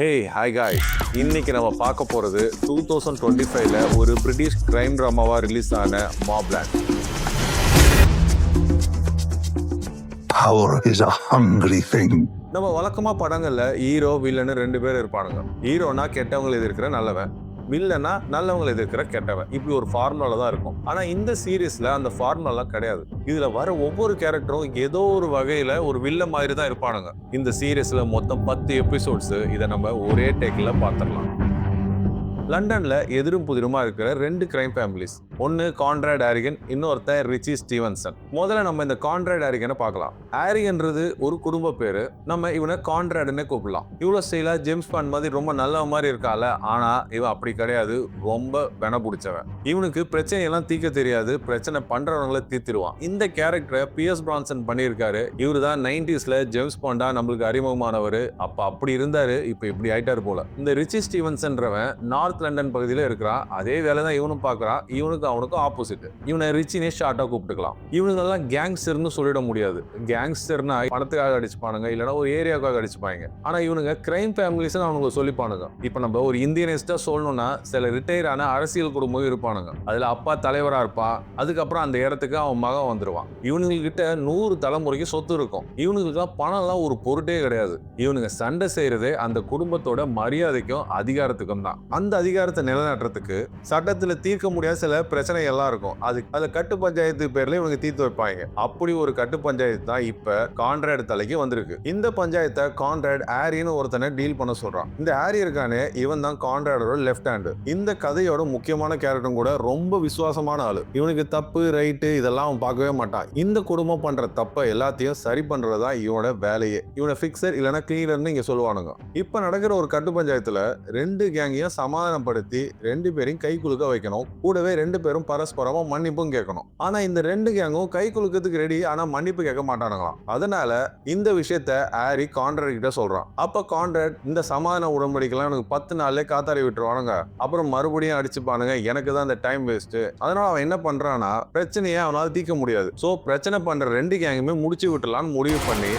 Hey hi guys, இன்னைக்கு நம்ம பார்க்க போகிறது 2025ல ஒரு பிரிட்டிஷ் கிரைம் ட்ராமாவாக ரிலீஸ் ஆன மாப்லேண்ட். Power is a hungry thing. நம்ம வழக்கமாக படங்களில் ஹீரோ வில்லன்னு ரெண்டு பேர் இருப்பானுங்க. ஹீரோனா கெட்டவங்களை எதிர்க்கிற நல்லவன், வில்லனா நல்லவங்களை எதிர்க்கிற கெட்டவன். இப்படி ஒரு ஃபார்முலால தான் இருக்கும். ஆனா இந்த சீரீஸ்ல அந்த ஃபார்முலாலாம் கிடையாது. இதுல வர ஒவ்வொரு கேரக்டரும் ஏதோ ஒரு வகையில ஒரு வில்ல மாதிரி தான் இருப்பானுங்க. இந்த சீரீஸ்ல மொத்தம் 10 எபிசோட்ஸ். இதை நம்ம ஒரே டேக்ல பார்த்துடலாம். லண்டன்ல எதிரும் புதிருமா இருக்கிற ரெண்டு கிரைம் ஃபேமிலிஸ். ஒன்னு கான்ராட் ஹாரிகன், இன்னொருத்தன் ரிச்சி ஸ்டீவன்சன். முதல்ல நம்ம இந்த கான்ராட் ஹாரிகனை பார்க்கலாம். ஹாரிகன்றது ஒரு குடும்ப பேரு. நம்ம இவனை கான்ராட்னே கூப்பிடலாம். இவ்வளவு ஸ்டைலா ஜேம்ஸ் பாண்ட் மாதிரி ரொம்ப நல்ல மாதிரி இருக்கால, ஆனா இவன் அப்படி கிடையாது. ரொம்ப வென பிடிச்சவன். இவனுக்கு பிரச்சனையெல்லாம் தீர்க்க தெரியாது, பிரச்சனை பண்றவங்களை தீர்த்திடுவான். இந்த கேரக்டரை பியர்ஸ் பிரான்சன் பண்ணியிருக்காரு. இவரு தான் 90sல ஜேம்ஸ் பாண்டா நம்மளுக்கு அறிமுகமானவர். அப்ப அப்படி இருந்தாரு, இப்ப இப்படி ஆயிட்டாரு போல. இந்த ரிச்சி ஸ்டீவன்சன்றவன் நார்த் லண்டன் பகுதியில இருக்கிறான். அதே வேலை தான் இவனும் பார்க்கறான். இவனுக்கு அவனுக்கு ஆப்போசிட். இவனை ரிச்சினே ஷார்ட்டா கூப்பிட்டுக்கலாம். இவனுங்க எல்லாம் கேங்ஸ்டர்னு சொல்லிட முடியாது. கேங்ஸ்டர்னா பணத்துக்காக அடிச்சுப்பானுங்க, இல்லைன்னா ஒரு ஏரியாவுக்காக அடிச்சுப்பாங்க. ஆனா இவனுங்க கிரைம் ஃபேமிலிஸ் அவனுங்க சொல்லிப்பானுங்க. இப்ப நம்ம ஒரு இந்தியனிஸ்டா சொல்லணும்னா சில ரிட்டையர் ஆன அரசியல் குடும்பம் இருப்பானுங்க. அதுல அப்பா தலைவரா இருப்பான். அதுக்கப்புறம் அந்த இடத்துக்கு அவன் மகன் வந்துருவான். இவனுங்க கிட்ட 100 தலைமுறைக்கு சொத்து இருக்கும். இவனுக்கு பணம் எல்லாம் ஒரு பொருட்டே கிடையாது. இவனுங்க சண்டை செய்யறதே அந்த குடும்பத்தோட மரியாதைக்கும் அதிகாரத்துக்கும் தான். அந்த அதிகாரத்தை நிலைநாட்டுறதுக்கு சட்டத்துல தீர்க்க முடியாத சில பிரச்சனை எல்லாம் இருக்கும். அது கட்டு பஞ்சாயத்து பேர்ல இவங்க தீர்த்து வைப்பாங்க. அப்படி ஒரு கட்டு பஞ்சாயத்து தான் இப்ப கான்ராட் தலைக்கு வந்திருக்கு. இந்த பஞ்சாயத்தை கான்ராட் ஹாரின்னு ஒருத்தனை டீல் பண்ண சொல்றான். இந்த ஹாரி இருக்கானே, இவன் தான் கான்ராடோட லெஃப்ட் ஹேண்ட். இந்த கதையோட முக்கியமான கேரக்டரும் கூட ரொம்ப விசுவாசமான ஆளு. இவனுக்கு தப்பு ரைட்டு இதெல்லாம் அவன் பார்க்கவே மாட்டான். இந்த குடும்பம் பண்ற தப்ப எல்லாத்தையும் சரி பண்றதா இவனோட வேலையே. இவனை பிக்சர் இல்லைன்னா கிளீனர்னு இங்க சொல்லுவானுங்க. இப்ப நடக்கிற ஒரு கட்டு பஞ்சாயத்துல ரெண்டு கேங்கையும் சமாதானப்படுத்தி ரெண்டு பேரையும் கை குலுக்க வைக்கணும். கூடவே ரெண்டு பேரும் பரஸ்பரமா மன்னிப்பும் கேட்கணும். ஆனா இந்த ரெண்டு கேங்கும் கை குலுக்கிறதுக்கு ரெடி, ஆனா மன்னிப்பு கேட்க மாட்டானுங்களாம். அதனால இந்த விஷயத்த ஹாரி கான்ராட் கிட்ட சொல்றான். அப்ப கான்ராட் இந்த சமாதான உடன்படிக்கைலாம் எனக்கு 10 நாள்ல காத்தாரி விட்டுருவானுங்க, அப்புறம் மறுபடியும் அடிச்சுப்பானுங்க, எனக்கு தான் இந்த டைம் வேஸ்ட். அதனால அவன் என்ன பண்றான்னா, பிரச்சனையை அவனால தீர்க்க முடியாது. சோ பிரச்சனை பண்ற ரெண்டு கேங்குமே முடிச்சு விட்டுலான்னு முடிவு பண்ணி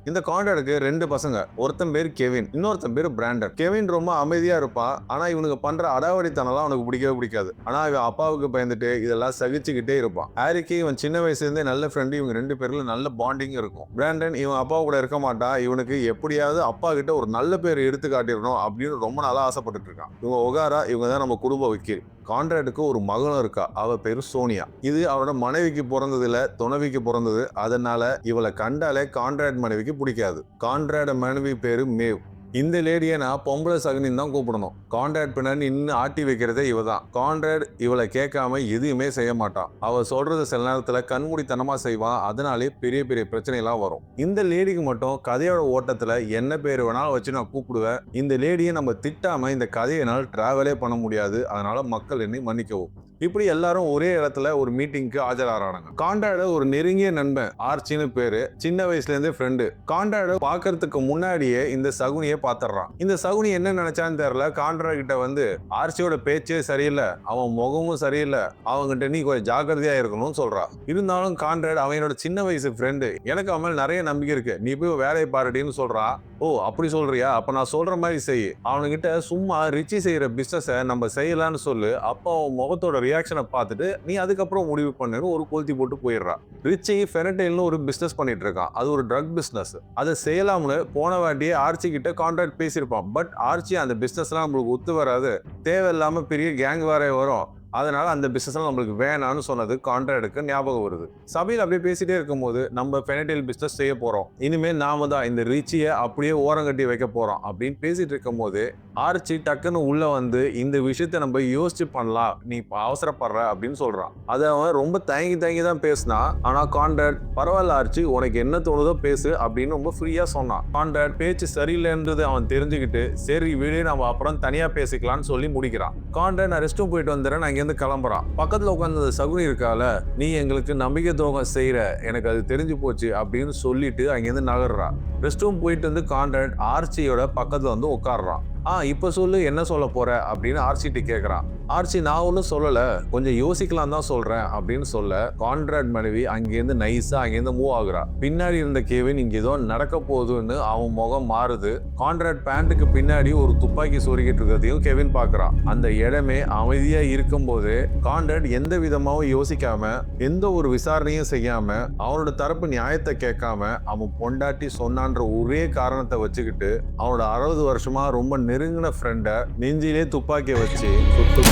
இந்த கான்ராடுக்கு ரெண்டு பசங்க. ஒருத்தன் பேர் கெவின், இன்னொருத்தன் பேர் பிராண்டன். கெவின் ரொம்ப அமைதியா இருப்பான். ஆனா இவனுக்கு பண்ற அடாவடித்தனம்லாம் அவனுக்கு பிடிக்கவே பிடிக்காது. ஆனா இவன் அப்பாவுக்கு பயந்துட்டு இதெல்லாம் சகிச்சுக்கிட்டே இருப்பான். ஹாரிக்கு இவன் சின்ன வயசுல இருந்தே நல்ல ஃப்ரெண்டு. இவங்க ரெண்டு பேருல நல்ல பாண்டிங் இருக்கும். பிராண்டன் இவன் அப்பா கூட இருக்க மாட்டான். இவனுக்கு எப்படியாவது அப்பா கிட்ட ஒரு நல்ல பேர் எடுத்து காட்டிடணும் அப்படின்னு ரொம்ப நாளா ஆசைப்பட்டுட்டு இருக்கான். இவங்க ஒகாரா, இவங்க தான் நம்ம குடும்ப வக்கீல். கான்ராடுக்கு ஒரு மகனும் இருக்கா. அவ பேரு சோனியா. இது அவரோட மனைவிக்கு பிறந்தது இல்ல, துணைவிக்கு பிறந்தது. அதனால இவளை கண்டாலே கான்ராட் மனைவிக்கு பிடிக்காது. கான்ராட் மனைவி பேரு மேவ். இந்த லேடியை நான் பொம்பளை சகுனின்னு தான் கூப்பிடணும். கான்ராட் பின்னாடி இன்னும் ஆட்டி வைக்கிறதே இவ தான். கான்ராட் இவளை கேட்காம எதுவுமே செய்ய மாட்டான். அவ சொல்றது சில நேரத்துல கண்மூடித்தனமா செய்வான். அதனாலே பெரிய பெரிய பிரச்சனை எல்லாம் வரும். இந்த லேடிக்கு மட்டும் கதையோட ஓட்டத்துல என்ன பேர் வேணாலும் வச்சு நான் கூப்பிடுவேன். இந்த லேடியை நம்ம திட்டாம இந்த கதையினால் டிராவலே பண்ண முடியாது. அதனால மக்கள் என்னை மன்னிக்கவும். இப்படி எல்லாரும் ஒரே இடத்துல ஒரு மீட்டிங்க்கு ஆஜராகிறாங்க. கான்ராட ஒரு நெருங்கிய நண்பன் ஆர்ச்சின்னு பேரு. சின்ன வயசுல இருந்தே ஃப்ரெண்டு. கான்ராட பாக்குறதுக்கு முன்னாடியே இந்த சகுனியை பாத்துறான். இந்த சகுனி என்ன நினைச்சான்னு தெரியல. கான்ராட் கிட்ட வந்து ஆர்ச்சியோட பேச்சே சரியில்லை, அவன் முகமும் சரியில்லை, அவங்கிட்ட நீ கொஞ்சம் ஜாக்கிரதையா இருக்கணும்னு சொல்றா. இருந்தாலும் கான்ராட் அவனோட சின்ன வயசு ஃப்ரெண்டு, எனக்கு அவன் நிறைய நம்பிக்கை இருக்கு, நீ போய் வேலையை பாருடின்னு சொல்றா. ஓ அப்படி சொல்றியா, அப்ப நான் சொல்ற மாதிரி செய். அவனுகிட்ட சும்மா ரிச்சி செய்யற பிசினஸ நம்ம செய்யலான்னு சொல்லு. அப்போ அவன் முகத்தோட ரியாக்ஷனை பார்த்துட்டு நீ அதுக்கப்புறம் முடிவு பண்ணு ஒரு கொளுத்தி போட்டு போயிடுறான். ரிச்சி ஃபெனடைல்னு ஒரு பிசினஸ் பண்ணிட்டு இருக்கான். அது ஒரு ட்ரக் பிசினஸ். அதை செய்யலாம்னு போன வாட்டியே ஆர்ச்சி கிட்ட கான்ட்ராக்ட் பேசியிருப்பான். பட் ஆர்ச்சி அந்த பிசினஸ்லாம் நம்மளுக்கு ஒத்து வராது, தேவையில்லாம பெரிய கேங் வேற வரும், அதனால அந்த பிசினஸ் நம்மளுக்கு வேணான்னு சொன்னது கான்ட்ராடுக்கு ஞாபகம் வருது. சபையில் அப்படியே பேசிட்டே இருக்கும்போது நம்ம ஃபெனடைல் பிசினஸ் செய்ய போறோம், இனிமே நாம தான் இந்த ரிச்சியை அப்படியே ஓரங்கட்டி வைக்க போறோம் அப்படின்னு பேசிட்டு இருக்கும் போது ஆர்ச்சி டக்குன்னு உள்ள வந்து இந்த விஷயத்த நம்ம யோசிச்சு பண்ணலாம், நீ அவசரப்படுற அப்படின்னு சொல்றான். அதை அவன் ரொம்ப தயங்கி தான் பேசினான். ஆனா கான்ட்ராட் பரவாயில்ல ஆர்ச்சி, உனக்கு என்ன தோணுதோ பேசு அப்படின்னு ரொம்ப ஃப்ரீயா சொன்னான். கான்ட்ராட் பேச்சு சரியில்லைன்றது அவன் தெரிஞ்சுக்கிட்டு சரி வீடு நம்ம அப்புறம் தனியா பேசிக்கலாம்னு சொல்லி முடிக்கிறான். கான்ட்ராட் நான் ரெஸ்ட் ரூம் போயிட்டு வந்துடுறேன், நான் இருந்து கிளம்புறான். பக்கத்துல உட்கார்ந்த சகுனி இருக்கால, நீ எங்களுக்கு நம்பிக்கை துரோகம் செய்யற, எனக்கு அது தெரிஞ்சு போச்சு அப்படின்னு சொல்லிட்டு அங்கிருந்து நகர்றான். ரெஸ்ட் ரூம் போயிட்டு வந்து கான்ட்ராட் ஆர்ச்சியோட பக்கத்துல வந்து உட்கார்றான். இப்ப சொல்லு என்ன சொல்ல போற அப்படின்னு ஆர்சிட்டி கேக்குறான். ஆர்சி நான் ஒன்னும் சொல்லல, கொஞ்சம் யோசிக்கலாம் தான் சொல்றேன் அப்படின்னு சொல்ல கான்ராட் மனைவி அங்கேருந்து நைஸா அங்கேருந்து மூவ் ஆகுறா. பின்னாடி இருந்த கெவின் இங்க ஏதோ நடக்க போகுதுன்னு அவன் முகம் மாறுது. கான்ராட் பேண்ட்டுக்கு பின்னாடி ஒரு துப்பாக்கி சொருகிட்டு இருக்கிறதையும் கெவின் பாக்குறான். அந்த இடமே அமைதியா இருக்கும் போது கான்ராட் எந்த விதமாவும் யோசிக்காம எந்த ஒரு விசாரணையும் செய்யாம அவனோட தரப்பு நியாயத்தை கேட்காம அவன் பொண்டாட்டி சொன்னான்ற ஒரே காரணத்தை வச்சுக்கிட்டு அவனோட 60 வருஷமா ரொம்ப நெருங்கின ஃப்ரெண்ட நெஞ்சிலே துப்பாக்கியை வச்சு சுட்டு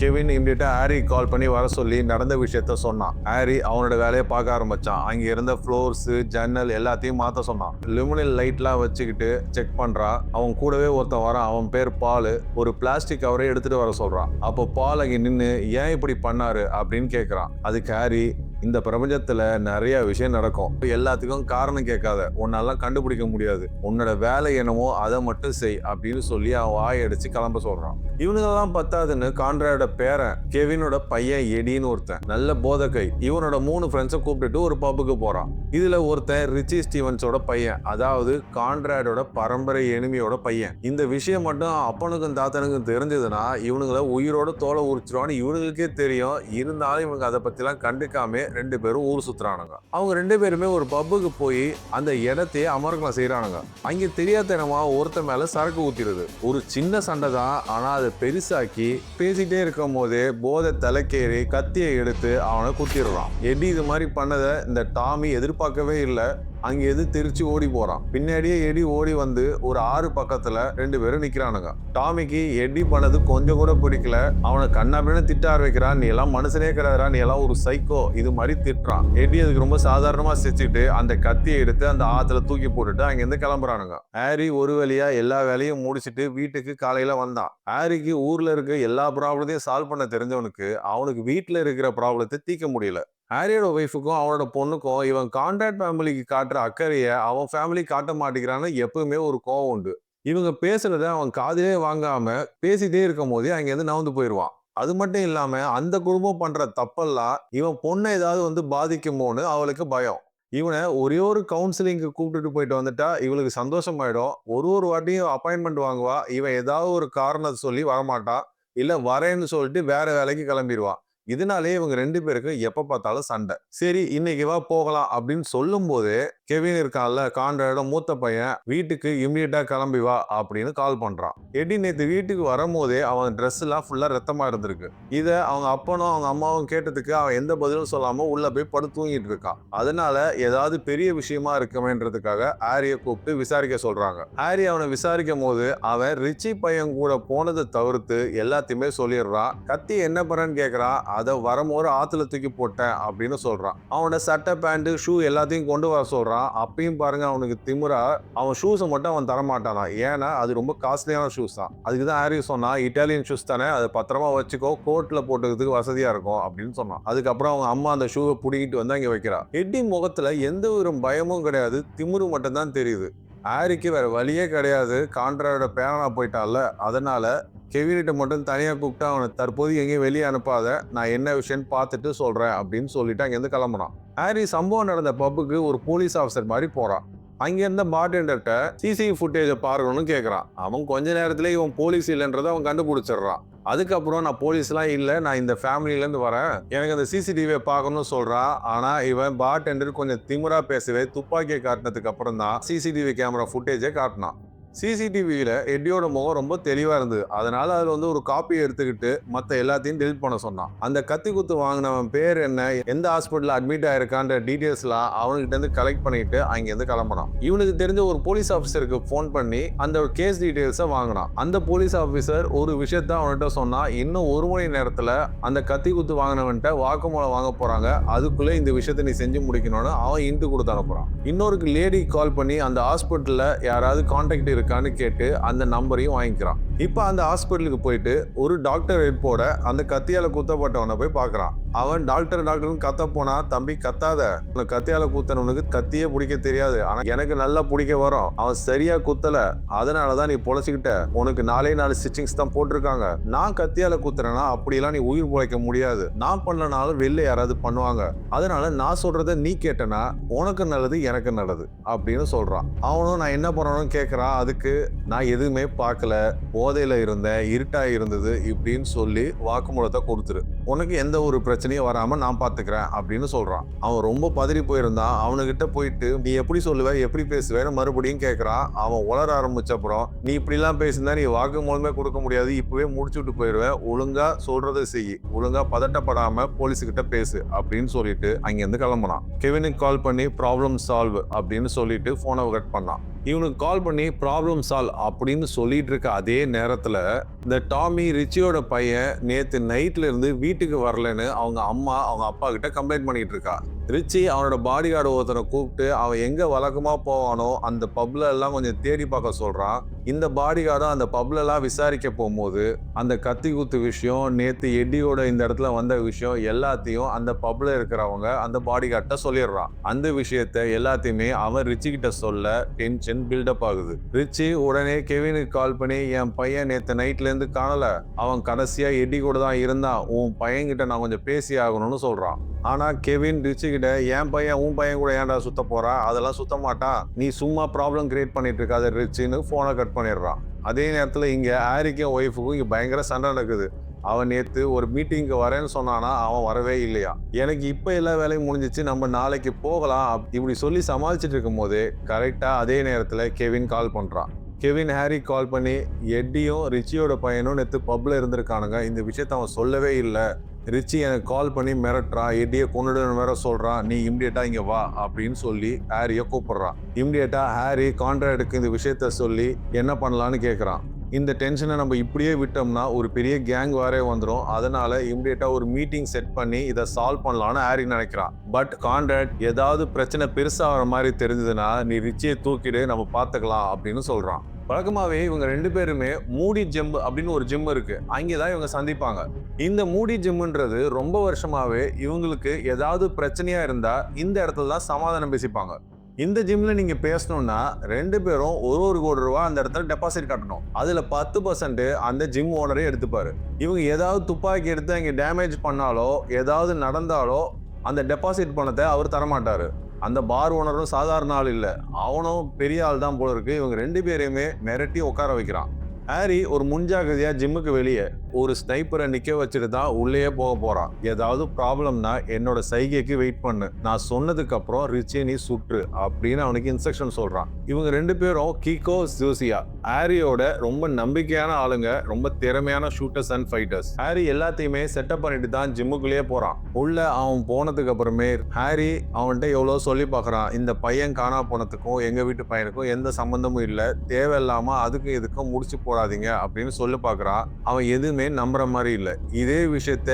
கெவின் இம்மிடியா ஹாரி கால் பண்ணி வர சொல்லி நடந்த விஷயத்த சொன்னான். ஹாரி அவனோட வேலையை பார்க்க ஆரம்பிச்சான். அங்க இருந்த ஃப்ளோர்ஸ் ஜன்னல் எல்லாத்தையும் மாத்த சொன்னான். லுமினல் லைட்லாம் வச்சுக்கிட்டு செக் பண்றான். அவன் கூடவே ஒருத்தன் வரான். அவன் பேர் பால். ஒரு பிளாஸ்டிக் கவரை எடுத்துட்டு வர சொல்றான். அப்போ பால் அங்க நின்று ஏன் இப்படி பண்ணாரு அப்படின்னு கேட்கறான். அதுக்கு ஹாரி, இந்த பிரபஞ்சத்துல நிறைய விஷயம் நடக்கும், எல்லாத்துக்கும் காரணம் கேட்காத, உன்னாலாம் கண்டுபிடிக்க முடியாது, உன்னோட வேலை என்னமோ அதை மட்டும் செய் அப்படின்னு சொல்லி அவன் வாயடிச்சு கிளம்ப சொல்றான். இவனுங்கெல்லாம் பத்தாதுன்னு கான்ராட பேரன் கெவினோட பையன் எடின்னு ஒருத்தன் நல்ல போதகை. இவனோட 3 ஃப்ரெண்ட்ஸை கூப்பிட்டுட்டு ஒரு பப்புக்கு போறான். இதுல ஒருத்தன் ரிச்சி ஸ்டீவன்ஸோட பையன், அதாவது கான்ராடோட பரம்பரை எனிமியோட பையன். இந்த விஷயம் மட்டும் அப்பனுக்கும் தாத்தனுக்கும் தெரிஞ்சதுன்னா இவனுங்களை உயிரோட தோலை உரிச்சிருவான்னு இவனுங்களுக்கே தெரியும். இருந்தாலும் இவங்க அதை பத்திலாம் கண்டுக்காம 2 பேரும் ஊர் சுத்துறானுங்க. அவங்க 2 பேருமே ஒரு பப்புக்கு போய் அந்த இடத்தையே அமர்க்கலாம் செய்யறானுங்க. அங்க தெரியாதனமா ஒருத்த மேல சரக்கு ஊத்திடுது. ஒரு சின்ன சண்டை தான், ஆனா அதை பெருசாக்கி பேசிட்டே இருக்கும் போதே போதை தலைக்கேறி கத்தியை எடுத்து அவனை குத்திடுறான். எடி இது மாதிரி பண்ணதை இந்த டாமி எதிர்பார்க்கவே இல்லை. அங்க எது தெரிச்சு ஓடி போறான். பின்னாடியே எடி ஓடி வந்து ஒரு 6 பக்கத்துல 2 பேரும் நிக்கிறானுங்க. டாமிக்கு எடி பண்ணது கொஞ்சம் கூட பிடிக்கல. அவனை கண்ணாபின்னு திட்ட ஆரம்பிக்கிறான். நீ எல்லாம் மனுஷனே கிடையாதுடா, நீ எல்லாம் ஒரு சைக்கோ, இது மாதிரி திட்டுறான். எடி அதுக்கு ரொம்ப சாதாரணமா சிரிச்சுட்டு அந்த கத்தியை எடுத்து அந்த ஆத்துல தூக்கி போட்டுட்டு அங்க இருந்து கிளம்புறானுங்க. ஹாரி ஒரு வழியா எல்லா வேலையும் முடிச்சுட்டு வீட்டுக்கு காலையில வந்தான். ஹாரிக்கு ஊர்ல இருக்க எல்லா ப்ராப்ளத்தையும் சால்வ் பண்ண தெரிஞ்சவனுக்கு அவனுக்கு வீட்டுல இருக்கிற ப்ராப்ளத்தை தீர்க்க முடியல. ஹாரியோட ஒய்ஃபுக்கும் அவனோட பொண்ணுக்கும் இவன் கான்ட்ராக்ட் ஃபேமிலிக்கு காட்டுற அக்கறையை அவன் ஃபேமிலி காட்ட மாட்டேங்கிறான்னு எப்பவுமே ஒரு கோவம் உண்டு. இவங்க பேசுறத அவன் காதிலே வாங்காம பேசிட்டே இருக்கும் போதே அங்கேருந்து நவுந்து போயிடுவான். அது மட்டும் இல்லாம அந்த குடும்பம் பண்ற தப்பெல்லாம் இவன் பொண்ணை ஏதாவது வந்து பாதிக்குமோன்னு அவளுக்கு பயம். இவனை ஒரே ஒரு கவுன்சிலிங்க்கு கூப்பிட்டுட்டு போயிட்டு வந்துட்டா இவளுக்கு சந்தோஷமாயிடும். ஒரு வாட்டியும் அப்பாயின்மெண்ட் வாங்குவா. இவன் ஏதாவது ஒரு காரணத்தை சொல்லி வரமாட்டான், இல்ல வரேன்னு சொல்லிட்டு வேற வேலைக்கு கிளம்பிடுவான். இதனாலே இவங்க 2 பேருக்கு எப்ப பார்த்தாலும் சண்டை. சரி இன்னைக்கு வா போகலாம் அப்படின்னு சொல்லும் போது கெவின் இருக்கான்ல, கான்ராடோட மூத்த பையன், வீட்டுக்கு இம்மிடியா கிளம்பி வா அப்படின்னு கால் பண்றான். எடி நேத்து வீட்டுக்கு வரும்போதே அவன் ட்ரெஸ் எல்லாம் ஃபுல்லா ரத்தமா இருந்திருக்கு. இத அவங்க அப்பனும் அவங்க அம்மாவும் கேட்டதுக்கு அவன் எந்த பதிலும் சொல்லாம உள்ள போய் படுத்து தூங்கிட்டு இருக்கான். அதனால ஏதாவது பெரிய விஷயமா இருக்குமேன்றதுக்காக ஹாரியை கூப்பிட்டு விசாரிக்க சொல்றாங்க. ஹாரி அவனை விசாரிக்கும் போது அவன் ரிச்சி பையன் கூட போனதை தவிர்த்து எல்லாத்தையுமே சொல்லிடுறான். கத்தி என்ன பண்றன்னு கேட்கறான். அதை வரும்போது ஆத்துல தூக்கி போட்டேன் அப்படின்னு சொல்றான். அவனோட சட்டை பேண்ட் ஷூ எல்லாத்தையும் கொண்டு வர சொல்றான். அப்பயும் பாருங்க அவனுக்கு திமிரா அவன் ஷூஸை மட்டும் அவன் தரமாட்டானா. ஏன்னா அது ரொம்ப காஸ்ட்லியான ஷூஸ் தான். அதுக்குதான் ஹாரி சொன்னா, இட்டாலியன் ஷூஸ் தானே, அதை பத்திரமா வச்சுக்கோ, கோர்ட்ல போட்டுக்கிறதுக்கு வசதியா இருக்கும் அப்படின்னு சொன்னான். அதுக்கப்புறம் அவங்க அம்மா அந்த ஷூவை புடிக்கிட்டு வந்து அங்க வைக்கிறா. எட்டி முகத்துல எந்த ஒரு பயமும் கிடையாது, திமிரு மட்டும் தான் தெரியுது. ஹாரிக்கு வேற வழியே கிடையாது, கான்ட்ராடோட பேரனா போயிட்டான்ல. அதனால கெவின்கிட்ட மட்டும் தனியா கூப்பிட்டு அவனை தற்போது எங்கேயும் வெளியே அனுப்பாத, நான் என்ன விஷயம்னு பார்த்துட்டு சொல்றேன் அப்படின்னு சொல்லிட்டு அங்கேருந்து கிளம்புறான். ஹாரி சம்பவம் நடந்த பப்புக்கு ஒரு போலீஸ் ஆஃபீஸர் மாதிரி போறான். அங்க இருந்த பார்டெண்டர்கிட்ட சிசிடிவி ஃபுட்டேஜை பார்க்கணும்னு கேட்கறான். அவன் கொஞ்ச நேரத்துல இவன் போலீஸ் இல்லைன்றதை அவன் கண்டுபிடிச்சிடுறான். அதுக்கப்புறம் நான் போலீஸ்லாம் இல்லை, நான் இந்த ஃபேமிலியிலேருந்து வரேன், எனக்கு அந்த சிசிடிவியை பார்க்கணும்னு சொல்றான். ஆனா இவன் பார்டெண்டர் கொஞ்சம் திமிரா பேசவே துப்பாக்கியை காட்டினதுக்கு அப்புறம் தான் சிசிடிவி கேமரா ஃபுட்டேஜை காட்டினான். சிசிடிவியில எட்டியோட முகம் ரொம்ப தெளிவா இருந்தது. அதனால அதுல வந்து ஒரு காப்பியை எடுத்துக்கிட்டு மத்த எல்லாத்தையும் டெலிட் பண்ண சொன்னான். அந்த கத்தி குத்து வாங்கினவன் பேர் என்ன, எந்த ஹாஸ்பிட்டல் அட்மிட் ஆயிருக்கான்ற டீடைல்ஸ்லாம் அவன்கிட்ட இருந்து கலெக்ட் பண்ணிட்டு அங்கிருந்து கிளம்பினான். இவனுக்கு தெரிஞ்ச ஒரு போலீஸ் ஆஃபீஸருக்கு ஃபோன் பண்ணி அந்த கேஸ் டீடைல்ஸை வாங்கினான். அந்த போலீஸ் ஆஃபீஸர் ஒரு விஷயத்த அவன்கிட்ட சொன்னா, இன்னும் 1 மணி நேரத்துல அந்த கத்தி குத்து வாங்கினவன்கிட்ட வாக்குமூலம் வாங்க போறாங்க, அதுக்குள்ள இந்த விஷயத்த நீ செஞ்சு முடிக்கணும்னு அவன் இன்ட்டு கொடுத்து அனுப்புறான். இன்னொரு லேடி கால் பண்ணி அந்த ஹாஸ்பிட்டல்ல யாராவது கான்டாக்ட் இருக்கான்னு கேட்டு அந்த நம்பரையும் வாங்கிக்கிறான். இப்போ அந்த ஹாஸ்பிட்டலுக்கு போயிட்டு ஒரு டாக்டர் போட அந்த கத்தியால குத்தப்பட்டவனை போய் பார்க்கறான். அவன் டாக்டர்னு கத்த போனா, தம்பி கத்தாத, உனக்கு கத்தியால குத்தனவனுக்கு கத்தியே பிடிக்க தெரியாது, ஆனா எனக்கு நல்லா பிடிக்க வரும், அவன் சரியா குத்தல, அதனாலதான் நீ பொழைச்சிக்கிட்ட, உனக்கு 4 ஸ்டிச்சிங்ஸ் தான் போட்டிருக்காங்க, நான் கத்தியால குத்துறேன்னா அப்படியெல்லாம் நீ உயிர் பிழைக்க முடியாது, நான் பண்ணனாலும் வெளில யாராவது பண்ணுவாங்க, அதனால நான் சொல்றத நீ கேட்டனா உனக்கு நல்லது எனக்கு நல்லது அப்படின்னு சொல்றான். அவனும் நான் என்ன பண்ணணும்னு கேட்கறான். அதுக்கு நான் எதுவுமே பார்க்கல, போதையில இருந்தேன், இருட்டா இருந்தது இப்படின்னு சொல்லி வாக்குமூலத்தை கொடுத்துரு, உனக்கு எந்த ஒரு பிரச்சனையும் வராம நான் பாத்துக்கிறேன் அப்படின்னு சொல்றான். அவன் ரொம்ப பதறி போயிருந்தான். அவனுகிட்ட போயிட்டு நீ எப்படி சொல்லுவ எப்படி பேசுவேன்னு மறுபடியும் கேட்கறான். அவன் உளர ஆரம்பிச்ச அப்புறம் நீ இப்படி எல்லாம் பேசினா நீ வாக்குமூலமே கொடுக்க முடியாது, இப்பவே முடிச்சுட்டு போயிடுவேன், ஒழுங்கா சொல்றதை செய், ஒழுங்கா பதட்டப்படாம போலீஸ் கிட்ட பேசு அப்படின்னு சொல்லிட்டு அங்கிருந்து கிளம்புனான். கெவினுக்கு கால் பண்ணி ப்ராப்ளம் சால்வ் அப்படின்னு சொல்லிட்டு போனை கட் பண்ணான். இவனுக்கு கால் பண்ணி ப்ராப்ளம் சால்வ் அப்படின்னு சொல்லிட்டு இருக்க அதே நேரத்துல இந்த டாமி ரிச்சியோட பையன் நேத்து நைட்ல இருந்து வீட்டுக்கு வரலன்னு அவங்க அம்மா அவங்க அப்பா கிட்ட கம்ப்ளைண்ட் பண்ணிட்டு இருக்கா. ரிச்சி அவனோட பாடி கார்டு ஒருத்தனை கூப்பிட்டு அவன் எங்க வழக்கமா போவானோ அந்த பப்ல எல்லாம் கொஞ்சம் தேடி பார்க்க சொல்றான். இந்த பாடி கார்டும் அந்த பப்ல எல்லாம் விசாரிக்க போகும்போது அந்த கத்தி குத்து விஷயம், நேத்து எட்டியோட இந்த இடத்துல வந்த விஷயம் எல்லாத்தையும் அந்த பப்ல இருக்கிறவங்க அந்த பாடி கார்ட்ட சொல்லிடுறான். அந்த விஷயத்த எல்லாத்தையுமே அவன் ரிச்சி கிட்ட சொல்ல டென்ஷன் பில்டப் ஆகுது. ரிச்சி உடனே கெவினுக்கு கால் பண்ணி என் பையன் நேத்து நைட்ல இருந்து காணல, அவன் கடைசியா எட்டி கூட தான் இருந்தான், உன் பையன் கிட்ட நான் கொஞ்சம் பேசி ஆகணும்னு சொல்றான். ஆனா கெவின் ரிச்சி கிட்ட என் பையன் உன் பையன் கூட ஏன்டா சுத்த போறா, அதெல்லாம் சுத்த மாட்டான், நீ சும்மா ப்ராப்ளம் கிரியேட் பண்ணிட்டு இருக்காத ரிச்சின்னு போனை கட் பண்ணிடுறான். அதே நேரத்துல இங்க ஹாரிக்கும் ஒய்ஃபுக்கும் இங்க பயங்கர சண்டை நடக்குது. அவன் நேத்து ஒரு மீட்டிங்க்கு வரேன்னு சொன்னானா, அவன் வரவே இல்லையா. எனக்கு இப்ப எல்லா வேலையும் முடிஞ்சிச்சு, நம்ம நாளைக்கு போகலாம் இப்படி சொல்லி சமாளிச்சுட்டு இருக்கும் போதே கரெக்டா அதே நேரத்துல கெவின் கால் பண்றான். கெவின் ஹாரி கால் பண்ணி எட்டியும் ரிச்சியோட பையனும் நேத்து பப்ல இருந்திருக்கானுங்க, இந்த விஷயத்த அவன் சொல்லவே இல்லை, ரிச்சி எனக்கு கால் பண்ணி மிரட்டுறான், எட்டியை கொண்டுடுன்னு வேற சொல்றான், நீ இம்மிடியட்டா இங்க வா அப்படின்னு சொல்லி ஹாரியை கூப்பிடுறான். இம்மிடியட்டா ஹாரி கான்ட்ராக்டுக்கு இந்த விஷயத்த சொல்லி என்ன பண்ணலான்னு கேட்கறான். இந்த டென்ஷனை நம்ம இப்படியே விட்டோம்னா ஒரு பெரிய கேங் வாரே வந்துடும், அதனால இம்மிடியட்டா ஒரு மீட்டிங் செட் பண்ணி இதை சால்வ் பண்ணலான்னு ஹாரி நினைக்கிறான். பட் கான்ட்ராக்ட் ஏதாவது பிரச்சனை பெருசாகிற மாதிரி தெரிஞ்சதுன்னா நீ ரிச்சியை தூக்கிடு, நம்ம பார்த்துக்கலாம் அப்படின்னு சொல்றான். வழக்கமாவே இவங்க 2 பேருமே மூடி ஜிம் அப்படின்னு ஒரு ஜிம் இருக்கு, அங்கேதான் இவங்க சந்திப்பாங்க. இந்த மூடி ஜிம்ன்றது ரொம்ப வருஷமாவே இவங்களுக்கு ஏதாவது பிரச்சனையா இருந்தா இந்த இடத்துல தான் சமாதானம் பேசிப்பாங்க. இந்த ஜிம்ல நீங்க பேசணும்னா 2 பேரும் ஒரு கோடி ரூபாய் அந்த இடத்துல டெபாசிட் கட்டணும். அதுல 10% அந்த ஜிம் ஓனரே எடுத்துப்பாரு. இவங்க ஏதாவது துப்பாக்கி எடுத்து அங்க டேமேஜ் பண்ணாலோ ஏதாவது நடந்தாலோ அந்த டெபாசிட் பணத்தை அவர் தரமாட்டாரு. அந்த பார் ஓனரும் சாதாரண ஆள் இல்ல, அவனும் பெரிய ஆள் தான் போல இருக்கு. இவங்க 2 பேரையுமே மிரட்டி உட்கார வைக்கிறான். ஹாரி ஒரு முன்ஜாகிரதையா ஜிம்முக்கு வெளியே ஒரு ஸ்னைப்பரை நிக்க வச்சுட்டு தான் உள்ளேயே போக போறான். ஏதாவது ப்ராப்ளம்னா என்னோட சைகைக்கு வெயிட் பண்ணு, நான் சொன்னதுக்கு அப்புறம் ரிச்சியை நீ சுற்று அப்படின்னு அவனுக்கு இன்ஸ்ட்ரக்ஷன் சொல்றான். இவங்க 2 பேரும் கிகோ ஜூசியா ஹாரியோட ரொம்ப நம்பிக்கையான ஆளுங்க, ரொம்ப திறமையான ஷூட்டர்ஸ் அண்ட் ஃபைட்டர்ஸ். ஹாரி எல்லாத்தையுமே செட்டப் பண்ணிட்டு தான் ஜிம்முக்குள்ளேயே போறான். உள்ள அவன் போனதுக்கு அப்புறமே ஹாரி அவன்கிட்ட எவ்வளவு சொல்லி பாக்குறான், இந்த பையன் காணா போனதுக்கும் எங்க வீட்டு பையனுக்கும் எந்த சம்பந்தமும் இல்லை, தேவையில்லாம அதுக்கும் இதுக்கும் முடிச்சு போடாதீங்க அப்படின்னு சொல்லி பாக்குறான். அவன் எதுவுமே நம்புற மாதிரி இல்லை. இதே விஷயத்த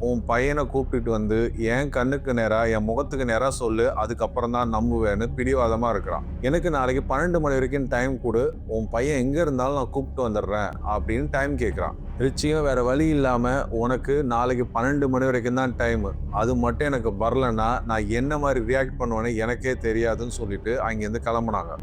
உன் பையனை கூப்பிட்டு வந்து என் கண்ணுக்கு நேரா என் முகத்துக்கு நேரா சொல்லு, அதுக்கப்புறம் தான் நம்புவேன்னு பிடிவாதமா இருக்கிறான். எனக்கு நாளைக்கு 12 மணி வரைக்கும் டைம் கொடு, உன் பையன் எங்க இருந்தாலும் நான் கூப்பிட்டு வந்துடுறேன் அப்படின்னு டைம் கேட்கிறான். ரிச்சியும் வேற வழி இல்லாம உனக்கு நாளைக்கு 12 மணி வரைக்கும் தான் டைம், அது மட்டும் எனக்கு வரலன்னா நான் என்ன மாதிரி ரியாக்ட் பண்ணுவேன்னு எனக்கே தெரியாதுன்னு சொல்லிட்டு அங்கிருந்து கிளம்புனாங்க.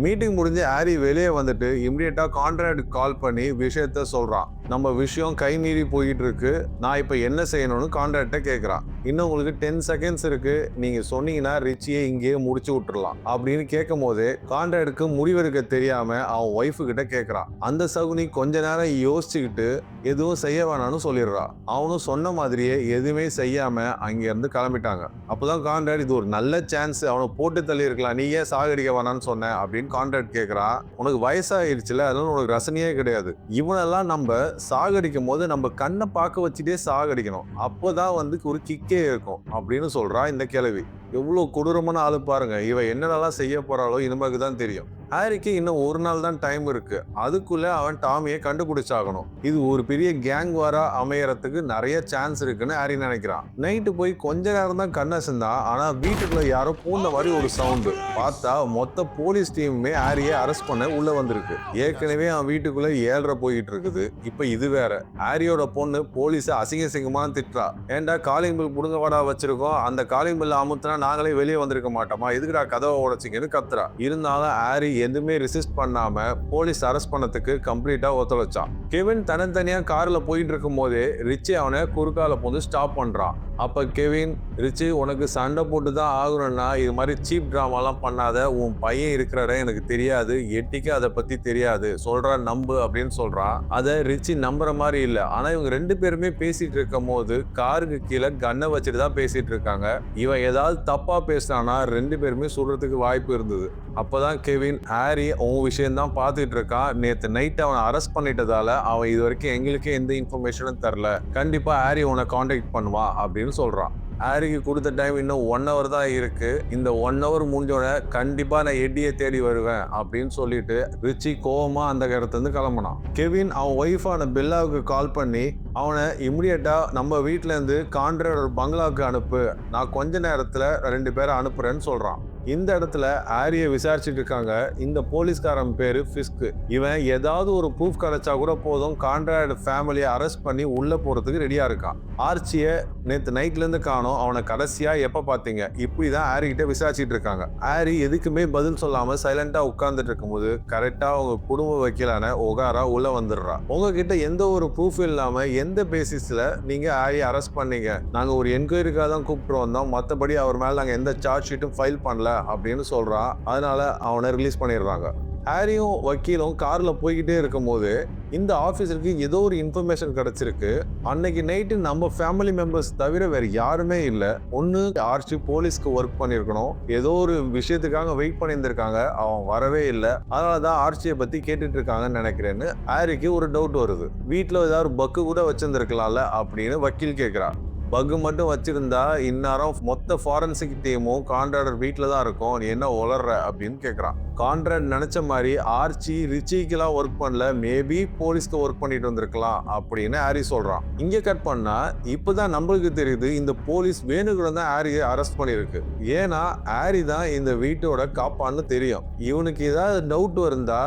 மீட்டிங் முடிஞ்சு ஹாரி வெளியே வந்துட்டு இம்மிடியட்டா கான்ட்ராக்ட் கால் பண்ணி விஷயத்த சொல்றான். நம்ம விஷயம் கை மீறி போயிட்டு இருக்கு, நான் இப்ப என்ன செய்யணும்னு கான்ட்ராக்ட கேட்கறான். இன்னும் உங்களுக்கு 10 செகண்ட்ஸ் இருக்கு, நீங்க சொன்னீங்கன்னா ரிச்சியை இங்கேயே முடிச்சு விட்டுறலாம் அப்படின்னு கேட்கும் போதே கான்ட்ராக்டுக்கு முடிவெடுக்க தெரியாம அவன் ஒய்ஃபு கிட்ட கேட்கறான். அந்த சகுனி கொஞ்ச நேரம் யோசிச்சுக்கிட்டு எதுவும் செய்ய வேணாம்னு சொல்லிடுறான். அவனும் சொன்ன மாதிரியே எதுவுமே செய்யாம அங்க இருந்து கிளம்பிட்டாங்க. அப்பதான் கான்ட்ராக்ட் இது ஒரு நல்ல சான்ஸ், அவனை போட்டு தள்ளி இருக்கலாம், நீ ஏன் சாகடிக்க வேணான்னு சொன்ன அப்படின்னு கான்ட்ராக்ட் கேட்கறான். உனக்கு வயசாயிருச்சுல, அதனால உனக்கு ரசனையே கிடையாது, இவனெல்லாம் நம்ம சாகடிக்கும் போது நம்ம கண்ணை பார்க்க வச்சுட்டே சாகடிக்கணும், அப்போதான் ஒரு கிக்கே இருக்கும் அப்படின்னு சொல்றா இந்த கிழவி. எவ்வளவு கொடூரமான ஆளு பாருங்க, இவ என்னென்னலாம் செய்ய போறாளோ இனிமேக்கு தான் தெரியும். ஹாரிக்கு இன்னும் ஒரு நாள் தான் டைம் இருக்கு. அதுக்குள்ள அவன் டாமியை கண்டுபிடிச்சாகணும். இது ஒரு பெரிய கேங் வாரா அமையறதுக்கு நிறைய சான்ஸ் இருக்குன்னு ஹாரி நினைக்கிறான். நைட்டு போய் கொஞ்ச நேரம் தான் கண்ணை செஞ்சான். ஆனா வீட்டுக்குள்ள யாரோ பூந்த மாதிரி ஒரு சவுண்டு. பார்த்தா மொத்த போலீஸ் டீமுமே ஹாரியை அரெஸ்ட் பண்ண உள்ள வந்திருக்கு. ஏற்கனவே அவன் வீட்டுக்குள்ள 7:30 போயிட்டு இருக்குது. இப்ப இது வேற. ஹாரியோட பொண்ணு போலீஸை அசிங்கமா திட்டுறா. ஏன்டா காலிங் பில் புடுங்க வாடா வச்சிருக்கோம், அந்த காலிங் பில் அமுத்தினா நாங்களே வெளியே வந்திருக்க மாட்டோமா, எதுக்குடா கதவை உடைச்சிங்கன்னு கத்துறா. இருந்தாலும் ஹாரி எதுவுமே ரெசிஸ்ட் பண்ணாம போலீஸ் அரெஸ்ட் பண்ணதுக்கு கம்ப்ளீட்டா ஒத்துழைச்சான். கெவின் தனித்தனியா கார்ல போயிட்டு இருக்கும் போதே ரிச்சி அவனை குறுக்கால போது ஸ்டாப் பண்றான். அப்ப கெவின், ரிச்சி உனக்கு சண்டை போட்டு தான் ஆகணும்னா இது மாதிரி சீப் டிராமாலாம் பண்ணாத, உன் பையன் இருக்கிற இடம் எனக்கு தெரியாது, எட்டிக்கு அதை பத்தி தெரியாது, சொல்றா நம்பு அப்படின்னு சொல்றான். அதை ரிச்சி நம்புற மாதிரி இல்ல. ஆனா இவங்க 2 பேருமே பேசிட்டு இருக்கும் போது காருக்கு கீழே கன்னை வச்சுட்டு தான் பேசிட்டு இருக்காங்க. இவன் ஏதாவது தப்பா பேசினானா 2 பேருமே சொல்றதுக்கு வாய்ப்பு இருந்தது. அப்பதான் கெவின், ஹாரி உன் விஷயம் தான் பார்த்துட்டு இருக்கான், நேற்று நைட் அவனை அரெஸ்ட் பண்ணிட்டதால அவன் இது வரைக்கும் எங்களுக்கே எந்த இன்ஃபர்மேஷனும் தரல, கண்டிப்பா ஹாரி உன்னை கான்டாக்ட் பண்ணுவான் அப்படின்னு சொல்றான். ஹாரிக்கு கொடுத்த டைம் இன்னும் 1 hour தான் இருக்கு. இந்த 1 hour முடிஞ்சோட கண்டிப்பா நான் எட்டியை தேடி வருவேன் அப்படின்னு சொல்லிட்டு ரிச்சி கோவமா அந்த இடத்துல கிளம்பினான். கெவின் அவன் ஒய்ஃபான பெல்லாவுக்கு கால் பண்ணி அவனை இமிடியேட்டா நம்ம வீட்டுல இருந்து கான்ட்ராட் பங்களாவுக்கு அனுப்பு, நான் கொஞ்ச நேரத்துல 2 பேரை அனுப்புறேன்னு சொல்றான். இந்த இடத்துல ஹாரியை விசாரிச்சுட்டு இருக்காங்க. இந்த போலீஸ்காரன் பேரு ஃபிஸ்க். இவன் ஏதாவது ஒரு ப்ரூஃப் கிடைச்சா கூட போதும், கான்ட்ராட் ஃபேமிலியை அரெஸ்ட் பண்ணி உள்ள போறதுக்கு ரெடியா இருக்கான். ஆர்ச்சியை நேற்று நைட்ல இருந்து காணோம், அவனை கடைசியா எப்ப பாத்தீங்க, இப்படிதான் ஹாரி கிட்ட விசாரிச்சுட்டு இருக்காங்க. ஹாரி எதுக்குமே பதில் சொல்லாம சைலண்டா உட்கார்ந்துட்டு இருக்கும்போது கரெக்டா அவங்க குடும்ப வக்கீலான ஒகாரா உள்ள வந்துடுறா. உங்ககிட்ட எந்த ஒரு ப்ரூஃப் இல்லாம எந்த பேசிஸ்ல நீங்க ஹாரி அரெஸ்ட் பண்ணீங்க, நாங்க ஒரு என்கொயரிக்காக தான் கூப்பிட்டு வந்தோம், மற்றபடி அவர் மேல நாங்க எந்த சார்ஜ் ஷீட்டும் ஃபைல் பண்ணல அப்படின்னு சொல்றான். அதனால அவனை ரிலீஸ் பண்ணிடுறாங்க. ஹாரியும் வக்கீலும் கார்ல போய்கிட்டே இருக்கும் போது இந்த ஆபீஸருக்கு ஏதோ ஒரு இன்ஃபர்மேஷன் கிடைச்சிருக்கு. அன்னைக்கு நைட்டு நம்ம ஃபேமிலி மெம்பர்ஸ் தவிர வேற யாருமே இல்லை. ஒன்னு ஆர்ச்சி போலீஸ்க்கு ஒர்க் பண்ணிருக்கணும், ஏதோ ஒரு விஷயத்துக்காக வெயிட் பண்ணியிருந்திருக்காங்க, அவன் வரவே இல்லை, அதனாலதான் ஆர்ச்சியை பத்தி கேட்டுட்டு இருக்காங்கன்னு நினைக்கிறேன்னு ஹாரிக்கு ஒரு டவுட் வருது. வீட்டுல ஏதாவது பக்கு கூட வச்சிருந்திருக்கலாம்ல அப்படின்னு வக்கீல் கேட்கிறா. பக் மட்டும் வச்சிருந்தா இந்நேரம் மொத்த ஃபாரன்சிக் டீமும் கான்ட்ராடர் வீட்டில் தான் இருக்கும், நீ என்ன உளர்ற அப்படின்னு கேட்குறான். கான்ட்ராட் நினைச்ச மாதிரி ஆர்ச்சி ரிச்சிக்கெல்லாம் ஒர்க் பண்ணல, மேபி போலீஸ்க்கு ஒர்க் பண்ணிட்டு வந்திருக்கலாம் அப்படின்னு ஹாரி சொல்றான். இங்க கட் பண்ணா இப்பதான் நம்மளுக்கு தெரியுது இந்த போலீஸ் வேணுகூட தான் ஹாரியை அரெஸ்ட் பண்ணிருக்கு. ஏன்னா ஹாரி தான் இந்த வீட்டோட காப்பான்னு தெரியும். இவனுக்கு ஏதாவது டவுட் இருந்தா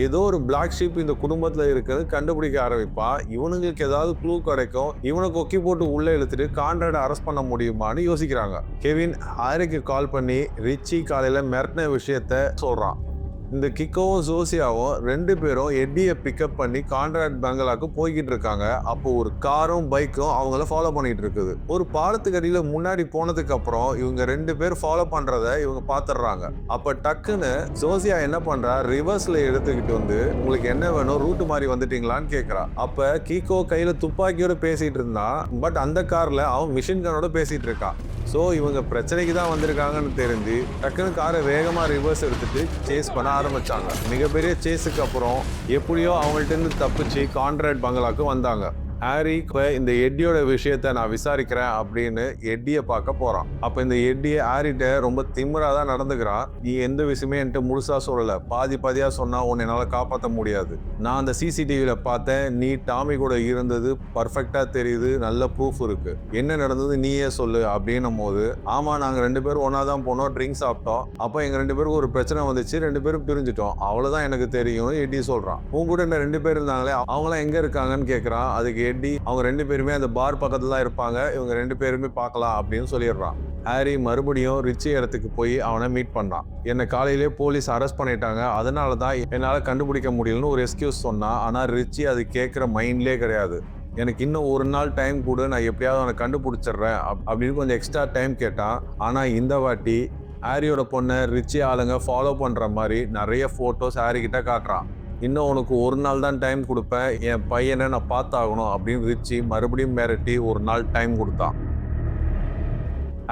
ஏதோ ஒரு பிளாக் ஷீப் இந்த குடும்பத்துல இருக்கிறது கண்டுபிடிக்க ஆரம்பிப்பான். இவனுங்களுக்கு ஏதாவது க்ளூ கிடைக்கும், இவனை கொக்கி போட்டு உள்ள இழுத்துட்டு கான்ட்ராட அரெஸ்ட் பண்ண முடியுமான்னு யோசிக்கிறாங்க. கெவின் ஹாரிக்கு கால் பண்ணி ரிச்சி காலையில மிரட்டின விஷயத்த சொல்றான். இந்த கிக்கோவும் ஜோசியாவும் 2 பேரும் எட்டியை பிக்கப் பண்ணி கான்ட்ராட் பங்களாக்கு போய்கிட்டு இருக்காங்க. அப்போ ஒரு காரும் பைக்கும் அவங்கள ஃபாலோ பண்ணிட்டு இருக்குது. ஒரு பாலத்துக்கு அடியில முன்னாடி போனதுக்கு அப்புறம் இவங்க 2 பேர் ஃபாலோ பண்றத இவங்க பாத்துடுறாங்க. அப்ப டக்குன்னு ஜோசியா என்ன பண்றா, ரிவர்ஸ்ல எடுத்துக்கிட்டு வந்து உங்களுக்கு என்ன வேணும், ரூட் மாதிரி வந்துட்டீங்களான்னு கேட்கறா. அப்ப கிக்கோ கையில துப்பாக்கியோட பேசிட்டு இருந்தான். பட் அந்த கார்ல அவன் மிஷின் கனோட பேசிட்டு இருக்கான். ஸோ இவங்க பிரச்சனைக்கு தான் வந்திருக்காங்கன்னு தெரிஞ்சு டக்குன்னு காரை வேகமாக ரிவர்ஸ் எடுத்துட்டு சேஸ் பண்ண ஆரம்பிச்சாங்க. மிகப்பெரிய சேஸுக்கு அப்புறம் எப்படியோ அவங்கள்ட்ட இருந்து தப்பிச்சு கான்ட்ராட் பங்களாக்கு வந்தாங்க. ஹாரி இந்த எட்டியோட விஷயத்த நான் விசாரிக்கிறேன் அப்படின்னு எட்டியை பார்க்க போறான். அப்ப இந்த எட்டியை ஹாரிட்ட ரொம்ப திமிரா தான் நடந்துக்கிறான். நீ எந்த விஷயமே என்கிட்ட முழுசா சொல்லல, பாதியா சொன்னா உன்னை என்னால காப்பாற்ற முடியாது, நான் அந்த சிசிடிவில பார்த்தேன், நீ டாமி கூட இருந்தது பர்ஃபெக்டா தெரியுது, நல்ல ப்ரூஃப் இருக்கு, என்ன நடந்தது நீயே சொல்லு அப்படின்னும் போது, ஆமா நாங்க 2 பேரும் ஒன்னா தான் போனோம், ட்ரிங்க்ஸ் சாப்பிட்டோம், அப்ப எங்க 2 பேருக்கு ஒரு பிரச்சனை வந்துச்சு, 2 பேரும் பிரிஞ்சுட்டோம், அவ்வளவுதான் எனக்கு தெரியும் எட்டி சொல்றான். உன் கூட இந்த 2 பேர் இருந்தாங்களே அவங்களாம் எங்க இருக்காங்கன்னு கேட்கறான். அதுக்கு எட்டி அவங்க 2 பேருமே அந்த பார் பக்கத்துல தான் இருப்பாங்க, இவங்க 2 பேருமே பார்க்கலாம் அப்படின்னு சொல்லிடுறான். ஹாரி மறுபடியும் ரிச்சி இடத்துக்கு போய் அவனை மீட் பண்ணான். என்னை காலையிலே போலீஸ் அரெஸ்ட் பண்ணிட்டாங்க, அதனால தான் என்னால் கண்டுபிடிக்க முடியலன்னு ஒரு எக்ஸ்கியூஸ் சொன்னான். ஆனால் ரிச்சி அது கேட்குற மைண்ட்லேயே கிடையாது. எனக்கு இன்னும் ஒரு நாள் டைம் கூட, நான் எப்படியாவது அவனை கண்டுபிடிச்சிடுறேன் அப்படின்னு கொஞ்சம் எக்ஸ்ட்ரா டைம் கேட்டான். ஆனால் இந்த வாட்டி ஹாரியோட பொண்ணை ரிச்சி ஆளுங்க ஃபாலோ பண்ணுற மாதிரி நிறைய ஃபோட்டோஸ் ஹாரி கிட்ட காட்டுறான். இன்னும் உனக்கு ஒரு நாள் தான் டைம் கொடுப்பேன், என் பையனை நான் பார்த்தாகணும் அப்படின்னு ரிச்சி மறுபடியும் மிரட்டி ஒரு நாள் டைம் கொடுத்தான்.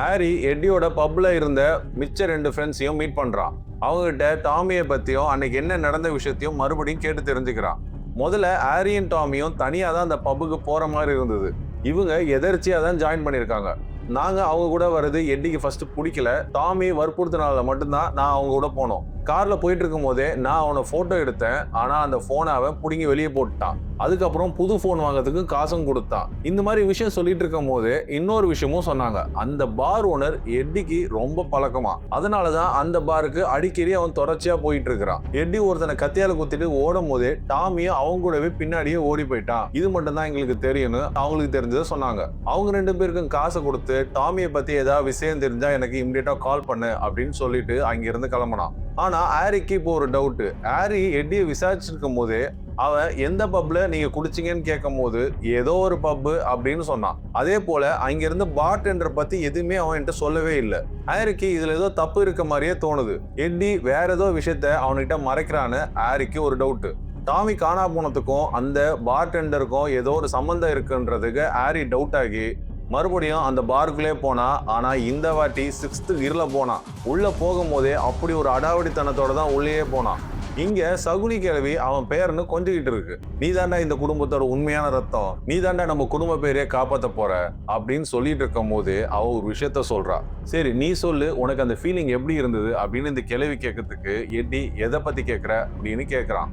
ஹாரி எட்டியோட பப்ல இருந்த மிச்ச 2 ஃப்ரெண்ட்ஸையும் மீட் பண்றான். அவங்ககிட்ட டாமியை பத்தியும் அன்னைக்கு என்ன நடந்த விஷயத்தையும் மறுபடியும் கேட்டு தெரிஞ்சுக்கிறான். முதல்ல ஹாரியும் டாமியும் தனியா தான் அந்த பப்புக்கு போற மாதிரி இருந்தது. இவங்க எதர்ச்சியா தான் ஜாயின் பண்ணியிருக்காங்க. நாங்க அவங்க கூட வர்றது எட்டிக்கு ஃபர்ஸ்ட் பிடிக்கல, டாமி வற்புறுத்தினால மட்டும்தான் நான் அவங்க கூட போனோம். கார்ல போயிட்டு இருக்கும் போதே நான் அவனை போட்டோ எடுத்தேன். ஆனா அந்த போனை அவன் புடுங்கி வெளியே போட்டுட்டான். அதுக்கப்புறம் புது போன் வாங்குறதுக்கு காசும் கொடுத்தான். இந்த மாதிரி விஷயம் சொல்லிட்டு இருக்கும் போது இன்னொரு விஷயமும் சொன்னாங்க. அந்த பார் ஓனர் எட்டிக்கு ரொம்ப பழக்கமா, அதனாலதான் அந்த பாருக்கு அடிக்கடி அவன் தொடர்ச்சியா போயிட்டு இருக்கிறான். எட்டி ஒருத்தனை கத்தியால குத்திட்டு ஓடும் போதே டாமியும் அவங்க கூடவே பின்னாடியே ஓடி போயிட்டான். இது மட்டும் தான் எங்களுக்கு தெரியும்னு அவங்களுக்கு தெரிஞ்சதை சொன்னாங்க. அவங்க 2 பேருக்கும் காசை கொடுத்து டாமியை பத்தி ஏதாவது விஷயம் தெரிஞ்சா எனக்கு இமிடியேட்டா கால் பண்ணு அப்படின்னு சொல்லிட்டு அங்கிருந்து கிளம்பினான். ஆனா ஹாரிக்கு இப்போ ஒரு டவுட். ஹாரி எட்டியை விசாரிச்சிருக்கும் போதே அவன் எந்த பப்ல நீங்க குடிச்சீங்கன்னு கேட்கும் போது ஏதோ ஒரு பப் அப்படின்னு சொன்னான். அதே போல அங்கிருந்து பார்டெண்டர் பத்தி எதுவுமே அவன் என்கிட்ட சொல்லவே இல்லை. ஹாரிக்கு இதுல ஏதோ தப்பு இருக்க மாதிரியே தோணுது. எட்டி வேற ஏதோ விஷயத்த அவன்கிட்ட மறைக்கிறான்னு ஹாரிக்கு ஒரு டவுட். டாமி காணா போனதுக்கும் அந்த பார்டெண்டருக்கும் ஏதோ ஒரு சம்பந்தம் இருக்குன்றதுக்கு ஹாரி டவுட் ஆகி மறுபடியும் அந்த பாருக்குள்ளே போனா. ஆனா இந்த வாட்டி 6th கியர்ல போனான். உள்ள போகும் போதே அப்படி ஒரு அடாவடித்தனத்தோட தான் உள்ளே போனான். இங்க சகுனி கிழவி அவன் பேருன்னு கொஞ்சிக்கிட்டு இருக்கு. நீ தாண்டா இந்த குடும்பத்தோட உண்மையான ரத்தம், நீ தாண்டா நம்ம குடும்ப பேரையே காப்பாத்த போற அப்படின்னு சொல்லிட்டு இருக்கும் போது அவ ஒரு விஷயத்த சொல்றா. சரி நீ சொல்லு, உனக்கு அந்த ஃபீலிங் எப்படி இருந்தது அப்படின்னு இந்த கிழவி கேட்கறதுக்கு எட்டி எதை பத்தி கேட்கற அப்படின்னு கேட்கறான்.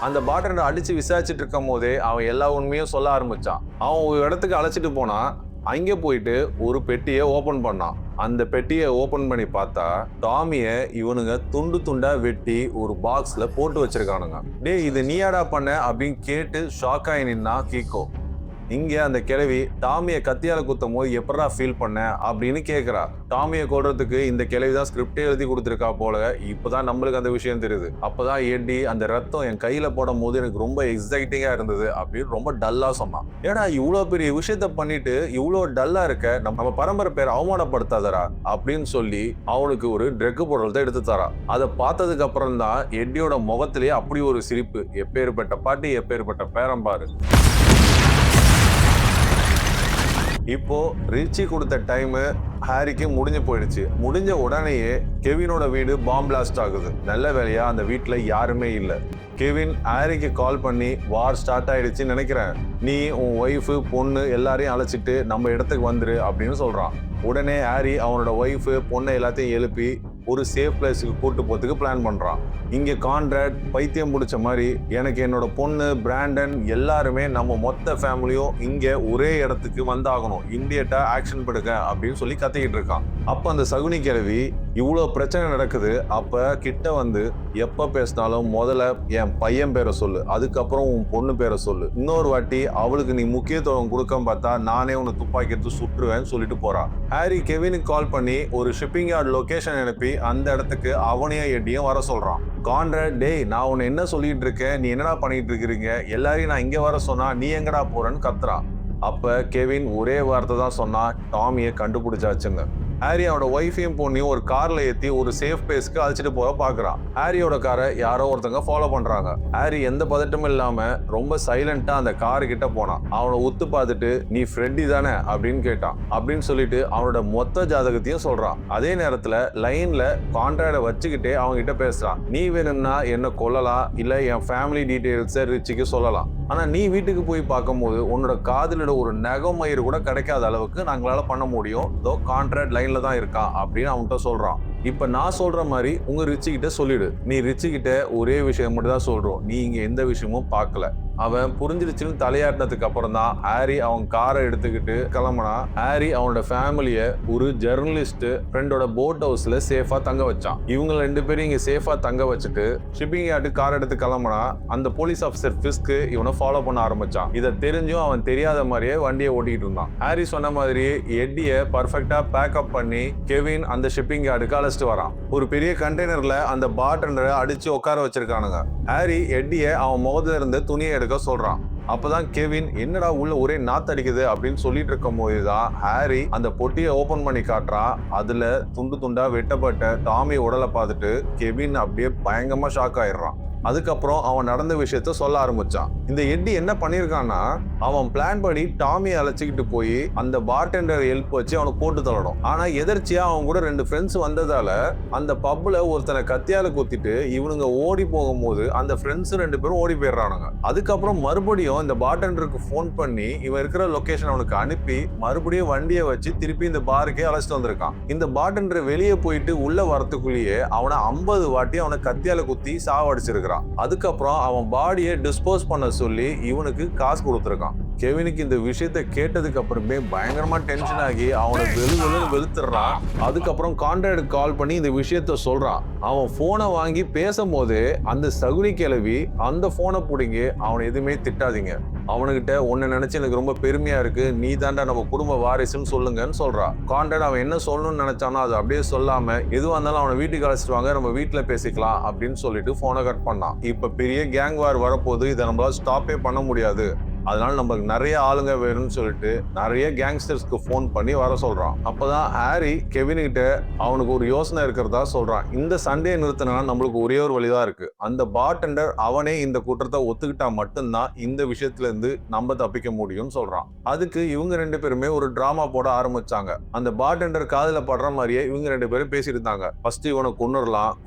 அந்த பார்டெண்டர் அடிச்சு விசாரிச்சுட்டு இருக்கும் போதே அவன் எல்லா உண்மையும் சொல்ல ஆரம்பிச்சான். அவன் ஒரு இடத்துக்கு அழைச்சிட்டு போனா. அங்கே போயிட்டு ஒரு பெட்டியை ஓபன் பண்ணான். அந்த பெட்டியை ஓபன் பண்ணி பார்த்தா டாமிய இவனுங்க துண்டு துண்டா வெட்டி ஒரு பாக்ஸ்ல போட்டு வச்சிருக்கானுங்க. டேய் இது நீயாடா பண்ண அப்படின்னு கேட்டு ஷாக் ஆகி நின்னா கீகோ. இங்க அந்த கிழவி டாமியை கத்தியால குத்தும் போது எப்படா ஃபீல் பண்ண அப்படின்னு கேட்கிறா. டாமியை கொல்றதுக்கு இந்த கிழவி தான் ஸ்கிரிப்டே எழுதி கொடுத்துருக்கா போல. இப்பதான் நம்மளுக்கு அந்த விஷயம் தெரியுது. அப்பதான் எட்டி அந்த ரத்தம் என் கையில போடும் போது எனக்கு ரொம்ப எக்ஸைட்டிங்கா இருந்தது அப்படின்னு ரொம்ப டல்லா சொன்னான். ஏடா இவ்வளவு பெரிய விஷயத்த பண்ணிட்டு இவ்வளவு டல்லா இருக்க, நம்ம பரம்பரை பேர் அவமானப்படுத்தாதரா அப்படின்னு சொல்லி அவனுக்கு ஒரு ட்ரக் பொருள் எடுத்து தரா. அதை பார்த்ததுக்கு அப்புறம் தான் எட்டியோட முகத்திலேயே அப்படி ஒரு சிரிப்பு. எப்பேற்பட்ட பாட்டி, எப்பேற்பட்ட பேரம்பாரு. இப்போ ரிச்சி கொடுத்த டைம் ஹாரிக்கு முடிஞ்சு போயிடுச்சு. முடிஞ்ச உடனேயே கெவினோட வீடு பாம் பிளாஸ்ட் ஆகுது. நல்ல வேலையா அந்த வீட்டுல யாருமே இல்லை. கெவின் ஹாரிக்கு கால் பண்ணி வார் ஸ்டார்ட் ஆயிடுச்சுன்னு நினைக்கிறேன், நீ உன் ஒய்ஃபு பொண்ணு எல்லாரையும் அழைச்சிட்டு நம்ம இடத்துக்கு வந்துரு அப்படின்னு சொல்றான். உடனே ஹாரி அவனோட ஒய்ஃபு பொண்ணை எல்லாத்தையும் எழுப்பி ஒரு சேஃப் பிளேஸுக்கு கூட்டு போறதுக்கு பிளான் பண்றான். இங்க கான்ட்ராக்ட் பைத்தியம் பிடிச்ச மாதிரி எனக்கு என்னோட பொண்ணு பிராண்டன் எல்லாருமே நம்ம மொத்த ஃபேமிலியும் இங்க ஒரே இடத்துக்கு வந்தாகணும், இம்மிடியேட்டா ஆக்ஷன் படுங்க அப்படின்னு சொல்லி கத்திக்கிட்டு இருக்கான். அப்ப அந்த சகுனி கிழவி இவ்வளவு பிரச்சனை நடக்குது. அப்ப கிட்ட வந்து எப்ப பேசினாலும் முதல்ல என் பையன் பேரை சொல்லு, அதுக்கப்புறம் உன் பொண்ணு பேரை சொல்லு, இன்னொரு வாட்டி அவளுக்கு நீ முக்கியத்துவம் கொடுக்க பார்த்தா நானே உன்னை துப்பாக்கி எடுத்து சுற்றுவேன்னு சொல்லிட்டு போறான். ஹாரி கெவினுக்கு கால் பண்ணி ஒரு ஷிப்பிங் யார்ட் லொகேஷன் அனுப்பி அந்த இடத்துக்கு அவனையும் எட்டியும் வர சொல்றான். கான்ட்ராக்ட், டேய் நான் உன்னை என்ன சொல்லிட்டு இருக்கேன், நீ என்னடா பண்ணிட்டு இருக்கிறீங்க, எல்லாரையும் நான் இங்க வர சொன்னா நீ எங்கடா போறன்னு கத்துறான். அப்ப கெவின் ஒரே வார்த்தை தான் சொன்னா, டாமியை கண்டுபிடிச்சாச்சுங்க. ஹாரி அவனோட ஒய்ஃபையும் பொண்ணையும் ஒரு கார்ல ஏற்றி ஒரு சேஃப் பிளேஸ்க்கு அழைச்சிட்டு போக பாக்குறான். ஹாரியோட காரை யாரோ ஒருத்தங்க ஃபாலோ பண்றாங்க. ஹாரி எந்த பதட்டமும் இல்லாம ரொம்ப சைலண்டா அந்த காரு கிட்ட போனான். அவனை உத்து பார்த்துட்டு நீ ஃப்ரெட்டி தானே அப்படின்னு கேட்டான். அப்படின்னு சொல்லிட்டு அவனோட மொத்த ஜாதகத்தையும் சொல்றான். அதே நேரத்துல லைன்ல கான்ட்ராக்டை வச்சுக்கிட்டே அவங்க கிட்ட பேசுறான். நீ வேணும்னா என்ன கொல்லலாம், இல்ல என் ஃபேமிலி டீடைல்ஸை ரிச்சிக்கு சொல்லலாம். ஆனா நீ வீட்டுக்கு போய் பார்க்கும்போது உன்னோட காதலோட ஒரு நகமயிறு கூட கிடைக்காத அளவுக்கு நாங்களால பண்ண முடியும். இதோ கான்ட்ராக்ட் லைன்ல தான் இருக்கான் அப்படின்னு அவன்கிட்ட சொல்றான். இப்ப நான் சொல்ற மாதிரி உங்க ரிச்சி கிட்ட சொல்லிடு. நீ ரிச்சி கிட்ட ஒரே விஷயம் மட்டும் தான் சொல்றோம், நீ இங்க எந்த விஷயமும் பார்க்கல. அவன் புரிஞ்சிருச்சுன்னு தலையாட்டினதுக்கு அப்புறம் தான் ஹாரி அவன் காரை எடுத்துக்கிட்டு கிளம்புனா. ஹாரி அவனோட ஃபேமிலிய ஒரு ஜெர்னலிஸ்ட் ஃப்ரெண்டோட போட் ஹவுஸ்ல சேஃபா தங்க வச்சான். இவங்க 2 பேரும் இங்க சேஃபா தங்க வச்சுட்டு ஷிப்பிங் யார்டு கார் எடுத்து கிளம்புனா. அந்த போலீஸ் ஆஃபீஸர் ஃபிஸ்க் இவனை ஃபாலோ பண்ண ஆரம்பிச்சான். இதை தெரிஞ்சும் அவன் தெரியாத மாதிரியே வண்டியை ஓட்டிட்டு இருந்தான். ஹாரி சொன்ன மாதிரி எட்டிய பர்ஃபெக்டா பேக்கப் பண்ணி கெவின் அந்த ஷிப்பிங் யார்டுக்கு அழைச்சிட்டு வரான். ஒரு பெரிய கண்டெய்னர்ல அந்த பார்டெண்டரை அடிச்சு உட்கார வச்சிருக்கானுங்க. ஹாரி எட்டிய அவன் முகத்துல இருந்து துணியை எடுக்க சொல்றான். அப்பதான் கெவின் என்னடா உள்ள ஒரே நாத்தடிக்குது அப்படின்னு சொல்லிட்டு இருக்கும் போதுதான் ஹாரி அந்த பொட்டியை ஓபன் பண்ணி காட்டுறான். அதுல துண்டு துண்டா வெட்டப்பட்ட டாமி உடலை பார்த்துட்டு கெவின் அப்படியே பயங்கரமா ஷாக் ஆயிடுறான். அதுக்கப்புறம் அவன் நடந்த விஷயத்த சொல்ல ஆரம்பிச்சான். இந்த எட்டி என்ன பண்ணிருக்கான்னா, அவன் பிளான் படி டாமியை அழைச்சிக்கிட்டு போய் அந்த பார்டெண்டர் ஹெல்ப் வச்சு அவனை போட்டு தள்ளணும். ஆனா எதர்ச்சியா அவன் கூட 2 ஃப்ரெண்ட்ஸ் வந்ததால அந்த பப்ல ஒருத்தனை கத்தியால குத்திட்டு இவனுங்க ஓடி போகும்போது அந்த ஃப்ரெண்ட்ஸ் 2 பேரும் ஓடி போயிடுறானுங்க. அதுக்கப்புறம் மறுபடியும் இந்த பார்டெண்டருக்கு ஃபோன் பண்ணி இவன் இருக்கிற லொகேஷன் அவனுக்கு அனுப்பி மறுபடியும் வண்டியை வச்சு திருப்பி இந்த பாருக்கே அழைச்சிட்டு வந்திருக்கான். இந்த பார்டெண்டர் வெளியே போயிட்டு உள்ள வரத்துக்குள்ளேயே அவனை 50 வாட்டி அவனை கத்தியால குத்தி சாவடிச்சிருக்கான். அதுக்கப்புறம் அவன் பாடியை டிஸ்போஸ் பண்ண சொல்லி இவனுக்கு காசு கொடுத்துருக்கான். கெவினுக்கு இந்த விஷயத்த கேட்டதுக்கு அப்புறமே பயங்கரமா டென்ஷன் ஆகி அவனை வெளுத்துறான். அதுக்கப்புறம் கான்ட்ராக்டுக்கு கால் பண்ணி இந்த விஷயத்த சொல்றான். அவன் போனை வாங்கி பேசும்போது அந்த சகுனி கிளவி அந்த போனை பிடிங்கி அவனை எதுவுமே திட்டாதீங்க, அவனுகிட்ட உன்னை நினைச்சு எனக்கு ரொம்ப பெருமையா இருக்கு, நீ தாண்டா நம்ம குடும்ப வாரிசுன்னு சொல்லுங்கன்னு சொல்றான். கான்ட்ராக்ட் அவன் என்ன சொல்லணும்னு நினைச்சானோ அது அப்படியே சொல்லாம எதுவா இருந்தாலும் அவனை வீட்டுக்கு அழைச்சிட்டு வாங்க, நம்ம வீட்டுல பேசிக்கலாம் அப்படின்னு சொல்லிட்டு போனை கட் பண்ணான். இப்ப பெரிய கேங் வார் வரப்போது, இதை நம்மளால ஸ்டாப்பே பண்ண முடியாது, அதனால நமக்கு நிறைய ஆளுங்க வேணும்னு சொல்லிட்டு நிறைய கேங்ஸ்டர்ஸ்க்கு ஃபோன் பண்ணி வர சொல்றான். அப்பதான் ஹாரி கெவின் கிட்ட அவனுக்கு ஒரு யோசனை இருக்கிறதா சொல்றான். இந்த சண்டையை நிறுத்தினா நம்மளுக்கு ஒரே ஒரு வழிதான் இருக்கு, அந்த பார்டெண்டர் அவனே இந்த குற்றத்தை ஒத்துக்கிட்டா மட்டும்தான் இந்த விஷயத்துல இருந்து நம்ம தப்பிக்க முடியும்னு சொல்றான். அதுக்கு இவங்க 2 பேருமே ஒரு டிராமா போட ஆரம்பிச்சாங்க. அந்த பார்டெண்டர் காதுல படுற மாதிரியே இவங்க 2 பேரும் பேசிட்டு இருந்தாங்க. ஃபர்ஸ்ட் இவனை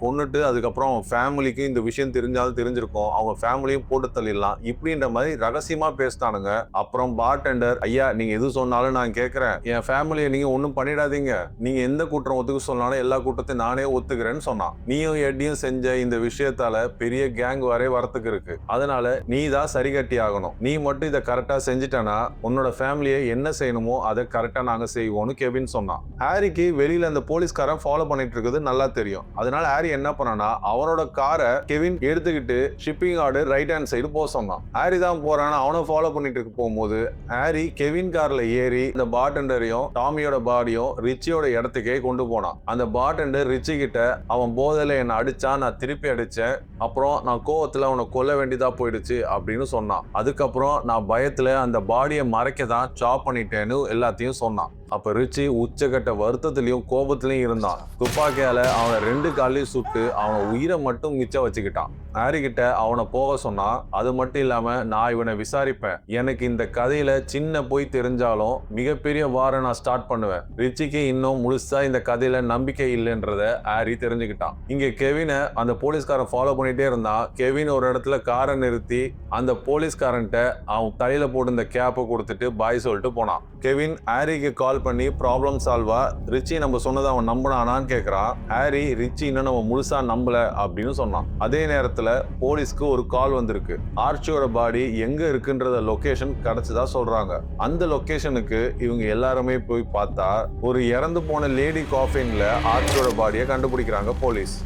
கொன்னுட்டு அதுக்கப்புறம் அவன் ஃபேமிலிக்கு இந்த விஷயம் தெரிஞ்சாலும் தெரிஞ்சிருக்கும், அவங்க ஃபேமிலியும் போட்டு தள்ளிடலாம் இப்படின்ற மாதிரி ரகசியமா பேசினானுங்க. அப்புறம் பார்டெண்டர், ஐயா நீங்க எது சொன்னாலும் நான் கேட்கிறேன், என் ஃபேமிலியை நீங்க ஒன்னும் பண்ணிடாதீங்க, நீங்க எந்த குற்றம் ஒத்துக்க சொன்னாலும் எல்லா குற்றத்தையும் நானே ஒத்துக்கிறேன்னு சொன்னான். நீயும் எட்டியும் செஞ்ச இந்த விஷயத்தால பெரிய கேங் வரை வரத்துக்கு இருக்கு, அதனால நீ தான் சரி கட்டி ஆகணும், நீ மட்டும் இதை கரெக்டா செஞ்சுட்டனா உன்னோட ஃபேமிலியை என்ன செய்யணுமோ அதை கரெக்டா நாங்க செய்வோம்னு கெவின் சொன்னான். ஹாரிக்கு வெளியில அந்த போலீஸ்காரன் ஃபாலோ பண்ணிட்டு இருக்குது நல்லா தெரியும். அதனால ஹாரி என்ன பண்ணானா அவனோட காரை கெவின் எடுத்துக்கிட்டு shipping yard right hand side போக சொன்னான். ஹாரி தான் போறானா அவனை ஃபாலோ பண்ணிட்டு இருக்க போகும்போது ஹாரி கெவின் கார்ல ஏறி இந்த பார்டெண்டரையும் டாமியோட பாடியும் ரிச்சியோட இடத்துக்கே கொண்டு போனான். அந்த பார்டெண்டர் ரிச்சி கிட்ட அவன் போதையில என்ன அடிச்சா, நான் திருப்பி அடிச்சேன், அப்புறம் நான் கோவத்துல அவனை கொல்ல வேண்டியதா போயிடுச்சு அப்படின்னு சொன்னான். அதுக்கப்புறம் நான் பயத்துல அந்த பாடியை மறைக்க தான் சாப் பண்ணிட்டேன்னு எல்லாத்தையும் சொன்னான். அப்ப ரிச்சி உச்சகட்ட வருத்தத்திலையும் கோபத்திலையும் இருந்தான். துப்பாக்கியால அவனை 2 காலையும் சுட்டு அவனை உயிரை மட்டும் மிச்சம் வச்சுக்கிட்டான். ஹாரி கிட்ட அவனை போக சொன்னா, அது மட்டும் இல்லாம நான் இவனை விசாரிப்பேன், எனக்கு இந்த கதையில சின்ன போய் தெரிஞ்சாலும் மிகப்பெரிய வார நான் ஸ்டார்ட் பண்ணுவேன். ரிச்சிக்கு இன்னும் முழுசா இந்த கதையில நம்பிக்கை இல்லைன்றத ஹாரி தெரிஞ்சுக்கிட்டான். இங்க கெவினை அந்த போலீஸ்காரன் ஃபாலோ பண்ணிட்டே இருந்தான். கெவின் ஒரு இடத்துல காரை நிறுத்தி அந்த போலீஸ்காரன்ட்ட அவன் தலையில போட்டு இந்த கேப்பை கொடுத்துட்டு பாய் சொல்லிட்டு போனான். கெவின் ஹாரிக்கு கால் பண்ணி ப்ராப்ளம் சால்வா, ரிச்சி நம்ம சொன்னதை அவன் நம்பினானான்னு கேட்கறான். ஹாரி ரிச்சி இன்னும் நம்ம முழுசா நம்பல அப்படின்னு சொன்னான். அதே நேரத்துல போலீஸ்க்கு ஒரு கால் வந்திருக்கு. ஆர்ச்சியோட பாடி எங்க இருக்குன்றத லொகேஷன் கிடைச்சதா சொல்றாங்க. அந்த லொகேஷனுக்கு இவங்க எல்லாருமே போய் பார்த்தா ஒரு இறந்து போன லேடி காஃபின்ல ஆர்ச்சியோட பாடியை கண்டுபிடிக்கிறாங்க போலீஸ்.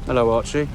Hello, Archie.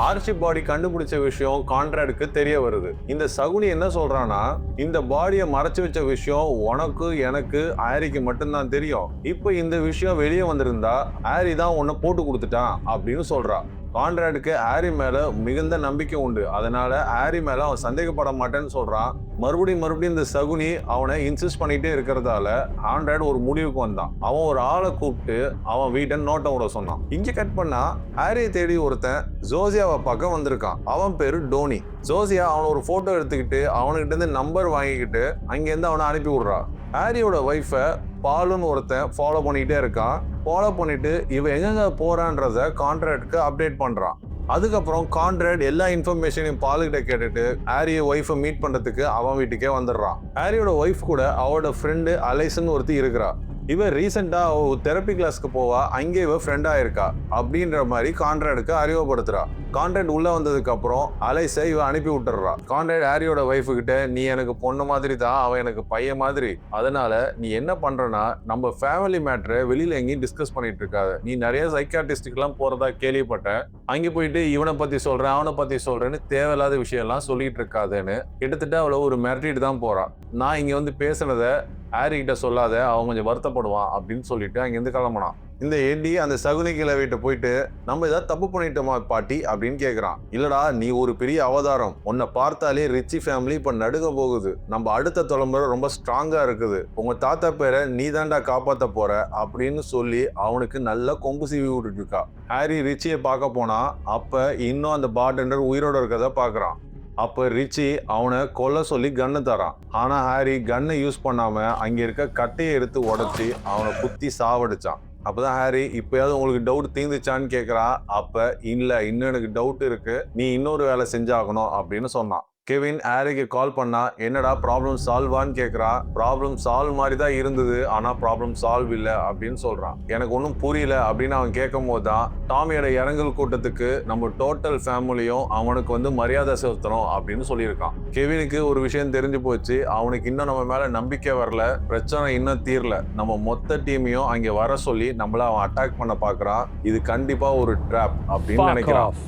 ஆர்ச்சி பாடி கண்டுபிடிச்ச விஷயம் கான்ட்ராக்டுக்கு தெரிய வருது. இந்த சகுனி என்ன சொல்றானா, இந்த பாடியை மறைச்சு வச்ச விஷயம் உனக்கு எனக்கு ஹாரிக்கு மட்டும்தான் தெரியும், இப்ப இந்த விஷயம் வெளியே வந்திருந்தா ஹாரி தான் உன்னை போட்டு கொடுத்துட்டான் அப்படின்னு சொல்றா. கான்ட்ராக்டுக்கு ஹாரி மேல மிகுந்த நம்பிக்கை உண்டு, அதனால ஹாரி மேல அவன் சந்தேகப்பட மாட்டேன்னு சொல்றான். மறுபடியும் இந்த சகுனி அவனை இன்சிஸ்ட் பண்ணிட்டே இருக்கிறதால கான்ட்ராக்ட் ஒரு முடிவுக்கு வந்தான். அவன் ஒரு ஆளை கூப்பிட்டு அவன் வீட்டை நோட்டம் விட சொன்னான். இங்க கட் பண்ணா ஹாரியை தேடி ஒருத்தன் ஜோசியாவை பார்க்க வந்திருக்கான். அவன் பேரு டோனி. ஜோசியா அவனை ஒரு போட்டோ எடுத்துக்கிட்டு அவனுக்கிட்ட இருந்து நம்பர் வாங்கிக்கிட்டு அங்கேருந்து அவனை அனுப்பி விடுறா. ஹாரியோட ஒய்ஃபை பாலுன்னு ஒருத்தன் ஃபாலோ பண்ணிக்கிட்டே இருக்கான். ஃபாலோ பண்ணிட்டு இவன் எங்க போறான்றத கான்ட்ராக்டுக்கு அப்டேட் பண்றான். அதுக்கப்புறம் கான்ட்ராக்ட் எல்லா இன்ஃபர்மேஷனையும் பாலுகிட்ட கேட்டுட்டு ஹாரியை ஒய்ஃபை மீட் பண்றதுக்கு அவன் வீட்டுக்கே வந்துடுறான். ஹாரியோட ஒய்ஃப் கூட அவரோட ஃப்ரெண்டு அலைஸ்ன்னு ஒருத்தி இருக்கிறா. இவ ரீசெண்டா தெரப்பி கிளாஸ்க்கு போவா, அங்கே இவ ஃப்ரெண்டா இருக்கா அப்படின்ற மாதிரி கான்ட்ராக்டுக்கு அறிமுகப்படுத்துறா. கான்ட்ராக்ட் உள்ள வந்ததுக்கு அப்புறம் அலைஸை இவ அனுப்பி விட்டுறா. கான்ட்ராக்ட் ஹாரியோட ஒய்ஃபு கிட்ட, நீ எனக்கு பொண்ணு மாதிரி தான், அவன் எனக்கு பையன் மாதிரி, அதனால நீ என்ன பண்றனா நம்ம ஃபேமிலி மேட்டரை வெளியில எங்கேயும் டிஸ்கஸ் பண்ணிட்டு இருக்காது, நீ நிறைய சைக்காட்டிஸ்டுக்கு எல்லாம் போறதா கேள்விப்பட்டேன், அங்கே போயிட்டு இவனை பத்தி சொல்றேன் அவனை பத்தி சொல்றேன்னு தேவையில்லாத விஷயம் எல்லாம் சொல்லிட்டு இருக்காதுன்னு கிட்டத்தட்ட அவளை ஒரு மிரட்டிட்டு தான் போறான். நான் இங்க வந்து பேசுனதை ஹாரி கிட்ட சொல்லாத, அவன் கொஞ்சம் வருத்தப்படுவான் அப்படின்னு சொல்லிட்டு அங்கிருந்து கிளம்புனான். இந்த எட்டி அந்த சகுனி கிழவிட்ட போயிட்டு, நம்ம ஏதாவது தப்பு பண்ணிட்டோமா பாட்டி அப்படின்னு கேக்குறான். இல்லடா, நீ ஒரு பெரிய அவதாரம், உன்னை பார்த்தாலே ரிச்சி ஃபேமிலி இப்ப நடுங்க போகுது, நம்ம அடுத்த தலைமுறை ரொம்ப ஸ்ட்ராங்கா இருக்குது, உங்க தாத்தா பேரை நீ தாண்டா காப்பாத்த போற அப்படின்னு சொல்லி அவனுக்கு நல்லா கொம்பு சீவி விட்டுட்டு இருக்கா. ஹாரி ரிச்சியை பார்க்க போனா, அப்ப இன்னும் அந்த பார்டெண்டர் உயிரோட இருக்கதை பாக்குறான். அப்ப ரிச்சி அவனை கொல்ல சொல்லி கன்னு தரான். ஆனா ஹாரி கன்னை யூஸ் பண்ணாம அங்க இருக்க கட்டையை எடுத்து உடைச்சி அவனை குத்தி சாவடிச்சான். அப்பதான் ஹாரி, இப்பயாவது உங்களுக்கு டவுட் தீர்ந்துச்சான்னு கேக்குறா. அப்ப இல்ல, இன்னும் எனக்கு டவுட் இருக்கு, நீ இன்னொரு வேலை செஞ்சாகணும் அப்படின்னு சொன்னான். கெவின் ஹாரிக்கு கால் பண்ணா, என்னடா ப்ராப்ளம் சால்வான்னு கேக்குறா. ப்ராப்ளம் சால்வ் மாதிரி தான் இருந்தது, ஆனா ப்ராப்ளம் சால்வ் இல்ல அப்படின்னு சொல்றான். எனக்கு ஒன்றும் புரியல அப்படின்னு அவன் கேட்கும் போதுதான் டாமியோட இரங்கல் கூட்டத்துக்கு நம்ம டோட்டல் ஃபேமிலியும் அவனுக்கு மரியாதை செலுத்தணும் அப்படின்னு சொல்லியிருக்கான். கெவினுக்கு ஒரு விஷயம் தெரிஞ்சு போச்சு, அவனுக்கு இன்னும் நம்ம மேல நம்பிக்கை வரல, பிரச்சனை இன்னும் தீரல, நம்ம மொத்த டீமையும் அங்க வர சொல்லி நம்மள அவன் அட்டாக் பண்ண பாக்குறான். இது கண்டிப்பா ஒரு ட்ராப் அப்படின்னு நினைக்கிறான்.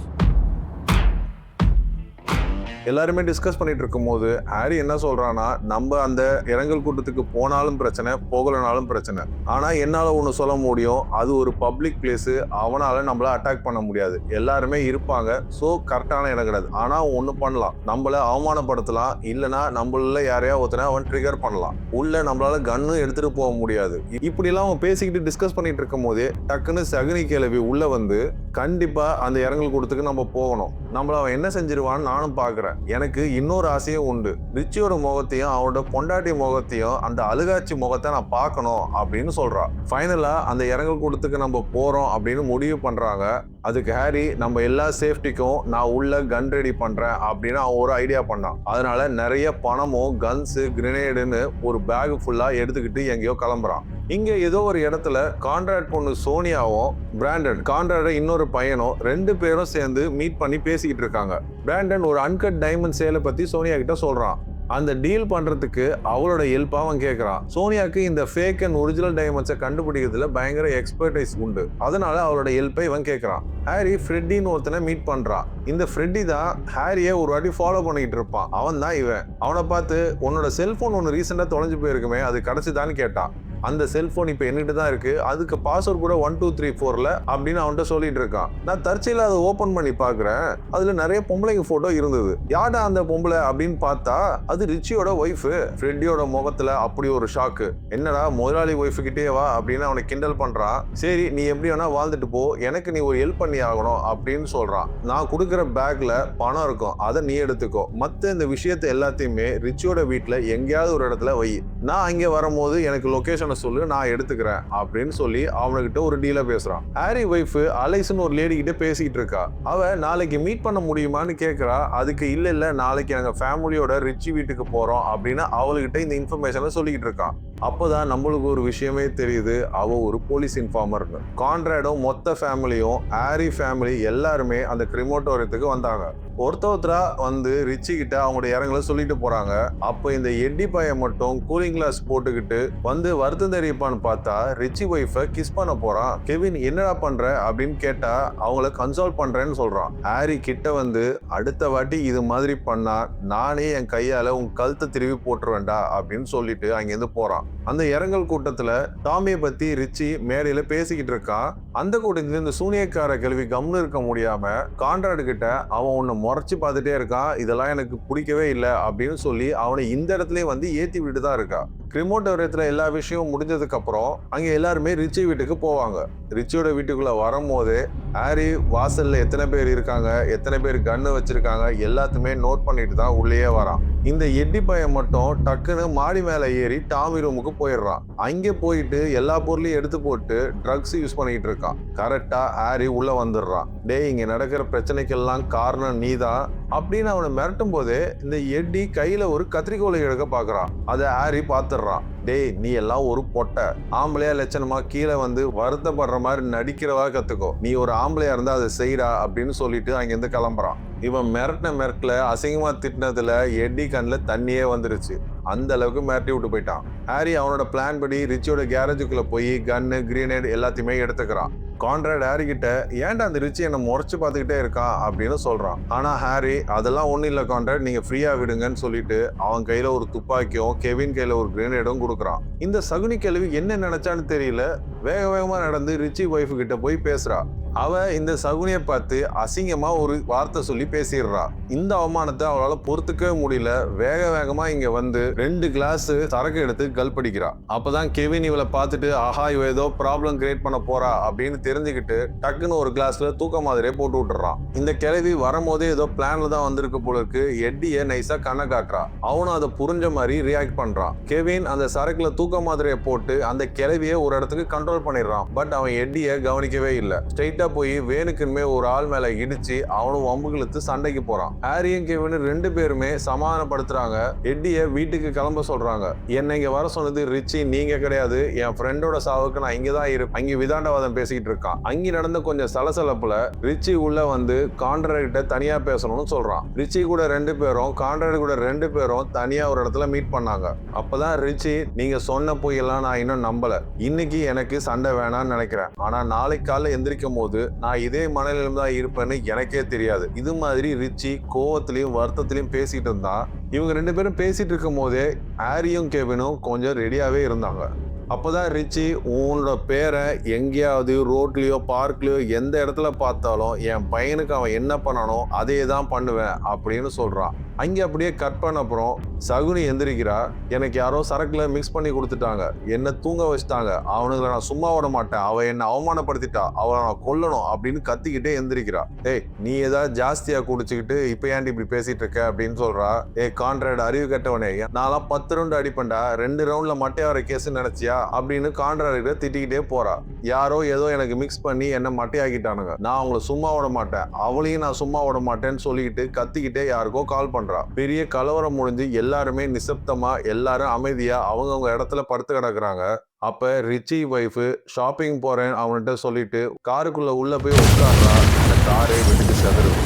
எல்லாருமே டிஸ்கஸ் பண்ணிட்டு இருக்கும் போது ஹாரி என்ன சொல்றான்னா, நம்ம அந்த இரங்கல் கூட்டத்துக்கு போனாலும் பிரச்சனை, போகலனாலும் பிரச்சனை, ஆனா என்னால ஒண்ணு சொல்ல முடியும், அது ஒரு பப்ளிக் பிளேஸ், அவனால நம்மள அட்டாக் பண்ண முடியாது, எல்லாருமே இருப்பாங்க, சோ கரெக்டான இடம் கிடையாது. ஆனா ஒண்ணு பண்ணலாம், நம்மள அவமானப்படுத்தலாம், இல்லனா நம்மள யாரையா ஒருத்தனை அவன் ட்ரிகர் பண்ணலாம், உள்ள நம்மளால கன்னு எடுத்துட்டு போக முடியாது. இப்படி எல்லாம் அவன் பேசிக்கிட்டு டிஸ்கஸ் பண்ணிட்டு இருக்கும் போதே டக்குன்னு சகுனி கிழவி உள்ள வந்து, கண்டிப்பா அந்த இரங்கல் கூட்டத்துக்கு நம்ம போகணும், நம்மள அவன் என்ன செஞ்சிருவான்னு நானும் பாக்குறேன், எனக்கு இன்னொரு ஆசையும் உண்டு, ரிச்சியோட முகத்தையும் அவனோட பொண்டாட்டி முகத்தையும் அந்த அழுகாட்சி முகத்தை நான் பார்க்கணும் அப்படின்னு சொல்றா. ஃபைனலா அந்த இரங்கல் கூட்டத்துக்கு நம்ம போறோம் அப்படின்னு முடிவு பண்றாங்க. அதுக்கு ஹாரி, நம்ம எல்லா சேஃப்டிக்கும் நான் உள்ள கன் ரெடி பண்றேன் அப்படின்னு அவன் ஒரு ஐடியா பண்ணான். அதனால நிறைய பணமும் கன்ஸ் கிரெனேடுன்னு ஒரு பேக் ஃபுல்லா எடுத்துக்கிட்டு எங்கேயோ கிளம்புறான். இங்க ஏதோ ஒரு இடத்துல கான்ட்ராக்ட் பொண்ணு சோனியாவும் பிராண்டன், கான்ட்ராக்ட இன்னொரு பையனும், ரெண்டு பேரும் சேர்ந்து மீட் பண்ணி பேசிக்கிட்டு இருக்காங்க. பிராண்டன் ஒரு அன்கட் டைமண்ட் சேலை பத்தி சோனியா கிட்ட சொல்றான். அந்த டீல் பண்றதுக்கு அவளோட ஹெல்ப் அவன் கேட்கறான். சோனியாக்கு இந்த ஃபேக் அண்ட் ஒரிஜினல் டைமண்ட்ஸை கண்டுபிடிக்கிறதுல பயங்கர எக்ஸ்பர்டைஸ் உண்டு, அதனால அவளோட ஹெல்ப்பை இவன் கேட்கறான். ஹாரி ஃப்ரெட்டின்னு ஒருத்தனை மீட் பண்றான். இந்த ஃப்ரெட்டி தான் ஹாரியை ஒரு வாட்டி ஃபாலோ பண்ணிக்கிட்டு இருப்பான். அவன் தான் இவன். அவனை பார்த்து, உன்னோட செல்போன் ஒன்று ரீசெண்டா தொலைஞ்சு போயிருக்குமே, அது கிடைச்சுதான்னு கேட்டான். அந்த செல்போன் இப்ப என்கிட்ட தான் இருக்கு, அதுக்கு பாஸ்வேர்ட் கூட 1234ல அப்படின்னு அவன்கிட்ட சொல்லிட்டு இருக்கான். நான் தற்செயலா அதை ஓபன் பண்ணி பாக்குறேன், அதுல நிறைய பொம்பளைங்க போட்டோ இருந்தது. யாடா அந்த பொம்பளை அப்படின்னு பார்த்தா அது ரிச்சியோட ஒய்ஃப். ஃப்ரெட்டியோட முகத்துல அப்படி ஒரு ஷாக்கு. என்னடா முதலாளி ஒய்ஃப் கிட்டே வா அப்படின்னு அவனை கிண்டல் பண்றான். சரி, நீ எப்படி வேணா வாழ்ந்துட்டு போ, எனக்கு நீ ஒரு ஹெல்ப் பண்ணி ஆகணும் அப்படின்னு சொல்றான். நான் கொடுக்குற பேக்ல பணம் இருக்கும், அதை நீ எடுத்துக்கோ, மத்த இந்த விஷயத்தை எல்லாத்தையுமே ரிச்சியோட வீட்டுல எங்கேயாவது ஒரு இடத்துல வை, நான் அங்க வரும்போது எனக்கு லொகேஷன் சொல்லு, நான் எடுத்துக்கிறேன் அப்படின்னு சொல்லி அவனுக்கிட்ட ஒரு டீல பேசுறான். ஹாரி வைஃப் அலைஸ்னு ஒரு லேடி கிட்ட பேசிக்கிட்டு இருக்கா. அவ நாளைக்கு மீட் பண்ண முடியுமான்னு கேட்கிறா. அதுக்கு இல்ல நாளைக்கு எங்க ஃபேமிலியோட ரிச்சி வீட்டுக்கு போறோம் அப்படின்னு அவளுக்கிட்ட இந்த இன்ஃபர்மேஷனை சொல்லிக்கிட்டு இருக்கான். அப்போதான் நம்மளுக்கு ஒரு விஷயமே தெரியுது, அவ ஒரு போலீஸ் இன்ஃபார்மர்னு. கான்ட்ராடும் மொத்த ஃபேமிலியும் ஹாரி ஃபேமிலி எல்லாருமே அந்த கிரிமோட்டோரியத்துக்கு வந்தாங்க. ஒருத்தரா வந்து ரிச்சி கிட்ட அவங்களோட இரங்கலை சொல்லிட்டு போறாங்க. அப்ப இந்த எட்டி பையன் மட்டும் கூலிங் கிளாஸ் போட்டுக்கிட்டு வந்து வருத்தம் தெரிவிப்பான்னு பார்த்தா ரிச்சி ஒய்ஃபை கிஸ் பண்ண போறான். கெவின், என்னடா பண்ற அப்படின்னு கேட்டா அவங்கள கன்சோல் பண்றேன்னு சொல்றான். ஹாரி கிட்ட வந்து, அடுத்த வாட்டி இது மாதிரி பண்ணா நானே என் கையால உன் கழுத்தை திருவி போட்டுருவேன்டா அப்படின்னு சொல்லிட்டு அங்கிருந்து போறான். அந்த இரங்கல் கூட்டத்துல டாமியை பத்தி ரிச்சி மேடையில பேசிக்கிட்டு இருக்கான். அந்த கூட்டத்துல இந்த சூனியக்கார கேள்வி கம்னு இருக்க முடியாம கான்ட்ராக்ட் கிட்ட அவன் உன்னை முறைச்சு பார்த்துட்டே இருக்கான், இதெல்லாம் எனக்கு பிடிக்கவே இல்லை அப்படின்னு சொல்லி அவனை இந்த இடத்துலயே வந்து ஏத்தி விட்டு தான் இருக்கா. கிரிமோட்டோரியத்துல எல்லா விஷயமும் முடிஞ்சதுக்கு அப்புறம் அங்க எல்லாருமே ரிச்சி வீட்டுக்கு போவாங்க. ரிச்சியோட வீட்டுக்குள்ள வரும்போது ஹாரி வாசல்ல எத்தனை பேர் இருக்காங்க, எத்தனை பேர் கன்னு வச்சிருக்காங்க எல்லாத்தையுமே நோட் பண்ணிட்டு தான் உள்ளேயே வரான். இந்த எட்டி பையன் மட்டும் டக்குன்னு மாடி மேல ஏறி டாமி ரூமுக்கு போயிடுறான். அங்கே போயிட்டு எல்லா பொருளையும் எடுத்து போட்டு ட்ரக்ஸ் யூஸ் பண்ணிட்டு இருக்கான். கரெக்டா ஹாரி உள்ள வந்துடுறான். டேய், இங்க நடக்கிற பிரச்சனைக்கெல்லாம் காரணம் நீதான் அப்படின்னு அவனை மிரட்டும் போதே இந்த எட்டி கையில ஒரு கத்திரிக்கோலை எடுக்க பாக்குறான். அதை ஹாரி பாத்துடுறான். டேய், நீ எல்லாம் ஒரு பொட்டை, ஆம்பளையா லட்சணமா கீழே வந்து வருத்தப்படுற மாதிரி நடிக்கிறவா கத்துக்கோ, நீ ஒரு ஆம்பளையா இருந்தா அதை செய்டா அப்படின்னு சொல்லிட்டு அங்கிருந்து கிளம்புறான். இவன் மிரட்டல அசிங்கமா திட்டினதுல எட்டி கண்ணில் தண்ணியே வந்துருச்சு. அந்த அளவுக்கு மிரட்டி விட்டு போயிட்டான். ஹாரி அவனோட பிளான் படி ரிச்சியோட கேரேஜுக்குள்ள போய் கன்னு கிரீனேட் எல்லாத்தையுமே எடுத்துக்கிறான். கான்ராட் ஹாரி கிட்ட ஏன்டா அந்த ரிச்சி என்ன முறைச்சு பார்த்துக்கிட்டே இருக்கான் அப்படின்னு சொல்றான். ஆனா ஹாரி அதெல்லாம் ஒண்ணும் இல்ல கான்ராட், நீங்க ஃப்ரீயா விடுங்கன்னு சொல்லிட்டு அவன் கையில ஒரு துப்பாக்கியும் கெவின் கையில ஒரு கிரேனேடும் கொடுக்குறான். இந்த சகுனி கேள்வி என்ன நினைச்சான்னு தெரியல, வேக வேகமா நடந்து ரிச்சி ஒய்ஃபு கிட்ட போய் பேசுறா. அவ இந்த சகுனியை பார்த்து அசிங்கமா ஒரு வார்த்தை சொல்லி பேசிடுறா. இந்த அவமானத்தை அவளால பொறுத்துக்கவே முடியல. வேக வேகமா இங்க வந்து 2 கிளாஸ் சரக்கு எடுத்து கல்படிக்கிறா. அப்பதான் கெவின் இவளை பார்த்துட்டு ஆஹா இவ ஏதோ ப்ராப்ளம் கிரியேட் பண்ண போறா அப்படின்னு தெரிஞ்சுக்கிட்டு டக்குன்னு ஒரு கிளாஸ்ல தூக்க மாதிரியே போட்டு விட்டுறான். இந்த கிழவி வரும்போதே ஏதோ பிளான்ல தான் வந்திருக்கு போல இருக்கு. எட்டிய நைஸா கண்ணை காட்டுறா. அவனும் அதை புரிஞ்ச மாதிரி ரியாக்ட் பண்றான். கெவின் அந்த சரக்குல தூக்க மாதிரியை போட்டு அந்த கிழவியை ஒரு இடத்துக்கு கண்ட்ரோல் பண்ணிடுறான். பட் அவன் எட்டிய கவனிக்கவே இல்லை. ஸ்ட்ரெயிட்டா போய் வேணுக்குமே ஒரு ஆள் மேல இடிச்சு அவனும் வம்புகளுக்கு சண்டைக்கு போறான். ஹாரியும் கெவினும் 2 பேருமே சமாதானப்படுத்துறாங்க. எட்டிய வீட்டுக்கு கிளம்ப சொல்றாங்க. என்ன இங்க வர சொன்னது ரிச்சி நீங்க கிடையாது, என் ஃப்ரெண்டோட சாவுக்கு நான் இங்கதான் இருப்பேன். அங்க விதாண்டவாதம் பேசிக்கிட்டு இருக்கான். அங்க நடந்த கொஞ்சம் சலசலப்புல ரிச்சி உள்ள வந்து கான்ட்ராக்ட் கிட்ட தனியா பேசணும்னு சொல்றான். ரிச்சி கூட 2 பேரும் கான்ட்ராக்ட் கூட 2 பேரும் தனியா ஒரு இடத்துல மீட் பண்ணாங்க. அப்பதான் ரிச்சி நீங்க சொன்ன பொய்யெல்லாம் நான் இன்னும் நம்பல, இன்னைக்கு எனக்கு சண்டை வேணாம்னு நினைக்கிறேன், ஆனா நாளைக்கு காலைல எந்திரிக்கும் போது நான் இதே மனநிலையில தான் இருப்பேன்னு எனக்கே தெரியாது. இது மாதிரி ரிச்சி கோவத்திலையும் வருத்தத்திலையும் பேசிட்டு இருந்தா. இவங்க 2 பேரும் பேசிட்டு இருக்கும் போதே ஹாரியும் கெவினும் கொஞ்சம் ரெடியாவே இருந்தாங்க. அப்போதான் ரிச்சி உன்னோட பேரை எங்கேயாவது ரோட்லயோ பார்க்லயோ எந்த இடத்துல பார்த்தாலும் என் பையனுக்கு அவன் என்ன பண்ணானோ அதே தான் பண்ணுவேன் அப்படின்னு சொல்றான். அங்கே அப்படியே கட் பண்ண அப்புறம் சகுனி எந்திரிக்கிறா. எனக்கு யாரோ சரக்குல மிக்ஸ் பண்ணி கொடுத்துட்டாங்க, என்ன தூங்க வச்சுட்டாங்க, அவனுங்களை நான் சும்மா விட மாட்டேன், அவ என்ன அவமானப்படுத்திட்டா, அவளை நான் கொல்லணும் அப்படின்னு கத்திக்கிட்டே எந்திரிக்கிறா. ஏய் நீ ஏதாவது ஜாஸ்தியா குடிச்சுக்கிட்டு இப்ப ஏன்டி இப்படி பேசிட்டு இருக்க அப்படின்னு சொல்றா. கான்ட்ராக்ட் அறிவு கட்டவனே, நான்லாம் 10 ரவுண்ட் அடிப்பேன்டா, 2 ரவுண்ட்ல மட்டையா வர கேஸ் நினைச்சியா அப்படின்னு கான்ட்ராக்ட் திட்டிக்கிட்டே போறா. யாரோ ஏதோ எனக்கு மிக்ஸ் பண்ணி என்ன மட்டையாக்கிட்டானுங்க, நான் அவங்கள சும்மா விட மாட்டேன், அவளையும் நான் சும்மா விட மாட்டேன்னு சொல்லிக்கிட்டு கத்திக்கிட்டே யாருக்கோ கால் பண்றா. பெரிய கலவரம் முடிஞ்சு எல்லாருமே நிசப்தமா எல்லாரும் அமைதியா அவங்கவுங்க இடத்துல படுத்து கிடக்குறாங்க. அப்ப ரிச்சி ஒய்ஃப் ஷாப்பிங் போறேன் அவன்கிட்ட சொல்லிட்டு காருக்குள்ள உள்ள போய் உட்கார்றா. அந்த காரே வெடிச்சு செதறுது.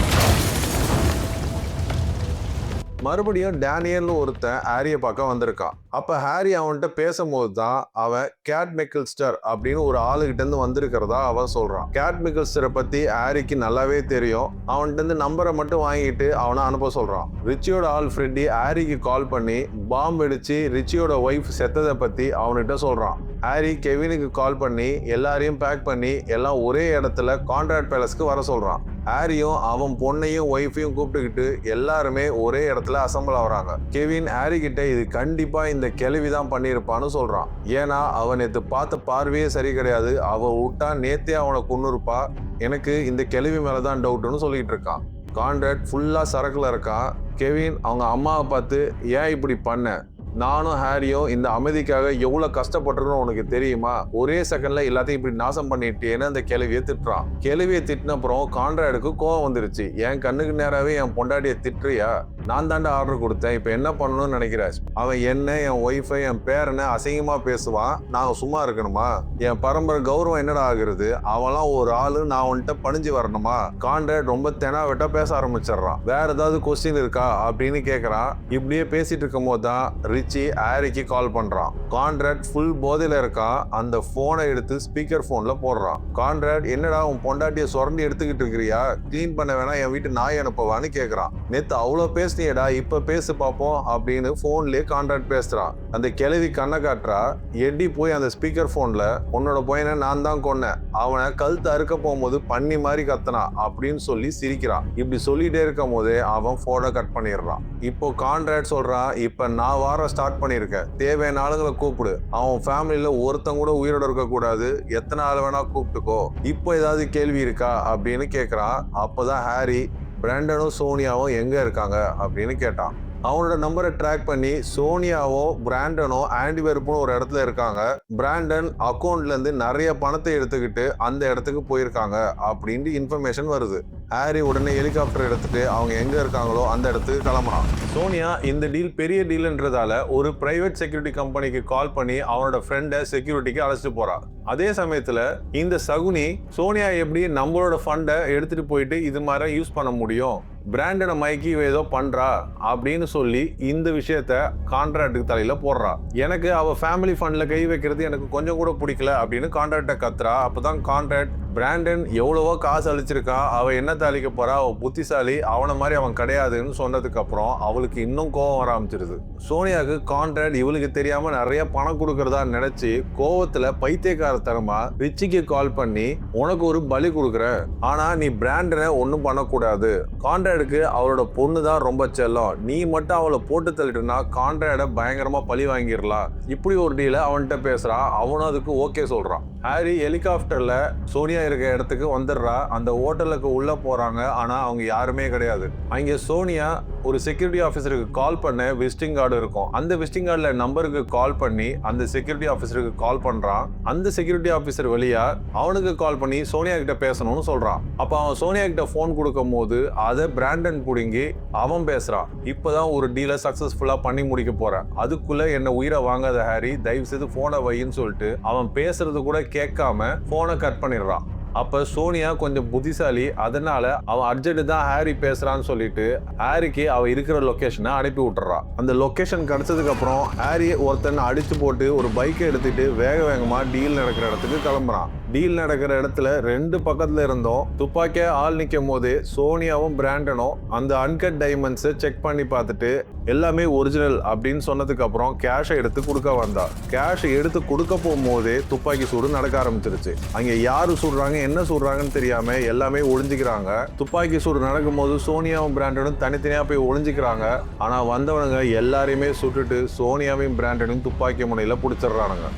மறுபடியும் டேனியல்னு ஒருத்தன் ஹாரியை பார்க்க வந்திருக்கான். அப்ப ஹாரி அவன்கிட்ட பேசும்போது தான் அவன் கேட் மெக்கில்ஸ்டர் அப்படின்னு ஒரு ஆளுகிட்ட இருந்து வந்திருக்கிறதா அவன் சொல்றான். கேட் மெக்கில்ஸ்டரை பத்தி ஹாரிக்கு நல்லாவே தெரியும். அவன்கிட்ட இருந்து நம்பரை மட்டும் வாங்கிட்டு அவனை அனுப்ப சொல்றான். ரிச்சியோட ஆள் ஃப்ரெட்டி ஹாரிக்கு கால் பண்ணி பாம்பு வெடிச்சு ரிச்சியோட ஒய்ஃப் செத்ததை பத்தி அவன்கிட்ட சொல்றான். ஹாரி கெவினுக்கு கால் பண்ணி எல்லாரையும் பேக் பண்ணி எல்லாம் ஒரே இடத்துல கான்ட்ராக்ட் பேலஸ்க்கு வர சொல்றான். ஹாரியும் அவன் பொண்ணையும் ஒய்ஃபையும் கூப்பிட்டுக்கிட்டு எல்லாருமே ஒரே இடத்துல அசம்பிள் ஆகுறாங்க. கெவின் ஹாரி கிட்ட இது கண்டிப்பா இந்த கிழவிதான் பண்ணியிருப்பான்னு சொல்றான். ஏன்னா அவன் நேத்து பார்த்த பார்வையே சரி கிடையாது, அவ விட்டா நேத்தே அவனை கொன்னுருப்பா, எனக்கு இந்த கிழவி மேலதான் டவுட்னு சொல்லிட்டு இருக்கான். கான்ட்ராக்ட் ஃபுல்லா சரக்குல இருக்கான். கெவின் அவங்க அம்மாவை பார்த்து ஏன் இப்படி பண்ண, நானும் ஹாரியும் இந்த அமைதிக்காக எவ்வளவு கஷ்டப்பட்டிருக்கோம் உனக்கு தெரியுமா, ஒரே செகண்ட்ல எல்லாத்தையும் இப்படி நாசம் பண்ணிட்டேன்னு அந்த கிழவியை திட்டுறான். கிழவியை திட்டின அப்புறம் கான்ட்ராக்டுக்கு கோவம் வந்துருச்சு. என் கண்ணுக்கு நேராவே என் பொண்டாட்டியை திட்டுறியா, நான் தாண்டா ஆர்டர் கொடுத்தேன், இப்ப என்ன பண்ணணும்னு நினைக்கிறாச்சு, அவன் என்ன என் ஒய்ஃபை என் பேரனை அசிங்கமா பேசுவான், நாங்க சும்மா இருக்கணுமா, என் பரம்பரை கௌரவம் என்னடா ஆகுறது, அவன்லாம் ஒரு ஆளு, நான் அவன்கிட்ட பணிஞ்சு வரணுமா. கான்ட்ராக்ட் ரொம்ப தெனாவெட்டா பேச ஆரம்பிச்சிடறான். வேற ஏதாவது கொஸ்டின் இருக்கா அப்படின்னு கேட்கறான். இப்படியே பேசிட்டு இருக்கும் போது தான் ரிச்சி ஹாரிக்கு கால் பண்றான். கான்ட்ராக்ட் ஃபுல் போதையில இருக்கான். அந்த போனை எடுத்து ஸ்பீக்கர் போன்ல போடுறான். கான்ட்ராக்ட் என்னடா உன் பொண்டாட்டிய சுரண்டி எடுத்துக்கிட்டு இருக்கிறியா, கிளீன் பண்ண வேணா என் வீட்டு நாய் அனுப்பவான்னு கேட்கறான். நேத்து அவ்வளவு பேசினியடா, இப்ப பேசு பாப்போம் அப்படின்னு போன்லயே கான்ட்ராக்ட் பேசுறான். அந்த கிழவி கண்ணை காட்டுறா. எட்டி போய் அந்த ஸ்பீக்கர் போன்ல உன்னோட பையனை நான் தான் கொன்னேன், அவனை கழுத்து அறுக்க போகும்போது பண்ணி மாதிரி கத்தனான் அப்படின்னு சொல்லி சிரிக்கிறான். இப்படி சொல்லிட்டே இருக்கும் போதே அவன் போனை கட் பண்ணிடுறான். இப்போ கான்ட்ராக்ட் சொல்றான், இப்ப நான் வார ஸ்டார்ட் பண்ணிருக்கேன், தேவையான ஆளுங்களை கூப்பிடு, அவன் ஃபேமிலியில ஒருத்தங்க கூட உயிரோட இருக்க கூடாது, எத்தனை ஆள் வேணா கூப்பிட்டுக்கோ, இப்போ ஏதாவது கேள்வி இருக்கா அப்படின்னு கேட்கறான். அப்போதான் ஹாரி பிராண்டனும் சோனியாவும் எங்க இருக்காங்க அப்படின்னு கேட்டான். அவனோட நம்பரை ட்ராக் பண்ணி சோனியாவும் பிராண்டனும் ஆன்டிவெர்ப்னு ஒரு இடத்துல இருக்காங்க. பிராண்டன் அக்கௌண்ட்ல இருந்து நிறைய பணத்தை எடுத்துக்கிட்டு அந்த இடத்துக்கு போயிருக்காங்க அப்படின்ட்டு இன்ஃபர்மேஷன் வருது. ஹாரி உடனே ஹெலிகாப்டர் எடுத்துட்டு அவங்க எங்க இருக்காங்களோ அந்த இடத்துக்கு கிளம்புறான். சோனியா இந்த டீல் பெரிய டீல்ன்றதால ஒரு பிரைவேட் செக்யூரிட்டி கம்பெனிக்கு கால் பண்ணி அவனோட ஃப்ரெண்டை செக்யூரிட்டிக்கு அழைச்சிட்டு போறா. அதே சமயத்துல இந்த சகுனி சோனியா எப்படி நம்மளோட ஃபண்டை எடுத்துட்டு போயிட்டு இது மாதிரி யூஸ் பண்ண முடியும், பிராண்டனை மைக்கி ஏதோ பண்றா அப்படின்னு சொல்லி இந்த விஷயத்த கான்ட்ராக்டுக்கு தலையில போடுறா. எனக்கு அவ ஃபேமிலி ஃபண்ட்ல கை வைக்கிறது எனக்கு கொஞ்சம் கூட பிடிக்கல அப்படின்னு கான்ட்ராக்டை கத்துறா. அப்பதான் கான்ட்ராக்ட் பிராண்டன் எவ்வளவோ காசு அழிச்சிருக்கான், அவ என்ன தாளிக்க போறா, அவ புத்திசாலி, அவனை மாதிரி அவன் கிடையாதுன்னு சொன்னதுக்கு அப்புறம் அவளுக்கு இன்னும் கோவம் வர ஆரம்பிச்சிருது. சோனியாவுக்கு கான்ட்ராக்ட் இவளுக்கு தெரியாம நிறைய பணம் கொடுக்கறதா நினைச்சு கோவத்துல பைத்தியக்காரத்தனமா ரிச்சிக்கு கால் பண்ணி உனக்கு ஒரு பலி கொடுக்குற, ஆனா நீ பிராண்டனை ஒன்னும் பண்ணக்கூடாது, கான்ட்ராக்டுக்கு அவளோட பொண்ணு தான் ரொம்ப செல்லம், நீ மட்டும் அவளை போட்டு தள்ளிட்டுனா கான்ட்ராக்டை பயங்கரமா பழி வாங்கிடலாம், இப்படி ஒரு டீல அவன்கிட்ட பேசுறான். அவனும் அதுக்கு ஓகே சொல்றான். ஹாரி ஹெலிகாப்டர்ல சோனியா இருக்க இடத்துக்கு வந்துடுறா. அந்த ஹோட்டலுக்கு உள்ள போறாங்க. ஆனா அவங்க யாருமே கிடையாது. அங்க சோனியா ஒரு செக்யூரிட்டி ஆஃபீஸருக்கு கால் பண்ண விசிட்டிங் கார்டு இருக்கும். அந்த விசிட்டிங் கார்டுல நம்பருக்கு கால் பண்ணி அந்த செக்யூரிட்டி ஆஃபீஸருக்கு கால் பண்றான். அந்த செக்யூரிட்டி ஆஃபீஸர் வழியா அவனுக்கு கால் பண்ணி சோனியா கிட்ட பேசணும்னு சொல்றான். அப்ப அவன் சோனியா கிட்ட போன் கொடுக்கும் போது அதை பிராண்டன் புடுங்கி அவன் பேசுறான். இப்பதான் ஒரு டீலை சக்சஸ்ஃபுல்லா பண்ணி முடிக்க போறேன், அதுக்குள்ள என்ன உயிரை வாங்காத ஹாரி, தயவு செய்து போனை வைன்னு சொல்லிட்டு அவன் பேசுறது கூட கேட்காம போனை கட் பண்ணிடுறான். அப்ப சோனியா கொஞ்சம் புத்திசாலி, அதனால அவன் அர்ஜென்ட் தான் ஹாரி பேசுறான்னு சொல்லிட்டு ஹாரிக்கு அவ இருக்கிற லொகேஷனை அனுப்பி விட்டுறான். அந்த லொகேஷன் கிடைச்சதுக்கு அப்புறம் ஹாரி ஒருத்தன் அடிச்சு போட்டு ஒரு பைக்கை எடுத்துட்டு வேக வேகமா டீல் நடக்கிற இடத்துக்கு கிளம்புறான். டீல் நடக்கிற இடத்துல ரெண்டு பக்கத்துல இருந்தோம் துப்பாக்கியா ஆள் நிற்கும் போது சோனியாவும் பிராண்டனும் அந்த அன்கட் டைமண்ட்ஸை செக் பண்ணி பார்த்துட்டு எல்லாமே ஒரிஜினல் அப்படின்னு சொன்னதுக்கு அப்புறம் கேஷை எடுத்து கொடுக்க வந்தா. கேஷ் எடுத்து கொடுக்க போகும்போதே துப்பாக்கி சூடு நடக்க ஆரம்பிச்சிருச்சு. அங்க யாரு சுடுறாங்க என்ன சொல்றாங்கன்னு தெரியாம எல்லாமே ஒளிஞ்சுக்கிறாங்க. துப்பாக்கி சூடு நடக்கும் போது சோனியாவும் பிராண்டனும் தனித்தனியா போய் ஒளிஞ்சுக்கிறாங்க. ஆனா வந்தவனுங்க எல்லாரையுமே சுட்டுட்டு சோனியாவையும் பிராண்டனையும் துப்பாக்கி முனையில பிடிச்சிடுறானுங்க.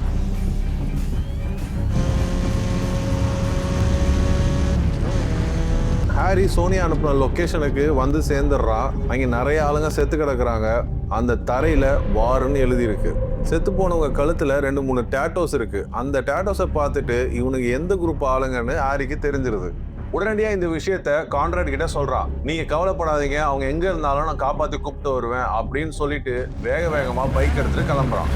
ஹாரி சோனியா அனுப்பின லொகேஷனுக்கு வந்து சேர்ந்துடுறான். அங்க நிறைய ஆளுங்க செத்து கிடக்குறாங்க. அந்த தரையில வார்னு எழுதி இருக்கு. செத்து போனவங்க கழுத்துல 2-3 டேட்டோஸ் இருக்கு. அந்த டேட்டோஸை பார்த்துட்டு இவனுக்கு எந்த குரூப் ஆளுங்கன்னு ஹாரிக்கு தெரிஞ்சிருது. உடனடியா இந்த விஷயத்த கான்ட்ராக்ட் கிட்ட சொல்றான். நீங்க கவலைப்படாதீங்க, அவங்க எங்க இருந்தாலும் நான் காப்பாத்தி கூப்பிட்டு வருவேன் அப்படின்னு சொல்லிட்டு வேக வேகமா பைக் எடுத்துட்டு கிளம்புறான்.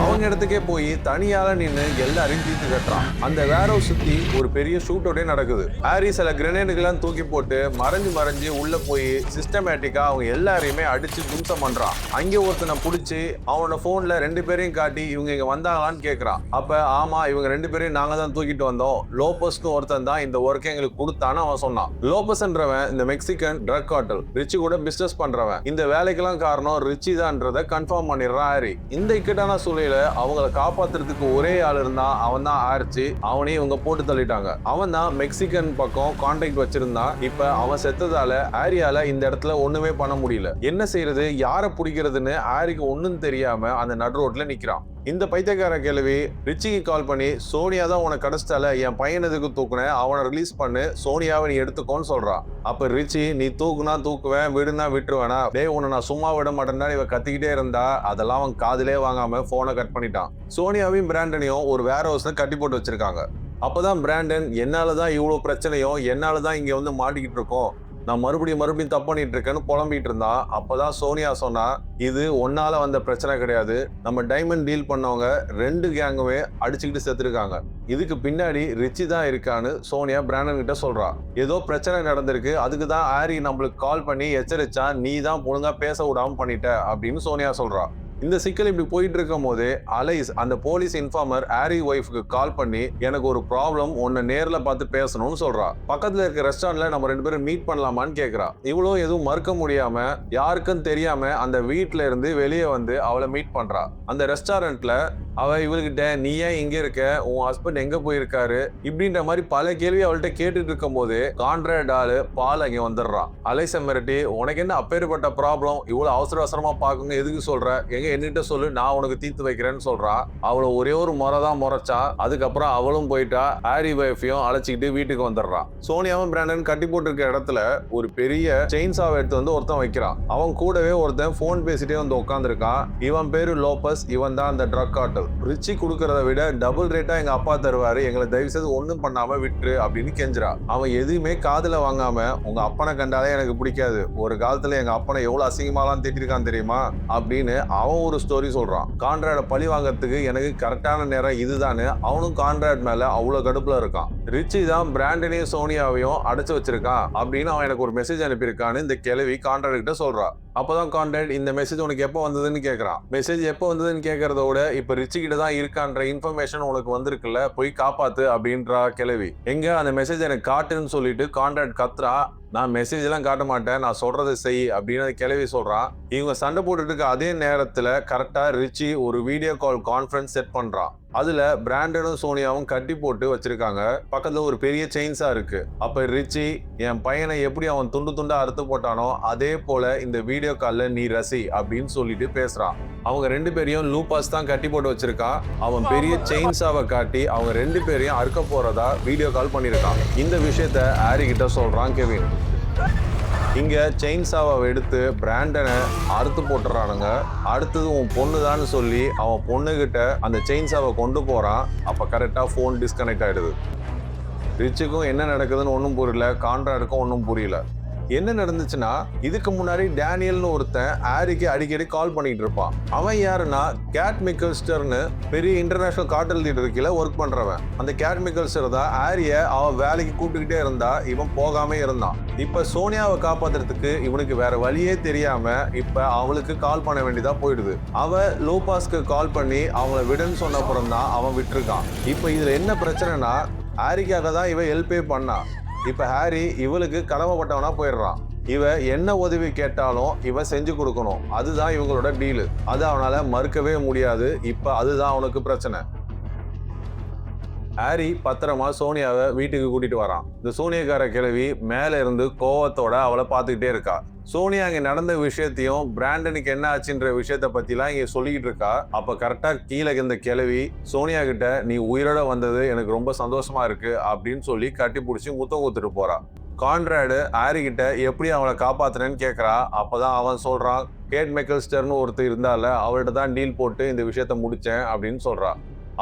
அவங்க இடத்துக்கே போய் தனியால நின்று எல்லாரையும் தீர்த்து கட்டுறான். அந்த வேர் ஹவுஸ் சுத்தி ஒரு பெரிய ஷூட் அவுட்டே நடக்குது. ஹாரி சில கிரெனேடுகள்லாம் தூக்கி போட்டு மறைஞ்சு உள்ள போய் சிஸ்டமேட்டிக்கா அவங்க எல்லாரையுமே அடிச்சு தும்சம் பண்றான். அங்கே ஒருத்தனை பிடிச்சி அவனோட போன்ல 2 பேரையும் காட்டி இவங்க இங்க வந்தாங்களான்னு கேட்கறான். அப்ப ஆமா இவங்க 2 பேரையும் நாங்க தான் தூக்கிட்டு வந்தோம், லோபஸ்னு ஒருத்தன் தான் இந்த ஒர்க்கை எங்களுக்கு கொடுத்தான்னு அவன் சொன்னான். லோபஸ்ன்றவன் இந்த மெக்சிகன் ட்ரக் கார்ட்டல் ரிச்சி கூட பிசினஸ் பண்றவன். இந்த வேலைக்கெல்லாம் காரணம் ரிச்சி தான்றதை கன்ஃபார்ம் பண்ணிடுறான் ஹாரி. இந்த இக்கட்டான சூழ்நிலை அவங்களை காப்பாத்துறதுக்கு ஒரே ஆள் இருந்தா அவன் தான் ஆர்ச்சி. அவனையும் இவங்க போட்டு தள்ளிட்டாங்க. அவன் தான் மெக்சிகன் பக்கம் கான்டாக்ட் வச்சிருந்தான். இப்ப அவன் செத்ததால ஹாரியால இந்த இடத்துல ஒண்ணுமே பண்ண முடியல. என்ன செய்யறது, யாரை பிடிக்கிறதுன்னு ஹாரிக்கு ஒண்ணும் தெரியாம அந்த நடு ரோட்ல நிக்கிறான். இந்த பைத்தியக்கார கேள்வி ரிச்சிக்கு கால் பண்ணி சோனியா தான் உனக்கு கிடைச்சிட்டால, என் பையன் எதுக்கு தூக்குன, அவனை ரிலீஸ் பண்ணு, சோனியாவை நீ எடுத்துக்கோன்னு சொல்றான். அப்ப ரிச்சி நீ தூக்குனா தூக்குவேன், விடுனா விட்டுருவேனா, டே உன்னை நான் சும்மா விட மாட்டேன்னா இவ கத்திக்கிட்டே இருந்தா. அதெல்லாம் அவன் காதிலே வாங்காம போனை கட் பண்ணிட்டான். சோனியாவையும் பிராண்டனையும் ஒரு வேர் ஹவுஸ்ல கட்டி போட்டு வச்சிருக்காங்க. அப்பதான் பிராண்டன் என்னாலதான் இவ்வளவு பிரச்சனையும், என்னாலதான் இங்க வந்து மாட்டிக்கிட்டு இருக்கோம், நான் மறுபடியும் தப்பு பண்ணிட்டு இருக்கேன்னு புலம்பிட்டு இருந்தான். அப்பதான் சோனியா சொன்னா, இது ஒன்னால வந்த பிரச்சனை கிடையாது, நம்ம டைமண்ட் டீல் பண்ணவங்க 2 கேங்குமே அடிச்சுக்கிட்டு செத்துருக்காங்க, இதுக்கு பின்னாடி ரிச்சி தான் இருக்கான்னு சோனியா பிராண்டன் கிட்ட சொல்றா. ஏதோ பிரச்சனை நடந்திருக்கு, அதுக்கு தான் ஹாரி நம்மளுக்கு கால் பண்ணி எச்சரிச்சா, நீ தான் ஒழுங்கா பேச விடாம பண்ணிட்ட அப்படின்னு சோனியா சொல்றா. இந்த சிக்கல் இப்படி போயிட்டு இருக்கும் போது அலைஸ் அந்த போலீஸ் இன்ஃபார்மர் ஹாரி ஒய்ஃப்க்கு கால் பண்ணி எனக்கு ஒரு ப்ராப்ளம், உன்னை நேர்ல பார்த்து பேசணும்னு சொல்றா. பக்கத்துல இருக்க ரெஸ்டாரண்ட்ல நம்ம 2 பேரும் மீட் பண்ணலாமான்னு கேக்குறா. இவ்வளவு எதுவும் மறுக்க முடியாம யாருக்கும் தெரியாம அந்த வீட்டுல இருந்து வெளியே வந்து அவளை மீட் பண்றா. அந்த ரெஸ்டாரண்ட்ல அவ இவள்கிட்ட நீ ஏன் இங்க இருக்க, உன் ஹஸ்பண்ட் எங்க போயிருக்காரு இப்படின்ற மாதிரி பல கேள்வி அவள்கிட்ட கேட்டுட்டு இருக்கும் போது கான்ட்ராக்ட் ஆளு பால் அங்க வந்துடுறான். அலைஸ மிரட்டி உனக்கு என்ன அப்பேற்பட்ட ப்ராப்ளம், இவ்வளவு அவசரமா பாக்குங்க, எதுக்கு சொல்ற, எங்க என்னிட்ட சொல்லு, நான் உனக்கு தீர்த்து வைக்கிறேன்னு சொல்றா. அவளை ஒரே ஒரு முறை தான் முறைச்சா. அதுக்கப்புறம் அவளும் போயிட்டா. ஹாரி வைஃபையும் அழைச்சிக்கிட்டு வீட்டுக்கு வந்துடுறான். சோனியாவும் பிராண்டன் கட்டி போட்டிருக்க இடத்துல ஒரு பெரிய செயின்சாவை எடுத்து வந்து ஒருத்தன் வைக்கிறான். அவன் கூடவே ஒருத்தன் போன் பேசிட்டே வந்து உட்காந்துருக்கான். இவன் பேரு லோபஸ், இவன் தான் அந்த ட்ரக் கார்ட்டல். கால். ரிச்சி கொடுக்கறத விட டபுள் ரேட்டா எங்க அப்பா தருவாரு, எங்களை தயவு செய்து ஒண்ணும் பண்ணாம விட்டுரு அப்படின்னு கெஞ்சுறா. அவன் எதுவுமே காதுல வாங்காம, உங்க அப்பனை கண்டாலே எனக்கு பிடிக்காது, ஒரு காலத்துல எங்க அப்பனை எவ்வளவு அசிங்கமாலாம் திட்டிருக்கான் தெரியுமா அப்படின்னு அவன் ஒரு ஸ்டோரி சொல்றான். கான்ராட பழி வாங்கறதுக்கு எனக்கு கரெக்டான நேரம் இதுதான்னு அவனும் கான்ராட் மேல அவ்வளவு கடுப்புல இருக்கான். ரிச்சி தான் பிராண்டனையும் சோனியாவையும் அடைச்சு வச்சிருக்கான் அப்படின்னு அவன் எனக்கு ஒரு மெசேஜ் அனுப்பியிருக்கான்னு இந்த கிழவி கான்ராட் கிட்ட சொல்றா. அப்பதான் கான்ராட் இந்த மெசேஜ் உனக்கு எப்போ வந்ததுன்னு கேட்கறான். மெசேஜ் எப்போ வந்ததுன்னு கேட்கறதோட இப்ப ரிச்சி கிட்ட தான் இருக்கான்ற இன்ஃபர்மேஷன் உனக்கு வந்திருக்குல்ல, போய் காப்பாத்து அப்படின்றா கிழவி. எங்க அந்த மெசேஜ் எனக்கு காட்டுன்னு சொல்லிட்டு கான்ராட் கத்துறா. நான் மெசேஜ் எல்லாம் காட்ட மாட்டேன், நான் சொல்றதை செய் அப்படின்னு கிளவி சொல்றான். இவங்க சண்டை போட்டுட்டு இருக்க அதே நேரத்துல கரெக்டா ரிச்சி ஒரு வீடியோ கால் கான்ஃபரன்ஸ் செட் பண்றான். அதுல பிராண்டனும் சோனியாவும் கட்டி போட்டு வச்சிருக்காங்க. பக்கத்துல ஒரு பெரிய செயின்ஸா இருக்கு. அப்ப ரிச்சி என் பையனை எப்படி அவன் துண்டு துண்டா அறுத்து போட்டானோ அதே போல இந்த வீடியோ கால்ல நீ ரசி அப்படின்னு சொல்லிட்டு பேசுறான். அவங்க ரெண்டு பேரையும் லூபாஸ் தான் கட்டி போட்டு வச்சிருக்கான். அவன் பெரிய செயின்ஸாவை காட்டி அவங்க ரெண்டு பேரையும் அறுக்க போறதா வீடியோ கால் பண்ணிருக்கான். இந்த விஷயத்த ஹாரி கிட்ட சொல்றான் கெவின். இங்க செயின்ஸாவை எடுத்து பிராண்டனை அறுத்து போட்டுறானுங்க. அடுத்தது உன் பொண்ணுதான்னு சொல்லி அவன் பொண்ணுகிட்ட அந்த செயின்ஸாவை கொண்டு போறான். அப்ப கரெக்டா போன் டிஸ்கனெக்ட் ஆயிடுது. ரிச்சுக்கும் என்ன நடக்குதுன்னு ஒன்றும் புரியல, கான்ராடுக்கும் ஒன்றும் புரியல. என்ன நடந்துச்சுன்னா, இதுக்கு முன்னாடி டேனியல்னு ஒருத்தன் ஹாரிக்கு அடிக்கடி கால் பண்ணிட்டு இருப்பான். அவன் யாருன்னா கேட் மிக்கல்ஸ்டர்னு பெரிய இன்டர்நேஷனல் கார்ட்டல் லீடர் கீழே ஒர்க் பண்றவன். அந்த கேட் மிக்கல்ஸ்டர் தான் ஹாரிய அவன் வேலைக்கு கூப்பிட்டுக்கிட்டே இருந்தா இவன் போகாம இருந்தான். இப்ப சோனியாவை காப்பாத்துறதுக்கு இவனுக்கு வேற வழியே தெரியாம இப்ப அவளுக்கு கால் பண்ண வேண்டியதா போயிடுது. அவ லூபாஸ்க்கு கால் பண்ணி அவங்கள விடுன்னு சொன்ன அப்புறம் தான் அவன் விட்டுருக்கான். இப்ப இதுல என்ன பிரச்சனைனா, ஹாரிக்காக தான் இவ ஹெல்ப்பே பண்ணா. இப்ப ஹாரி இவளுக்கு கடமைப்பட்டவனா போயிடுறான். இவ என்ன உதவி கேட்டாலும் இவ செஞ்சு கொடுக்கணும், அதுதான் இவங்களோட டீலு. அது அவனால மறுக்கவே முடியாது. இப்ப அதுதான் அவனுக்கு பிரச்சனை. ஹாரி பத்திரமா சோனியாவை வீட்டுக்கு கூட்டிட்டு வரான். இந்த சோனியாக்கார கிழவி மேல இருந்து கோவத்தோட அவளை பார்த்துக்கிட்டே இருக்கா. சோனியா அங்க நடந்த விஷயத்தையும் பிராண்டனுக்கு என்ன ஆச்சுன்ற விஷயத்த பத்திலாம் இங்க சொல்லிக்கிட்டு இருக்கா. அப்ப கரெக்டா கீழே இந்த கிழவி சோனியா கிட்ட நீ உயிரோட வந்தது எனக்கு ரொம்ப சந்தோஷமா இருக்கு அப்படின்னு சொல்லி கட்டி பிடிச்சி முத்தம் கொடுத்துட்டு போறா. கான்ராடு ஹாரி கிட்ட எப்படி அவளை காப்பாத்துறேன்னு கேட்கறா. அப்பதான் அவன் சொல்றான், கேட் மெக்கல்ஸ்டர்னு ஒருத்தர் இருந்தால அவள்கிட்ட தான் டீல் போட்டு இந்த விஷயத்த முடிச்சேன் அப்படின்னு சொல்றா.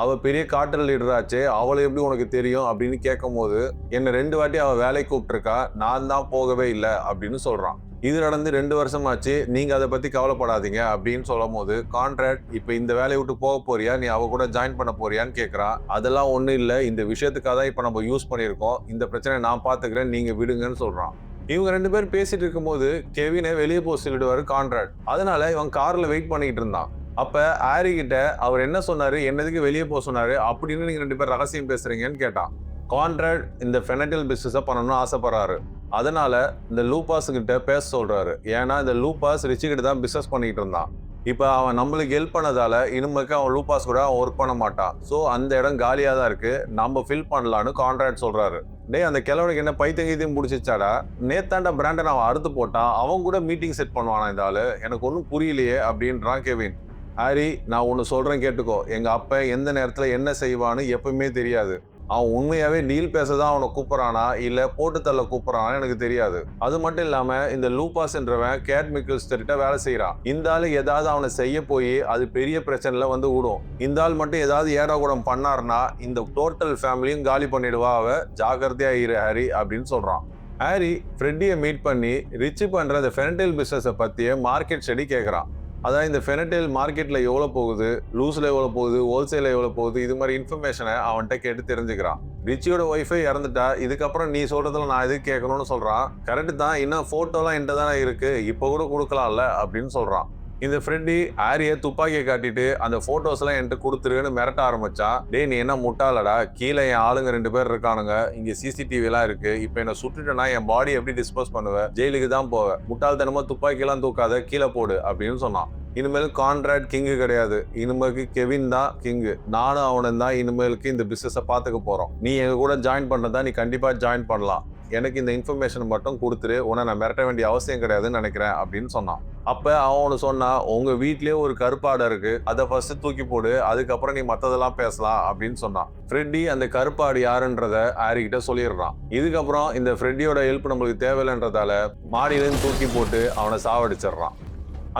அவ பெரிய கார்ட்டல் லீடராச்சே, அவளை எப்படி உனக்கு தெரியும் அப்படின்னு கேட்கும் போது என்னை 2 வாட்டி அவ வேலைக்கு கூப்பிட்டுருக்கா, நான் தான் போகவே இல்லை அப்படின்னு சொல்றான். இது நடந்து 2 வருஷமாச்சு, நீங்க அதை பத்தி கவலைப்படாதீங்க அப்படின்னு சொல்லும் போது கான்ராட் இப்ப இந்த வேலையை விட்டு போக போறியா, நீ அவ கூட ஜாயின் பண்ண போறியான்னு கேட்கறான். அதெல்லாம் ஒண்ணும் இல்லை, இந்த விஷயத்துக்காக தான் இப்ப நம்ம யூஸ் பண்ணியிருக்கோம், இந்த பிரச்சனை நான் பாத்துக்கிறேன், நீங்க விடுங்கன்னு சொல்றான். இவங்க 2 பேரும் பேசிட்டு இருக்கும்போது கெவினை வெளியே போக சொல்லிடுவாரு கான்ராட். அதனால இவன் கார்ல வெயிட் பண்ணிக்கிட்டு இருந்தான். அப்ப ஹாரி கிட்ட அவர் என்ன சொன்னாரு, என்னதுக்கு வெளியே போக சொன்னாரு அப்படின்னு நீங்க 2 பேர் ரகசியம் பேசுறீங்கன்னு கேட்டான். கான்ராட் இந்த ஃபெனடைல் பிசினஸை பண்ணணும்னு ஆசைப்படுறாரு. அதனால இந்த லூபாஸ் கிட்ட பேச சொல்றாரு. ஏன்னா இந்த லூபாஸ் ரிச்சி கிட்ட தான் பிசினஸ் பண்ணிட்டு இருந்தான். இப்ப அவன் நம்மளுக்கு ஹெல்ப் பண்ணதால இனிமேக்கு அவன் லூபாஸ் கூட அவன் ஒர்க் பண்ண மாட்டான். ஸோ அந்த இடம் காலியா தான் இருக்கு, நம்ம ஃபில் பண்ணலான்னு கான்ராட் சொல்றாரு. டேய் அந்த கிழவனுக்கு என்ன பைத்தங்கீத்தையும் முடிச்சிச்சாடா, நேத்தாண்ட பிராண்டன் அவன் அறுத்து போட்டான், அவன் கூட மீட்டிங் செட் பண்ணுவானா இந்த ஆளு, எனக்கு ஒன்றும் புரியலையே அப்படின்றான் கெவின். ஹாரி நான் ஒன்று சொல்றேன் கேட்டுக்கோ, எங்க அப்பா எந்த நேரத்துல என்ன செய்வான்னு எப்பவுமே தெரியாது. அவன் உண்மையாவே டீல் பேசதான் அவனை கூப்பிடறானா இல்ல போட்டு தள்ள கூப்பிடறானா எனக்கு தெரியாது. அது மட்டும் இல்லாம இந்த லூபாஸ் என்றவன் கேட் மிக்கல்ஸ்டர்கிட்ட வேலை செய்யறான். இந்த ஆளு ஏதாவது அவனை செய்ய போய் அது பெரிய பிரச்சனைல வந்து விடும். இந்த ஆள் மட்டும் ஏதாவது ஏடாகூடம் பண்ணாருன்னா இந்த டோட்டல் ஃபேமிலியும் காலி பண்ணிடுவா அவ, ஜாகிரதையா இரு ஹாரி அப்படின்னு சொல்றான். ஹாரி ஃப்ரெட்டியை மீட் பண்ணி ரிச்சி பண்ற இந்த ஃபெனடைல் பிசினஸை பத்திய மார்க்கெட் ஸ்டடி கேட்கறான். அதான் இந்த ஃபெனடைல் மார்க்கெட்ல எவ்வளோ போகுது, லூஸ்ல எவ்வளோ போகுது, ஹோல்சேல எவ்வளோ போகுது, இது மாதிரி இன்ஃபர்மேஷனை அவன்கிட்ட கேட்டு தெரிஞ்சுக்கிறான். ரிச்சியோட ஒய்ஃபை இறந்துட்டா, இதுக்கப்புறம் நீ சொல்றதுல நான் எதுக்கு கேட்கணும்னு சொல்றான். கரெக்ட் தான், இன்னும் போட்டோலாம் என்கிட்ட தானே இருக்கு, இப்போ கூட கொடுக்கலாம்ல அப்படின்னு சொல்றான். இந்த ஃப்ரெண்டி ஹாரிய துப்பாக்கியை காட்டிட்டு அந்த போட்டோஸ் எல்லாம் என்கிட்ட கொடுத்துருன்னு மிரட்ட ஆரம்பிச்சான். டேய் நீ என்ன முட்டாளடா, கீழே என் ஆளுங்க 2 பேர் இருக்கானுங்க, இங்க சிசிடிவி எல்லாம் இருக்கு, இப்ப என்ன சுட்டுட்டேன்னா என் பாடி எப்படி டிஸ்போஸ் பண்ணுவேன், ஜெயிலுக்கு தான் போவேன், முட்டாள்தனமா துப்பாக்கி எல்லாம் தூக்காத, கீழே போடு அப்படின்னு சொன்னான். இனிமேல் கான்ராட் கிங்கு கிடையாது, இனிமேலுக்கு கெவின் தான் கிங்கு. நானும் அவனும் தான் இனிமேலுக்கு இந்த பிசினஸை பார்த்துக்க போறோம். நீ எங்க கூட ஜாயின் பண்ணதா, நீ கண்டிப்பா ஜாயின் பண்ணலாம், எனக்கு இந்த இன்ஃபர்மேஷன் மட்டும் கொடுத்துரு, உன்னை நான் மிரட்ட வேண்டிய அவசியம் கிடையாதுன்னு நினைக்கிறேன் அப்படின்னு சொன்னான். அப்ப அவனு சொன்னா, உங்க வீட்லயே ஒரு கருப்பாடை இருக்கு, அதை ஃபர்ஸ்ட் தூக்கி போடு, அதுக்கப்புறம் நீ மத்ததெல்லாம் பேசலாம் அப்படின்னு சொன்னான். ஃப்ரெட்டி அந்த கருப்பாடு யாருன்றத ஹாரி கிட்ட சொல்லிடுறான். இதுக்கப்புறம் இந்த ஃப்ரெட்டியோட ஹெல்ப் நம்மளுக்கு தேவையில்லைன்றதால மாடியிலேருந்து தூக்கி போட்டு அவனை சாவடிச்சிடுறான்.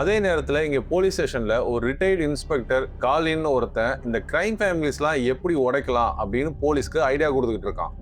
அதே நேரத்துல இங்க போலீஸ் ஸ்டேஷன்ல ஒரு ரிட்டையர்டு இன்ஸ்பெக்டர் காலின் ஒருத்தன் இந்த கிரைம் ஃபேமிலிஸ்லாம் எப்படி உடைக்கலாம் அப்படின்னு போலீஸ்க்கு ஐடியா கொடுத்துக்கிட்டு இருக்கான்.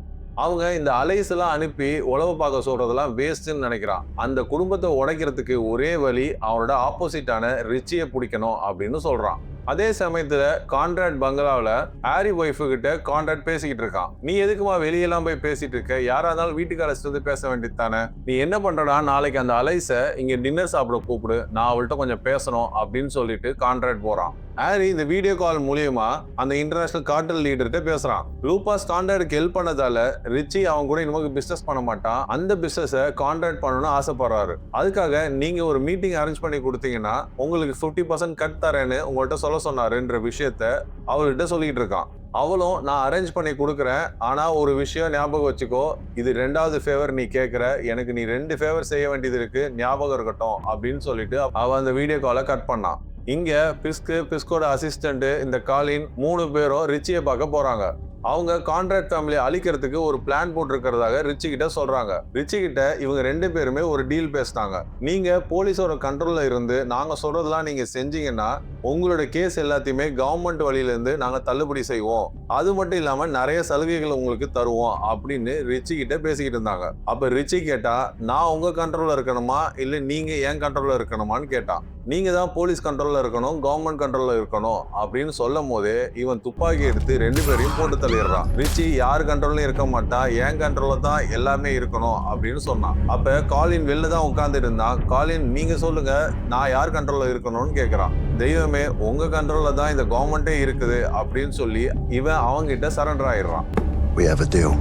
அவங்க இந்த அலைஸ் எல்லாம் அனுப்பி உளவு பார்க்க சொல்றதெல்லாம் வேஸ்ட்னு நினைக்கிறான். அந்த குடும்பத்தை உடைக்கிறதுக்கு ஒரே வழி அவனோட ஆப்போசிட்டான ரிச்சியை பிடிக்கணும் அப்படின்னு சொல்றான். அதே சமயத்துல கான்ட்ராக்ட் பங்களாவில் ஹாரி ஒய்ஃபு கிட்ட கான்ட்ராக்ட் பேசிக்கிட்டு இருக்கான். நீ எதுக்குமா வெளியெல்லாம் போய் பேசிட்டு இருக்க, யாரா இருந்தாலும் வீட்டுக்கு அழைச்சிட்டு வந்து பேச வேண்டியது தானே, நீ என்ன பண்றடா, நாளைக்கு அந்த அலைஸை இங்க டின்னர் சாப்பிட கூப்பிடு, நான் அவள்கிட்ட கொஞ்சம் பேசணும் அப்படின்னு சொல்லிட்டு கான்ட்ராக்ட் போறான். ஹாரி இந்த வீடியோ கால் மூலியமா அந்த இன்டர்நேஷனல் கார்டல் லீடர்கிட்ட பேசுறான். லூபாஸ் கான்ட்ராக்டுக்கு ஹெல்ப் பண்ணதால ரிச்சி அவன் கூட இனிமே பிசினஸ் பண்ண மாட்டான். அந்த பிசினஸை கான்ட்ராக்ட் பண்ணணும்னு ஆசைப்படுறாரு. அதுக்காக நீங்க ஒரு மீட்டிங் அரேஞ்ச் பண்ணி கொடுத்தீங்கன்னா உங்களுக்கு 50% கட் தரேன்னு உங்கள்கிட்ட சொல்ல சொன்னாருன்ற விஷயத்த அவர்கிட்ட சொல்லிட்டு இருக்கான். அவளும் நான் அரேஞ்ச் பண்ணி கொடுக்குறேன், ஆனா ஒரு விஷயம் ஞாபகம் வச்சுக்கோ, இது 2வது ஃபேவர் நீ கேட்குற, எனக்கு நீ 2 ஃபேவர் செய்ய வேண்டியது இருக்கு, ஞாபகம் இருக்கட்டும் அப்படின்னு சொல்லிட்டு அவ அந்த வீடியோ காலை கட் பண்ணான். இங்க பிஸ்கோட அசிஸ்டன்ட் இந்த காலின் 3 பேரும் ரிச்சியை பார்க்க போறாங்க. அவங்க கான்ட்ராக்ட் ஃபேமிலியை அழிக்கிறதுக்கு ஒரு பிளான் போட்டிருக்கிறதாக ரிச்சி கிட்ட சொல்றாங்க. ரிச்சி கிட்ட இவங்க 2 பேருமே ஒரு டீல் பேசினாங்க. நீங்க போலீஸோட கண்ட்ரோல்ல இருந்து நாங்க சொல்றதெல்லாம் நீங்க செஞ்சீங்கன்னா உங்களோட கேஸ் எல்லாத்தையுமே கவர்மெண்ட் வழியில இருந்து நாங்க தள்ளுபடி செய்வோம், அது மட்டும் இல்லாம நிறைய சலுகைகள் உங்களுக்கு தருவோம் அப்படின்னு ரிச்சி கிட்ட பேசிக்கிட்டு இருந்தாங்க. அப்ப ரிச்சி கேட்டா, நான் உங்க கண்ட்ரோல்ல இருக்கணுமா இல்ல நீங்க என் கண்ட்ரோல்ல இருக்கணுமான்னு கேட்டான். நீங்க தான் போலீஸ் கண்ட்ரோல்ல இருக்கணும், கவர்மெண்ட் கண்ட்ரோல்ல இருக்கணும் அப்படின்னு சொல்லும் போதே இவன் துப்பாக்கி எடுத்து 2 பேரையும் போட்டு தள்ளிடுறான். ரிச்சி யார் கண்ட்ரோல்லையும் இருக்க மாட்டான், என் கண்ட்ரோல்ல தான் எல்லாமே இருக்கணும் அப்படின்னு சொன்னான். அப்ப காலின் வெளில தான் உட்கார்ந்து இருந்தான். காலின் நீங்க சொல்லுங்க, நான் யார் கண்ட்ரோல்ல இருக்கணும்னு கேட்கிறான். தெய்வமே, உங்க கண்ட்ரோல்ல தான் இந்த கவர்மெண்டே இருக்குது அப்படின்னு சொல்லி இவன் அவங்க கிட்ட சரண்டர் ஆயிடுறான். We have a deal.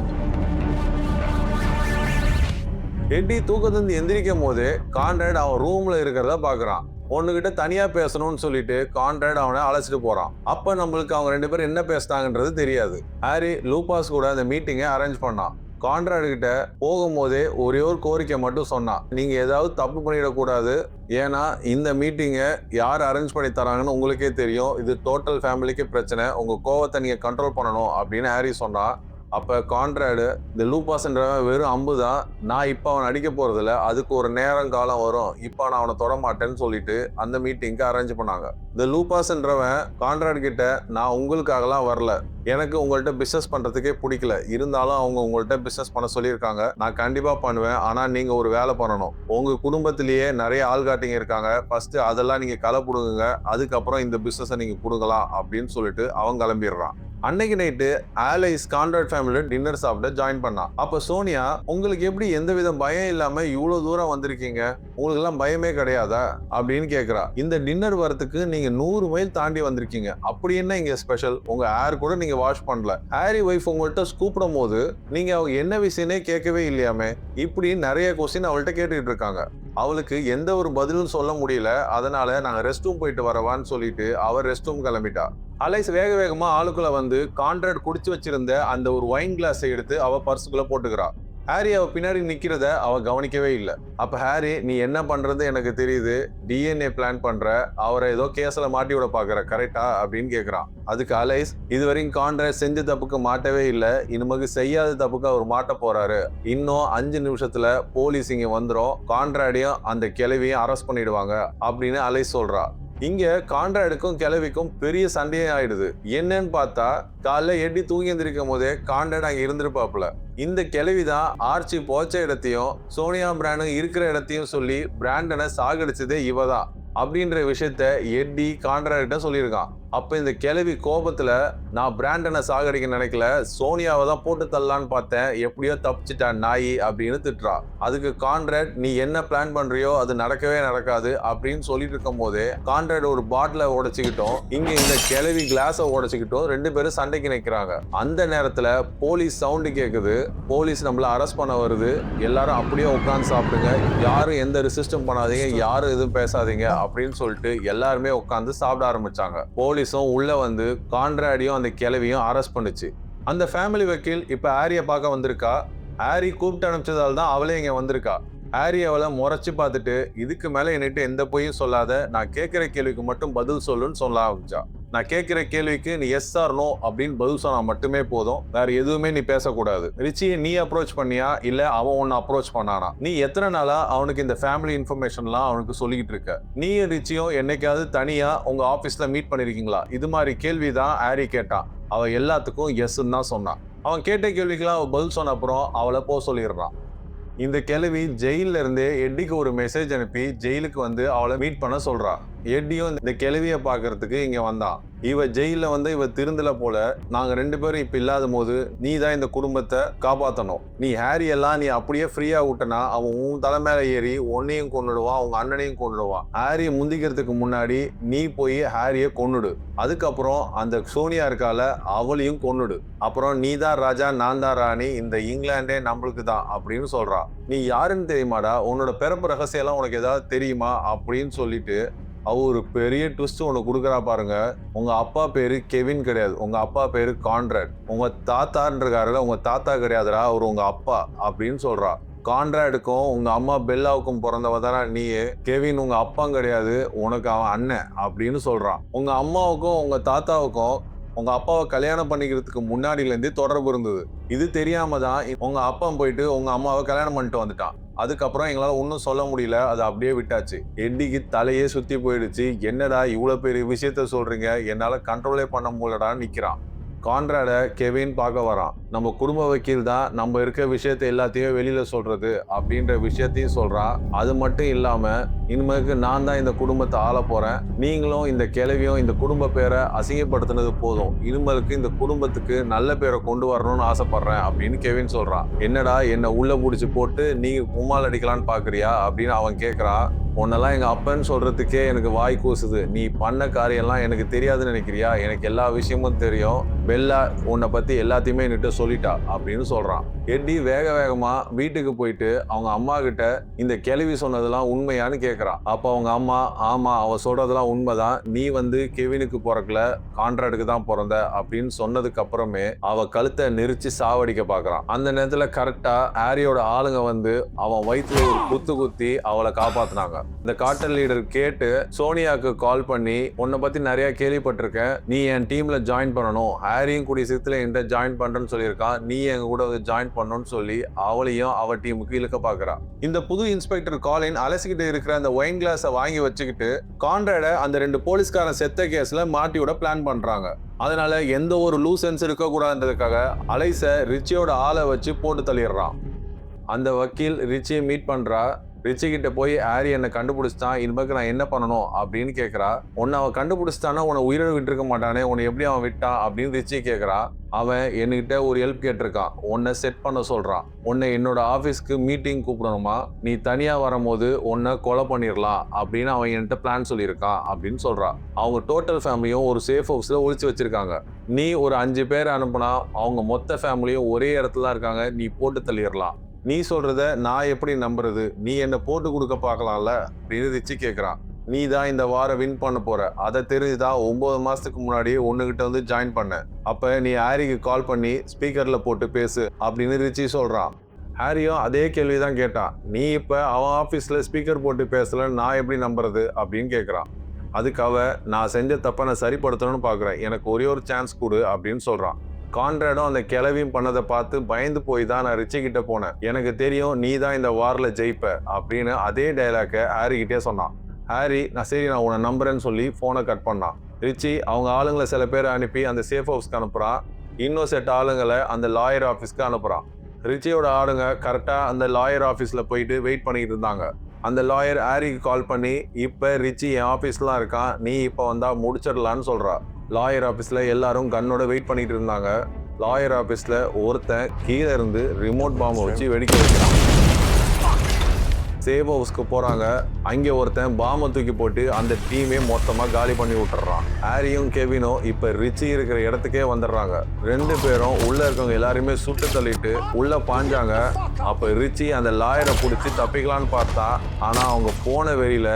எட்டி தூக்கத்திலிருந்து எந்திரிக்கும் போது கான்ட்ராக்ட் அவன் ரூம்ல இருக்கிறத பாக்குறான். ஒண்ணுகிட்ட தனியா பேசணும்னு சொல்லிட்டு கான்ட்ராக்ட் அவனை அழைச்சிட்டு போறான். அப்ப நம்மளுக்கு அவங்க 2 பேரும் என்ன பேசினாங்கன்றது தெரியாது. ஹாரி லூபாஸ் கூட அந்த மீட்டிங்கை அரேஞ்ச் பண்ணான். கான்ட்ராக்ட் கிட்ட போகும்போதே ஒரே ஒரு கோரிக்கை மட்டும் சொன்னான், நீங்க ஏதாவது தப்பு பண்ணிடக்கூடாது, ஏன்னா இந்த மீட்டிங்கை யார் அரேஞ்ச் பண்ணி தராங்கன்னு உங்களுக்கே தெரியும், இது டோட்டல் ஃபேமிலிக்கு பிரச்சனை, உங்க கோவத்தை நீங்க கண்ட்ரோல் பண்ணணும் அப்படின்னு ஹாரி சொன்னா. அப்ப கான்ட்ராக்ட், இந்த லூபாஸ்ன்றவன் வெறும் அம்பு தான், நான் இப்ப அவன் அடிக்க போறதில்ல, அதுக்கு ஒரு நேரம் காலம் வரும், இப்ப நான் அவனை தொட மாட்டேன்னு சொல்லிட்டு அந்த மீட்டிங்க்கு அரேஞ்ச் பண்ணாங்க. இந்த லூபாஸ்ன்றவன் கான்ட்ராக்ட் கிட்ட, நான் உங்களுக்காகலாம் வரல, எனக்கு உங்கள்கிட்ட பிசினஸ் பண்றதுக்கே பிடிக்கல, இருந்தாலும் அவங்க உங்கள்கிட்ட பிசினஸ் பண்ண சொல்லியிருக்காங்க, நான் கண்டிப்பா பண்ணுவேன், ஆனா நீங்க ஒரு வேலை பண்ணணும், உங்க குடும்பத்திலேயே நிறைய ஆள்காட்டிங்க இருக்காங்க, ஃபர்ஸ்ட் அதெல்லாம் நீங்க களை புடுங்குங்க, அதுக்கப்புறம் இந்த பிசினஸை நீங்க புடுங்கலாம் அப்படின்னு சொல்லிட்டு அவன் கிளம்பிடுறான். அன்னைக்கு நைட்டு ஆலைஸ் கான்ட்ராக்ட் ஃபேமிலியோட டின்னர் சாப்பிட ஜாயின் பண்ணான். அப்ப சோனியா, உங்களுக்கு எப்படி எந்த வித பயம் இல்லாம இவ்வளவு தூரம் வந்திருக்கீங்க, உங்களுக்கு எல்லாம் பயமே கிடையாதா அப்படின்னு கேக்குறா. இந்த டின்னர் வரத்துக்கு நீங்க 100 மைல் தாண்டி வந்திருக்கீங்க, அப்படி என்ன இங்க ஸ்பெஷல், உங்க ஹேர் கூட நீங்க வாஷ் பண்ணல, ஹாரி ஒய்ஃப் உங்கள்கிட்ட கூப்பிடும் போது நீங்க அவங்க என்ன விஷயமே கேட்கவே இல்லையாமே, இப்படி நிறைய கொஸ்டின் அவள்கிட்ட கேட்டுக்கிட்டு இருக்காங்க. அவளுக்கு எந்த ஒரு பதிலும் சொல்ல முடியல. அதனால நாங்க ரெஸ்ட் ரூம் போயிட்டு வரவான்னு சொல்லிட்டு அவர் ரெஸ்ட் ரூம் கிளம்பிட்டா. அலைஸ் வேக வேகமா ஆளுக்குள்ள வந்து கான்ட்ராக்ட் குடிச்சு வச்சிருந்த அந்த ஒரு ஒயின் கிளாஸை எடுத்து அவ பர்சுக்குள்ள போட்டுக்கிறா. ஹாரி அவ பின்னாடி நிக்கிறத அவ கவனிக்கவே இல்லை. அப்ப ஹாரி, நீ என்ன பண்றது எனக்கு தெரியுது, டிஎன்ஏ பிளான் பண்ற, அவரை ஏதோ கேஸ்ல மாட்டி விட பாக்குற, கரெக்டா அப்படின்னு கேக்குறான். அதுக்கு அலைஸ், இதுவரைக்கும் கான்ட்ராக்ட் செஞ்ச தப்புக்கு மாட்டவே இல்லை, இனிமேக்கு செய்யாத தப்புக்கு அவர் மாட்ட போறாரு, இன்னும் 5 நிமிஷத்துல போலீஸ் இங்க வந்துடும், கான்ட்ராக்டையும் அந்த கிழவியும் அரெஸ்ட் பண்ணிடுவாங்க அப்படின்னு அலைஸ் சொல்றா. இங்க கான்ட்ராக்டுக்கும் கிழவிக்கும் பெரிய சண்டையே ஆயிடுது. என்னன்னு பார்த்தா காலைல எட்டி தூங்கி எந்திரிக்கும் போதே கான்ட்ராக்ட் அங்க இருந்திருப்பாப்புல. இந்த கிழவிதான் ஆர்ச்சி போச்ச இடத்தையும் சோனியா பிராண்டும் இருக்கிற இடத்தையும் சொல்லி பிராண்டனை சாகடிச்சதே இவதான் அப்படின்ற விஷயத்த எட்டி கான்ட்ராக்ட சொல்லியிருக்கான். அப்ப இந்த கிழவி கோபத்துல, நான் பிராண்டனை சாகடிக்க நினைக்கல, சோனியாவை தான் போட்டு தள்ளலான்னு பார்த்தேன், எப்படியோ தப்பிச்சிட்டான் நாய் அப்படின்னு திட்டுறா. அதுக்கு கான்ட்ராக்ட், நீ என்ன பிளான் பண்றியோ அது நடக்கவே நடக்காது அப்படின்னு சொல்லிட்டு இருக்கும் போதே கான்ட்ராக்ட் ஒரு பாட்டில உடைச்சுக்கிட்டோம், இங்க இந்த கிழவி கிளாஸை உடைச்சுக்கிட்டோம், 2 பேரும் சண்டைக்கு நிற்கிறாங்க. அந்த நேரத்துல போலீஸ் சவுண்டு கேக்குது, போலீஸ் நம்மள அரெஸ்ட் பண்ண வருது, எல்லாரும் அப்படியே உட்காந்து சாப்பிடுங்க, யாரும் எந்த ரெசிஸ்டும் பண்ணாதீங்க, யாரும் எதுவும் பேசாதீங்க அப்படின்னு சொல்லிட்டு எல்லாருமே உட்காந்து சாப்பிட ஆரம்பிச்சாங்க. போலீஸும் உள்ள வந்து கான்ட்ராக்டையும் அந்த கிழவியும் அரெஸ்ட் பண்ணுச்சு. அந்த ஃபேமிலி வக்கீல் இப்ப ஹாரியை பார்க்க வந்திருக்கா. ஹாரி கூப்பிட்டு அனுப்பிச்சதால தான் அவளே இங்க வந்திருக்கா. ஹாரி அவளை முறைச்சு பார்த்துட்டு, இதுக்கு மேல என்கிட்ட எந்த பொய்யும் சொல்லாத, நான் கேட்கிற கேள்விக்கு மட்டும் பதில் சொல்லுன்னு சொல்ல ஆரம்பிச்சா. நான் கேட்கிற கேள்விக்கு நீ எஸ் ஆர் நோ அப்படின்னு பதில் சொன்னா மட்டுமே போதும், வேற எதுவுமே நீ பேசக்கூடாது. ரிச்சியை நீ அப்ரோச் பண்ணியா இல்ல அவன் உன்னை அப்ரோச் பண்ணானா? நீ எத்தனை நாளா அவனுக்கு இந்த ஃபேமிலி இன்ஃபர்மேஷன்லாம் அவனுக்கு சொல்லிக்கிட்டு இருக்க? நீயும் ரிச்சியும் என்னைக்காவது தனியா உங்க ஆபீஸ்ல மீட் பண்ணிருக்கீங்களா? இது மாதிரி கேள்விதான் ஹாரி கேட்டான். அவ எல்லாத்துக்கும் எஸ்ன்னு தான் சொன்னான். அவன் கேட்ட கேள்விக்கெல்லாம் அவ பதில் சொன்ன அப்புறம் அவளை போக சொல்லிடுறான். இந்த கிழவி ஜெயில இருந்தே எட்டிக்கு ஒரு மெசேஜ் அனுப்பி ஜெயிலுக்கு வந்து அவளை மீட் பண்ண சொல்றா. எட்டியும் இந்த கிழவிய பாக்குறதுக்கு இங்க வந்தான். இவ ஜெயில வந்து இவ திருந்தல போல. நாங்க 2 பேரும் இப்ப இல்லாத போது நீ தான் இந்த குடும்பத்தை காப்பாத்தணும். நீ ஹாரி எல்லாம் நீ அப்படியே ஃப்ரீயா விட்டனா அவன் உன் தலை மேல ஏறி உன்னையும் கொன்னுடுவான், உங்க அண்ணனையும் கொன்னுடுவான். ஹாரியை முந்திக்கிறதுக்கு முன்னாடி நீ போய் ஹாரியை கொன்னுடு. அதுக்கப்புறம் அந்த சோனியா இருக்கால அவளையும் கொன்னுடு. அப்புறம் நீ தான் ராஜா, நான் தான் ராணி, இந்த இங்கிலாண்டே நம்மளுக்கு தான் அப்படின்னு சொல்றா. நீ யாருன்னு தெரியுமாடா? உன்னோட பிறப்பு ரகசியம் எல்லாம் உனக்கு ஏதாவது தெரியுமா அப்படின்னு சொல்லிட்டு அவ ஒரு பெரிய ட்விஸ்ட் உனக்கு கொடுக்குறா பாருங்க. உங்க அப்பா பேரு கெவின் கிடையாது, உங்க அப்பா பேரு கான்ராட். உங்க தாத்தான்றக்காரல உங்க தாத்தா கிடையாதுடா, அவர் உங்க அப்பா அப்படின்னு சொல்றா. கான்ராடுக்கும் உங்க அம்மா பெல்லாவுக்கும் பிறந்தவ தானே நீ. கெவின் உங்க அப்பா கிடையாது, உனக்கு அவன் அண்ணன் அப்படின்னு சொல்றான். உங்க அம்மாவுக்கும் உங்க தாத்தாவுக்கும் உங்க அப்பாவை கல்யாணம் பண்ணிக்கிறதுக்கு முன்னாடில இருந்தே தொடர்பு இருந்தது. இது தெரியாம தான் உங்க அப்பா போயிட்டு உங்க அம்மாவை கல்யாணம் பண்ணிட்டு வந்துட்டான். அதுக்கப்புறம் எங்களால ஒன்றும் சொல்ல முடியல, அதை அப்படியே விட்டாச்சு. எட்டிக்கு தலையே சுத்தி போயிடுச்சு. என்னடா இவ்வளவு பெரிய விஷயத்த சொல்றீங்க, என்னால கண்ட்ரோலே பண்ண முடியலடான்னு நிக்கிறான். கான்ராட கெவின் பார்க்க வரான். நம்ம குடும்ப வக்கீல் தான் நம்ம இருக்க விஷயத்த எல்லாத்தையும் வெளியில சொல்றது அப்படின்ற விஷயத்தையும் சொல்றான். அது மட்டும் இல்லாம இனிமேக்கு நான் தான் இந்த குடும்பத்தை ஆள போறேன், நீங்களும் இந்த கிழவியும் இந்த குடும்ப பேரை அசிங்கப்படுத்தினது போதும், இனிமேலுக்கு இந்த குடும்பத்துக்கு நல்ல பேரை கொண்டு வரணும்னு ஆசைப்படுறேன் அப்படின்னு கெவின் சொல்றான். என்னடா என்ன உள்ள முடிச்சு போட்டு நீங்க கும்மால் அடிக்கலான்னு பாக்குறியா அப்படின்னு அவன் கேட்கறான். உன்னெல்லாம் எங்க அப்பன்னு சொல்றதுக்கே எனக்கு வாய் கூசுது. நீ பண்ண காரியம்லாம் எனக்கு தெரியாதுன்னு நினைக்கிறியா? எனக்கு எல்லா விஷயமும் தெரியும். பெல்லா உன்னை பத்தி எல்லாத்தையுமே என்கிட்ட சொல்லிட்டா அப்படின்னு சொல்றான். எட்டி வேக வேகமா வீட்டுக்கு போயிட்டு அவங்க அம்மா கிட்ட இந்த கிழவி சொன்னதெல்லாம் உண்மையான்னு கேட்கறான். அப்ப அவங்க அம்மா, ஆமா அவ சொல்றதெல்லாம் உண்மைதான், நீ வந்து கெவினுக்கு பிறக்கல, கான்ராடுக்கு தான் பிறந்த அப்படின்னு சொன்னதுக்கு அப்புறமே அவ கழுத்தை நெரிச்சு சாவடிக்க பாக்குறான். அந்த நேரத்துல கரெக்டா ஹாரியோட ஆளுங்க வந்து அவன் வயிற்றுல ஒரு குத்து குத்தி அவளை காப்பாத்தினாங்க. இந்த கார்ட்டல் லீடர் கேட்டு சோனியாக்கு கால் பண்ணி, உன்னை பத்தி நிறைய கேள்விப்பட்டிருக்கேன், நீ என் டீம்ல ஜாயின் பண்ணணும், ஹாரியும் கூடிய சீக்கிரத்துல என்கிட்ட ஜாயின் பண்றேன்னு சொல்லியிருக்கான், நீ எங்க கூட வந்து ஜாயின் பண்ணணும்னு சொல்லி அவளையும் அவ டீமுக்கு இழுக்க பாக்குறா. இந்த புது இன்ஸ்பெக்டர் காலின் அலசிக்கிட்டு இருக்கிற அந்த ஒயின் கிளாஸை வாங்கி வச்சுக்கிட்டு கான்ராட அந்த 2 போலீஸ்காரன் செத்த கேஸ்ல மாட்டியோட பிளான் பண்றாங்க. அதனால எந்த ஒரு லூசன்ஸ் இருக்க கூடாதுன்றதுக்காக அலைஸ ரிச்சியோட ஆளை வச்சு போட்டு தள்ளிடுறான். அந்த வக்கீல் ரிச்சியை மீட் பண்றா. ரிச்சி கிட்ட போய் ஹாரி என்னை கண்டுபிடிச்சிட்டான், இனிமேக்கு நான் என்ன பண்ணணும் அப்படின்னு கேட்கறா. உன்னை அவன் கண்டுபிடிச்சிட்டானா உன்னை உயிரை விட்டுருக்க மாட்டானே, உன்னை எப்படி அவன் விட்டான் அப்படின்னு ரிச்சி கேட்கறா. அவன் என்கிட்ட ஒரு ஹெல்ப் கேட்டிருக்கான், உன்னை செட் பண்ண சொல்றான். உன்னை என்னோட ஆஃபீஸ்க்கு மீட்டிங் கூப்பிடணுமா, நீ தனியா வரும்போது உன்னை கொலை பண்ணிடலாம் அப்படின்னு அவன் என்கிட்ட பிளான் சொல்லியிருக்கான் அப்படின்னு சொல்றான். அவங்க டோட்டல் ஃபேமிலியும் ஒரு சேஃப் ஹவுஸ்ல ஒளிச்சு வச்சிருக்காங்க. நீ ஒரு 5 பேர் அனுப்புனா அவங்க மொத்த ஃபேமிலியும் ஒரே இடத்துல தான் இருக்காங்க, நீ போட்டு தள்ளிடலாம். நீ சொல்றத நான் எப்படி நம்புறது, நீ என்ன போட்டு கொடுக்க பார்க்கலாம்ல அப்படின்னு ரிச்சி கேட்கறான். நீ தான் இந்த வாரம் வின் பண்ண போற, அதை தெரிஞ்சுதான் 9 மாசத்துக்கு முன்னாடி உன்னுகிட்ட வந்து ஜாயின் பண்ண. அப்ப நீ ஹாரிக்கு கால் பண்ணி ஸ்பீக்கர்ல போட்டு பேசு அப்படின்னு ரிச்சி சொல்றான். ஹாரியும் அதே கேள்விதான் கேட்டான். நீ இப்ப அவன் ஆபீஸ்ல ஸ்பீக்கர் போட்டு பேசல, நான் எப்படி நம்புறது அப்படின்னு கேட்கறான். அதுக்கு அவ, நான் செஞ்ச தப்பை நான் சரிப்படுத்தணும்னு பாக்குறேன், எனக்கு ஒரே ஒரு சான்ஸ் கொடு அப்படின்னு சொல்றான். கான்ராடும் அந்த கிளவியும் பண்ணதை பார்த்து பயந்து போய் தான் நான் ரிச்சி கிட்ட போனேன், எனக்கு தெரியும் நீ தான் இந்த வார்ல ஜெயிப்ப அப்படின்னு அதே டைலாக்கை ஹாரி கிட்டே சொன்னான். ஹாரி நான் உன்னை நம்புறேன்னு சொல்லி போனை கட் பண்ணான். ரிச்சி அவங்க ஆளுங்களை சில பேரை அனுப்பி அந்த சேஃப் ஹவுஸ்க்கு அனுப்புறான். இன்னும் செட் ஆளுங்களை அந்த லாயர் ஆஃபீஸ்க்கு அனுப்புறான். ரிச்சியோட ஆளுங்க கரெக்டா அந்த லாயர் ஆஃபீஸ்ல போயிட்டு வெயிட் பண்ணிட்டு இருந்தாங்க. அந்த லாயர் ஹாரிக்கு கால் பண்ணி, இப்ப ரிச்சி என் ஆஃபீஸ்லாம் இருக்கான், நீ இப்ப வந்தா முடிச்சிடலான்னு சொல்றா. லாயர் ஆஃபீஸில் எல்லாரும் கன்னோட வெயிட் பண்ணிட்டு இருந்தாங்க. லாயர் ஆஃபீஸில் ஒருத்தன் கீழே இருந்து ரிமோட் பாம்பை வச்சு வெடிக்க வைக்கிறான். சேவ் ஹவுஸ்க்கு போகிறாங்க. அங்கே ஒருத்தன் பாம்பை தூக்கி போட்டு அந்த டீமே மொத்தமாக காலி பண்ணி விட்டுறான். ஹாரியும் கெவினும் இப்போ ரிச்சி இருக்கிற இடத்துக்கே வந்துடுறாங்க. 2 பேரும் உள்ளே இருக்கவங்க எல்லாருமே சுட்டு தள்ளிட்டு உள்ளே பாஞ்சாங்க. அப்போ ரிச்சி அந்த லாயரை பிடிச்சி தப்பிக்கலான்னு பார்த்தா, ஆனால் அவங்க போன வெளியில்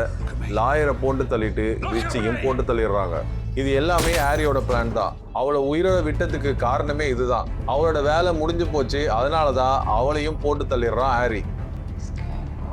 லாயரை போட்டு தள்ளிட்டு ரிச்சியும் போட்டு தள்ளிடுறாங்க. இது எல்லாமே ஹாரியோட பிளான் தான். அவளை உயிரோட விட்டதுக்கு காரணமே இதுதான். அவளோட வேலை முடிஞ்சு போச்சு, அதனாலதான் அவளையும் போட்டு தள்ளிடுறான் ஹாரி.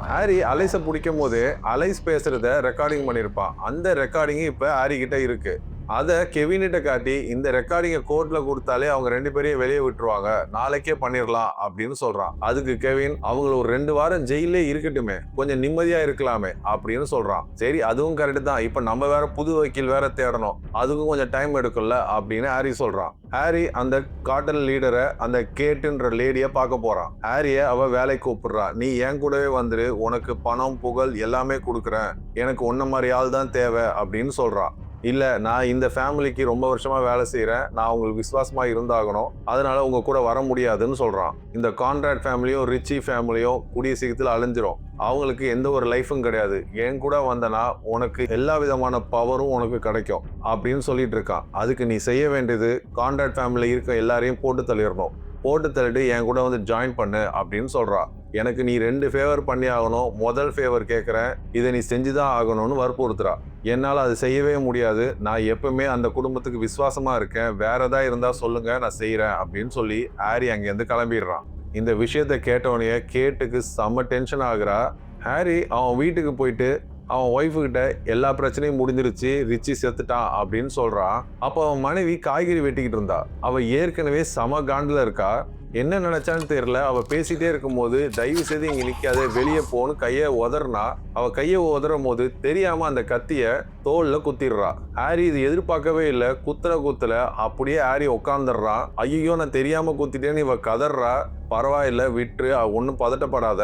ஹாரி அலைஸை பிடிக்கும் போது அலைஸ் பேசுறத ரெக்கார்டிங் பண்ணியிருப்பான். அந்த ரெக்கார்டிங் இப்ப ஹாரி கிட்ட இருக்கு. அதை கெவின்கிட்ட காட்டி இந்த ரெக்கார்டிங்கை கோர்ட்ல கொடுத்தாலே அவங்க 2 பேரையும் வெளியே விட்டுருவாங்க, நாளைக்கே பண்ணிடலாம் அப்படின்னு சொல்றான். அதுக்கு கெவின் அவங்கள ஒரு 2 வாரம் ஜெயிலே இருக்கட்டுமே, கொஞ்சம் நிம்மதியா இருக்கலாமே அப்படின்னு சொல்றான். சரி அதுவும் கரெக்ட் தான், இப்ப நம்ம வேற புது வக்கீல் வேற தேடணும், அதுக்கும் கொஞ்சம் டைம் எடுக்கும்ல அப்படின்னு ஹாரி சொல்றான். ஹாரி அந்த கார்டல் லீடரை, அந்த கேட்டுன்ற லேடிய பார்க்க போறான். ஹாரிய அவ வேலைக்கு கூப்பிடுறா. நீ என் கூடவே வந்துரு, உனக்கு பணம் புகழ் எல்லாமே கொடுக்குறேன், எனக்கு உன்ன மாதிரி ஆள் தான் தேவை அப்படின்னு சொல்றான். இல்ல நான் இந்த ஃபேமிலிக்கு ரொம்ப வருஷமா வேலை செய்யறேன், நான் உங்களுக்கு விசுவாசமா இருந்தாகணும், அதனால உங்க கூட வர முடியாதுன்னு சொல்றான். இந்த கான்ட்ராக்ட் ஃபேமிலியும் ரிச்சி ஃபேமிலியும் கூடிய சீக்கிரத்தில் அழிஞ்சிரும், அவங்களுக்கு எந்த ஒரு லைஃபும் கிடையாது, என் கூட வந்தனா உனக்கு எல்லா விதமான பவரும் உனக்கு கிடைக்கும் அப்படின்னு சொல்லிட்டு இருக்கான். அதுக்கு நீ செய்ய வேண்டியது கான்ட்ராக்ட் ஃபேமிலி இருக்க எல்லாரையும் போட்டு தள்ளிடணும், போட்டு தள்ளிட்டு என் கூட வந்து ஜாயின் பண்ணு அப்படின்னு சொல்றா. எனக்கு நீ 2 ஃபேவர் பண்ணி ஆகணும், முதல் ஃபேவர் கேட்குறேன், இதை நீ செஞ்சுதான் ஆகணும்னு வற்புறுத்துறா. என்னால் அது செய்யவே முடியாது, நான் எப்பவுமே அந்த குடும்பத்துக்கு விசுவாசமா இருக்கேன், வேற ஏதாவது இருந்தா சொல்லுங்க நான் செய்யறேன் அப்படின்னு சொல்லி ஹாரி அங்கேருந்து கிளம்பிடுறான். இந்த விஷயத்த கேட்டவனைய கேட்டுக்கு செம்ம டென்ஷன் ஆகுறா. ஹாரி அவன் வீட்டுக்கு போயிட்டு அவன் ஒய்ஃபுக்கிட்ட எல்லா பிரச்சனையும் முடிஞ்சிருச்சு, ரிச்சி செத்துட்டான் அப்படின்னு சொல்றான். அப்போ அவன் மனைவி காய்கறி வெட்டிக்கிட்டு இருந்தா. அவ ஏற்கனவே செம காண்டில் இருக்கா. என்ன நினைச்சான்னு தெரியல, அவ பேசிட்டே இருக்கும்போது தயவு செய்து இங்க நிக்காத, வெளியே போன்னு கையை உதறனா. அவ கையை உதறும் போது தெரியாம அந்த கத்திய தோல்ல குத்திடுறா. ஹாரி இது எதிர்பார்க்கவே இல்லை, குத்துல அப்படியே ஹாரி உட்காந்துடுறான். ஐயோ நான் தெரியாம குத்திட்டேன்னு இவ கதறா. பரவாயில்ல விட்டுரு, ஒன்னும் பதட்டப்படாத,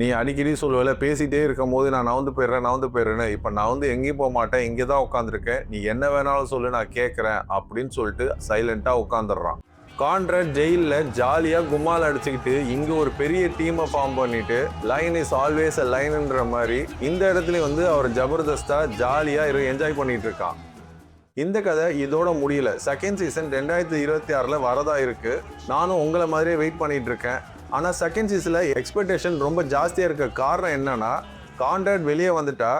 நீ அடிக்கடி சொல்லுவல பேசிட்டே இருக்கும் போது நான் நவுந்து போயிடுறேன்னு, இப்ப நான் வந்து எங்கேயும் போக மாட்டேன், இங்கேதான் உட்காந்துருக்கேன், நீ என்ன வேணாலும் சொல்லு நான் கேட்கறேன் அப்படின்னு சொல்லிட்டு சைலண்டா உட்காந்துடுறான். கான்ட்ராக்ட் ஜெயில ஜாலியா கும்மால் அடிச்சுக்கிட்டு இங்க ஒரு பெரிய டீமை ஃபார்ம் பண்ணிட்டு லைன் இஸ் ஆல்வேஸ் அ லைன்ன்ற மாதிரி இந்த இடத்துல வந்து அவர் ஜபர்தஸ்தா ஜாலியா என்ஜாய் பண்ணிட்டு இருக்கான். இந்த கதை இதோட முடியல. செகண்ட் சீசன் 2026 வரதா இருக்கு. நானும் உங்களை மாதிரியே வெயிட் பண்ணிட்டு இருக்கேன். ஆனா செகண்ட் சீசன்ல எக்ஸ்பெக்டேஷன் ரொம்ப ஜாஸ்தியா இருக்க காரணம் என்னன்னா, கான்ட்ராக்ட் வெளியே வந்துட்டா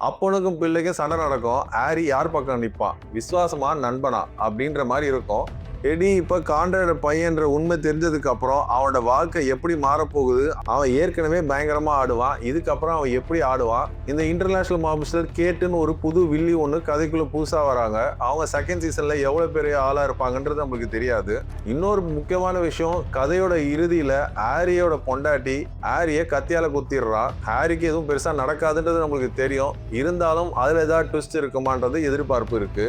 அப்பனுக்கும் பிள்ளைக்கும் சண்டை நடக்கும், ஹாரி யார் பக்கம் நிற்பான், விசுவாசமா நண்பனா அப்படின்ற மாதிரி இருக்கும். எடி இப்போ கான்ட்ராக்ட் பையன்ற உண்மை தெரிஞ்சதுக்கு அப்புறம் அவனோட வாழ்க்கை எப்படி மாறப்போகுது, அவன் ஏற்கனவே பயங்கரமா ஆடுவான், இதுக்கப்புறம் அவன் எப்படி ஆடுவான். இந்த இன்டர்நேஷனல் மாபிஸ்டர் கேட்டுன்னு ஒரு புது வில்லி ஒன்று கதைக்குள்ள புதுசா வராங்க. அவங்க செகண்ட் சீசன்ல எவ்வளவு பெரிய ஆளா இருப்பாங்கன்றது நம்மளுக்கு தெரியாது. இன்னொரு முக்கியமான விஷயம், கதையோட இறுதியில ஹாரியோட பொண்டாட்டி ஹாரிய கத்தியால குத்திடுறா. ஹாரிக்கு எதுவும் பெருசா நடக்காதுன்றது நம்மளுக்கு தெரியும், இருந்தாலும் அதுல ஏதாவது ட்விஸ்ட் இருக்குமான்றது எதிர்பார்ப்பு இருக்கு.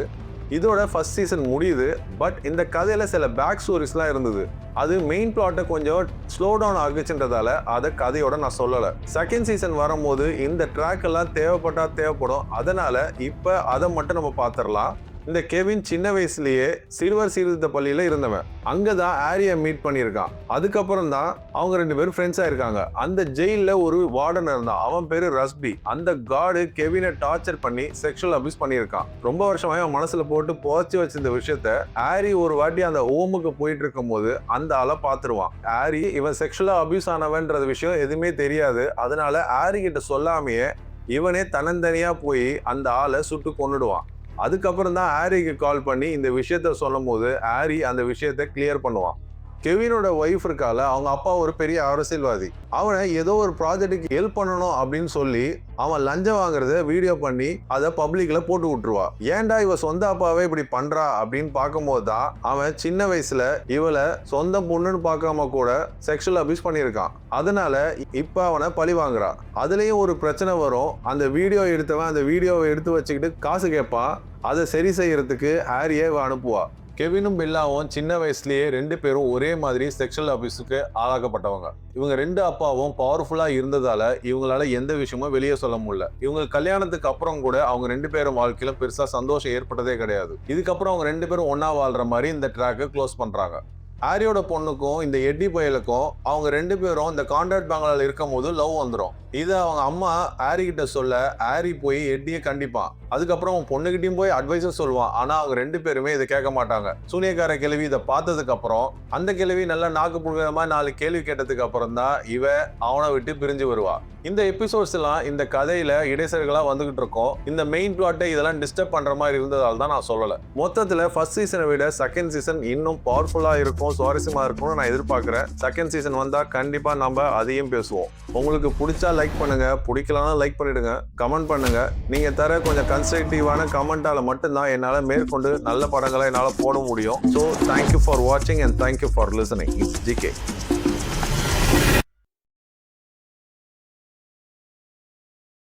இதோட ஃபர்ஸ்ட் சீசன் முடியுது. பட் இந்த கதையில சில பேக் ஸ்டோரிஸ்லாம் இருந்தது, அது மெயின் பிளாட்டை கொஞ்சம் ஸ்லோ டவுன் ஆகுச்சுன்றதால அதை கதையோட நான் சொல்லலை. செகண்ட் சீசன் வரும்போது இந்த ட்ராக் எல்லாம் தேவைப்படும், அதனால இப்போ அதை மட்டும் நம்ம பார்த்துடலாம். இந்த கெவின் சின்ன வயசுலயே சிறுவர் சீர்திருத்த பள்ளியில இருந்தவன், அங்கதான் ஹாரிய மீட் பண்ணியிருக்கான். அதுக்கப்புறம் தான் அவங்க 2 பேரும் ஃப்ரெண்ட்ஸா இருக்காங்க. அந்த ஜெயில ஒரு வார்டன் இருந்தான், அவன் பேரு ரஸ்பி. அந்த கார்டு கெவினை டார்ச்சர் பண்ணி செக்ஷுவல் அபியூஸ் பண்ணியிருக்கான். ரொம்ப வருஷமா அவன் மனசுல போட்டு புதைச்சி வச்சிருந்த விஷயத்த ஹாரி ஒரு வாட்டி அந்த ஹோமுக்கு போயிட்டு இருக்கும் போது அந்த ஆளை பார்த்துருவான். ஹாரி இவன் செக்ஷுவலா அபியூஸ் ஆனவன்றது விஷயம் எதுவுமே தெரியாது, அதனால ஹாரி கிட்ட சொல்லாமையே இவனே தன்னந்தனியா போய் அந்த ஆளை சுட்டு கொன்னுடுவான். அதுக்கப்புறம் தான் ஹாரிக்கு கால் பண்ணி இந்த விஷயத்த சொல்லும் போது ஹாரி அந்த விஷயத்த கிளியர் பண்ணுவான். கெவினோட ஒய்ஃப் இருக்கால, அவங்க அப்பா ஒரு பெரிய அரசியல்வாதி. அவனை ஏதோ ஒரு ப்ராஜெக்ட்டுக்கு ஹெல்ப் பண்ணணும் அப்படின்னு சொல்லி அவன் லஞ்சம் வாங்குறத வீடியோ பண்ணி அதை பப்ளிக்ல போட்டு விட்டுருவா. ஏன்டா இவ சொந்த அப்பாவே இப்படி பண்றா அப்படின்னு பார்க்கும்போது தான் அவன் சின்ன வயசுல இவளை சொந்த பொண்ணுன்னு பார்க்காம கூட செக்ஷுவல் அபியூஸ் பண்ணியிருக்கான். அதனால இப்ப அவனை பழி வாங்குறான். அதுலயும் ஒரு பிரச்சனை வரும். அந்த வீடியோ எடுத்தவன் அந்த வீடியோவை எடுத்து வச்சுக்கிட்டு காசு கேட்பான். அதை சரி செய்யறதுக்கு ஹாரியை அனுப்புவா. கெவினும் பெல்லாவும் சின்ன வயசுலயே 2 பேரும் ஒரே மாதிரி செக்ஷுவல் அபியூஸுக்கு ஆளாக்கப்பட்டவங்க. இவங்க 2 அப்பாவும் பவர்ஃபுல்லா இருந்ததால இவங்களால எந்த விஷயமும் வெளியே சொல்ல முடியல. இவங்க கல்யாணத்துக்கு அப்புறம் கூட அவங்க 2 பேரும் வாழ்க்கையில பெருசா சந்தோஷம் ஏற்பட்டதே கிடையாது. இதுக்கப்புறம் அவங்க 2 பேரும் ஒன்னா வாழ்ற மாதிரி இந்த ட்ராக்கை க்ளோஸ் பண்றாங்க. ஹாரியோட பொண்ணுக்கும் இந்த எட்டி பயலுக்கும் அவங்க 2 பேரும் இந்த கான்ட்ராக்ட் பேங்க்ல இருக்கும் போது லவ் வந்துடும். இதை அவங்க அம்மா ஹாரி கிட்ட சொல்ல ஹாரி போய் எட்டியை கண்டிப்பான். அதுக்கப்புறம் அவன் பொண்ணுகிட்டையும் போய் அட்வைஸும் சொல்லுவான். ஆனா அவங்க 2 பேருமே இதை கேட்க மாட்டாங்க. சூனியக்கார கிழவி இதை பார்த்ததுக்கு அப்புறம் அந்த கிழவி நல்லா நாக்கு புடுங்கிற மாதிரி 4 கேள்வி கேட்டதுக்கு அப்புறம் தான் இவ அவனை விட்டு பிரிஞ்சு வருவா. இந்த எபிசோட்ஸ் எல்லாம் இந்த கதையில இடைசர்களா வந்துகிட்டு இருக்கோம். இந்த மெயின் பிளாட்டை இதெல்லாம் டிஸ்டர்ப் பண்ற மாதிரி இருந்ததால் தான் நான் சொல்லலை. மொத்தத்துல ஃபர்ஸ்ட் சீசனை விட செகண்ட் சீசன் இன்னும் பவர்ஃபுல்லா இருக்கும், ரொம்பவும் சுவாரஸ்யமா இருக்கும்னு நான் எதிர்பார்க்கிறேன். செகண்ட் சீசன் வந்தா கண்டிப்பா நம்ம அதையும் பேசுவோம். உங்களுக்கு பிடிச்சா லைக் பண்ணுங்க, பிடிக்கலனா லைக் பண்ணிடுங்க, கமெண்ட் பண்ணுங்க. நீங்க தர கொஞ்சம் கன்ஸ்ட்ரக்டிவான கமெண்டால மட்டும்தான் என்னால மேற்கொண்டு நல்ல படங்களை என்னால போட முடியும். ஸோ தேங்க்யூ ஃபார் வாட்சிங் and thank you for listening. It's GK.